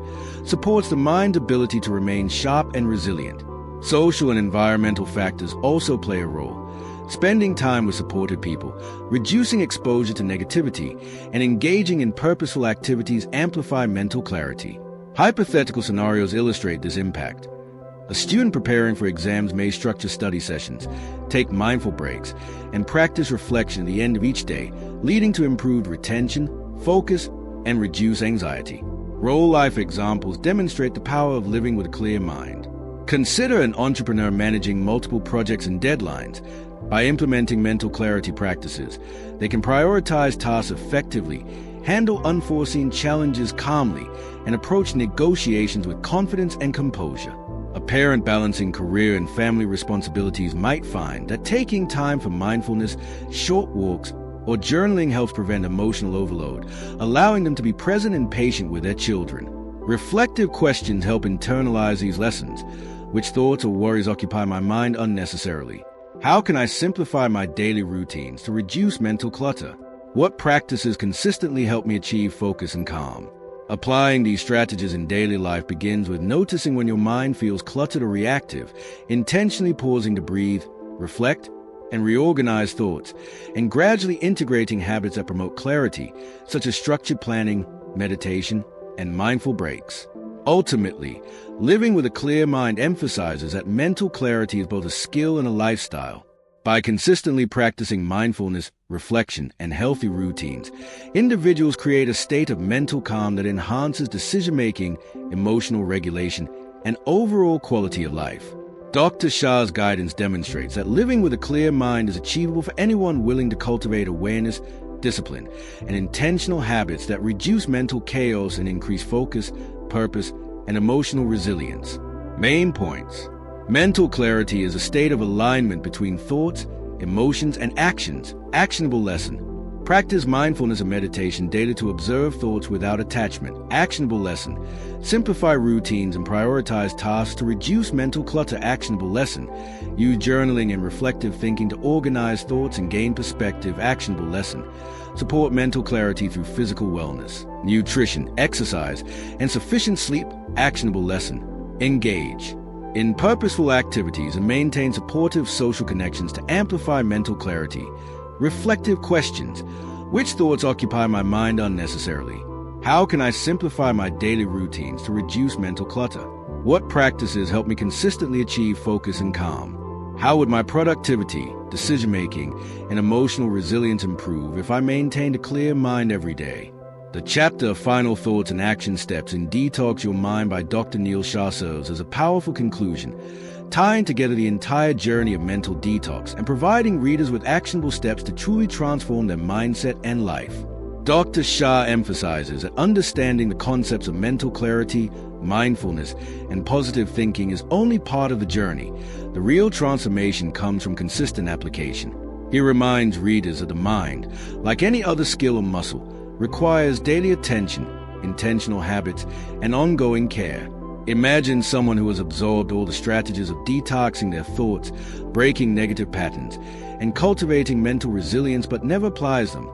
supports the mind's ability to remain sharp and resilient. Social and environmental factors also play a role. Spending time with supportive people, reducing exposure to negativity, and engaging in purposeful activities amplify mental clarity. Hypothetical scenarios illustrate this impact. A student preparing for exams may structure study sessions, take mindful breaks, and practice reflection at the end of each day, leading to improved retention, focus, and reduced anxiety. Real-life examples demonstrate the power of living with a clear mind. Consider an entrepreneur managing multiple projects and deadlines. By implementing mental clarity practices, they can prioritize tasks effectively, handle unforeseen challenges calmly, and approach negotiations with confidence and composure. A parent balancing career and family responsibilities might find that taking time for mindfulness, short walks, or journaling helps prevent emotional overload, allowing them to be present and patient with their children. Reflective questions help internalize these lessons. Which thoughts or worries occupy my mind unnecessarily? How can I simplify my daily routines to reduce mental clutter? What practices consistently help me achieve focus and calm? Applying these strategies in daily life begins with noticing when your mind feels cluttered or reactive, intentionally pausing to breathe, reflect, and reorganize thoughts, and gradually integrating habits that promote clarity, such as structured planning, meditation, and mindful breaks. Ultimately, living with a clear mind emphasizes that mental clarity is both a skill and a lifestyle. By consistently practicing mindfulness, reflection, and healthy routines, individuals create a state of mental calm that enhances decision-making, emotional regulation, and overall quality of life. Dr. Shah's guidance demonstrates that living with a clear mind is achievable for anyone willing to cultivate awareness, discipline, and intentional habits that reduce mental chaos and increase focus, purpose, and emotional resilience. Main points. Mental clarity is a state of alignment between thoughts, emotions, and actions. Actionable lesson. Practice mindfulness and meditation daily to observe thoughts without attachment. Actionable lesson. Simplify routines and prioritize tasks to reduce mental clutter. Actionable lesson. Use journaling and reflective thinking to organize thoughts and gain perspective. Actionable lesson. Support mental clarity through physical wellness, nutrition, exercise, and sufficient sleep. Actionable lesson. Engage in purposeful activities and maintain supportive social connections to amplify mental clarity. Reflective questions. Which thoughts occupy my mind unnecessarily? How can I simplify my daily routines to reduce mental clutter? What practices help me consistently achieve focus and calm? How would my productivity, decision-making, and emotional resilience improve if I maintained a clear mind every day? The chapter Final Thoughts and Action Steps in Detox Your Mind by Dr. Neil Shah serves as a powerful conclusion, tying together the entire journey of mental detox and providing readers with actionable steps to truly transform their mindset and life. Dr. Shah emphasizes that understanding the concepts of mental clarity, mindfulness, and positive thinking is only part of the journey. The real transformation comes from consistent application. He reminds readers that the mind, like any other skill or muscle, requires daily attention, intentional habits, and ongoing care. Imagine someone who has absorbed all the strategies of detoxing their thoughts, breaking negative patterns, and cultivating mental resilience but never applies them.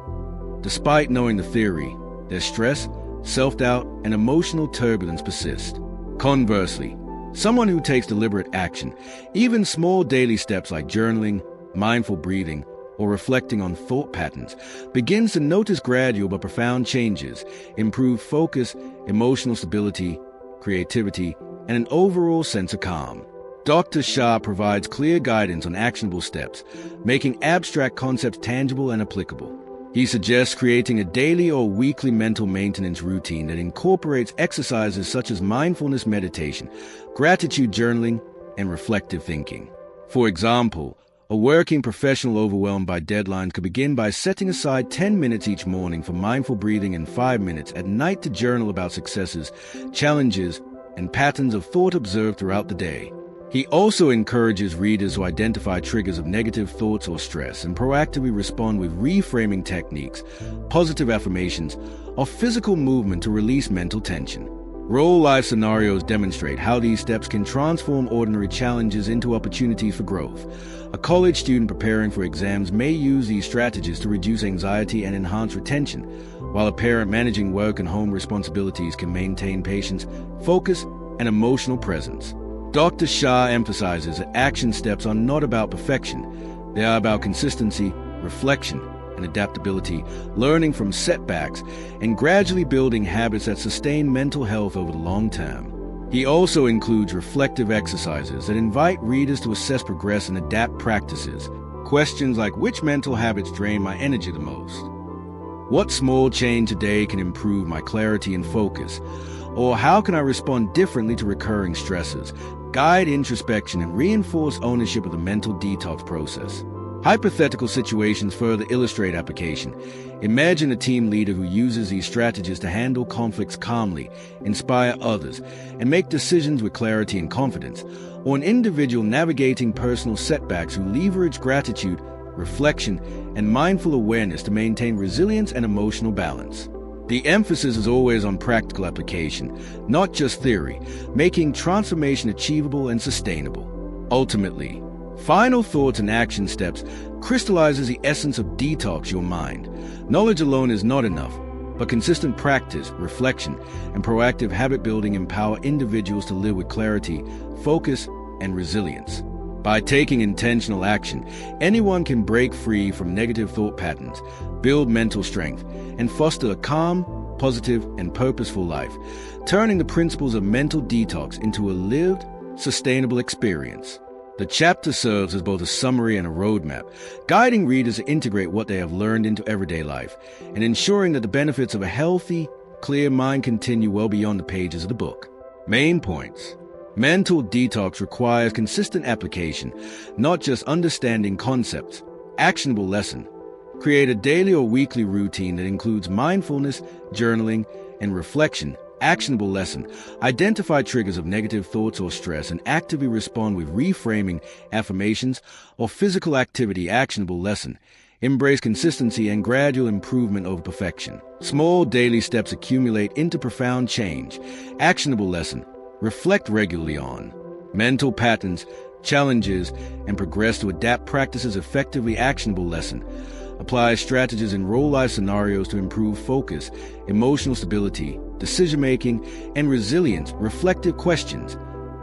Despite knowing the theory, their stress, self-doubt, and emotional turbulence persist. Conversely, someone who takes deliberate action, even small daily steps like journaling, mindful breathing, or reflecting on thought patterns, begins to notice gradual but profound changes, improved focus, emotional stability, creativity, and an overall sense of calm. Dr. Shah provides clear guidance on actionable steps, making abstract concepts tangible and applicable. He suggests creating a daily or weekly mental maintenance routine that incorporates exercises such as mindfulness meditation, gratitude journaling, and reflective thinking. For example, a working professional overwhelmed by deadlines could begin by setting aside 10 minutes each morning for mindful breathing and 5 minutes at night to journal about successes, challenges, and patterns of thought observed throughout the day. He also encourages readers to identify triggers of negative thoughts or stress and proactively respond with reframing techniques, positive affirmations, or physical movement to release mental tension. Real-life scenarios demonstrate how these steps can transform ordinary challenges into opportunities for growth. A college student preparing for exams may use these strategies to reduce anxiety and enhance retention, while a parent managing work and home responsibilities can maintain patience, focus, and emotional presence. Dr. Shah emphasizes that action steps are not about perfection. They are about consistency, reflection, and adaptability, learning from setbacks, and gradually building habits that sustain mental health over the long term. He also includes reflective exercises that invite readers to assess progress and adapt practices. Questions like, which mental habits drain my energy the most? What small change today can improve my clarity and focus? Or how can I respond differently to recurring stresses? Guide introspection and reinforce ownership of the mental detox process. Hypothetical situations further illustrate application. Imagine a team leader who uses these strategies to handle conflicts calmly, inspire others, and make decisions with clarity and confidence, or an individual navigating personal setbacks who leverage gratitude, reflection, and mindful awareness to maintain resilience and emotional balance. The emphasis is always on practical application, not just theory, making transformation achievable and sustainable. Ultimately, Final Thoughts and Action Steps crystallizes the essence of Detox Your Mind. Knowledge alone is not enough, but consistent practice, reflection, and proactive habit building empower individuals to live with clarity, focus, and resilience. By taking intentional action, anyone can break free from negative thought patterns, build mental strength, and foster a calm, positive, and purposeful life, turning the principles of mental detox into a lived, sustainable experience. The chapter serves as both a summary and a roadmap, guiding readers to integrate what they have learned into everyday life, and ensuring that the benefits of a healthy, clear mind continue well beyond the pages of the book. Main points. Mental detox requires consistent application, not just understanding concepts. Actionable lesson. Create a daily or weekly routine that includes mindfulness, journaling, and reflection. Actionable lesson. Identify triggers of negative thoughts or stress and actively respond with reframing, affirmations, or physical activity. Actionable lesson. Embrace consistency and gradual improvement over perfection. Small daily steps accumulate into profound change. Actionable lesson: reflect regularly on mental patterns, challenges, and progress to adapt practices effectively. Actionable lesson: apply strategies in real-life scenarios to improve focus, emotional stability, decision-making, and resilience. Reflective questions: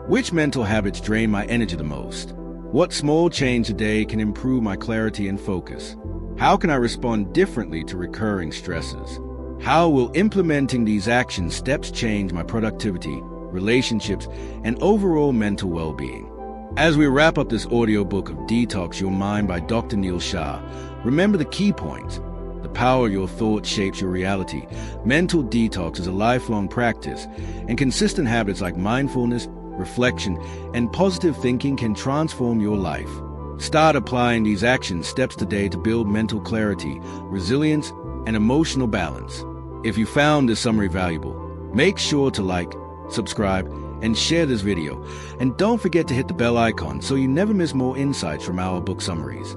which mental habits drain my energy the most? What small change today can improve my clarity and focus? How can I respond differently to recurring stresses? How will implementing these action steps change my productivity, relationships, and overall mental well-being? As we wrap up this audiobook of Detox Your Mind by Dr. Neil Shah, remember the key points. The power of your thoughts shapes your reality. Mental detox is a lifelong practice, and consistent habits like mindfulness, reflection, and positive thinking can transform your life. Start applying these action steps today to build mental clarity, resilience, and emotional balance. If you found this summary valuable, make sure to like, subscribe, and share this video. And don't forget to hit the bell icon so you never miss more insights from our book summaries.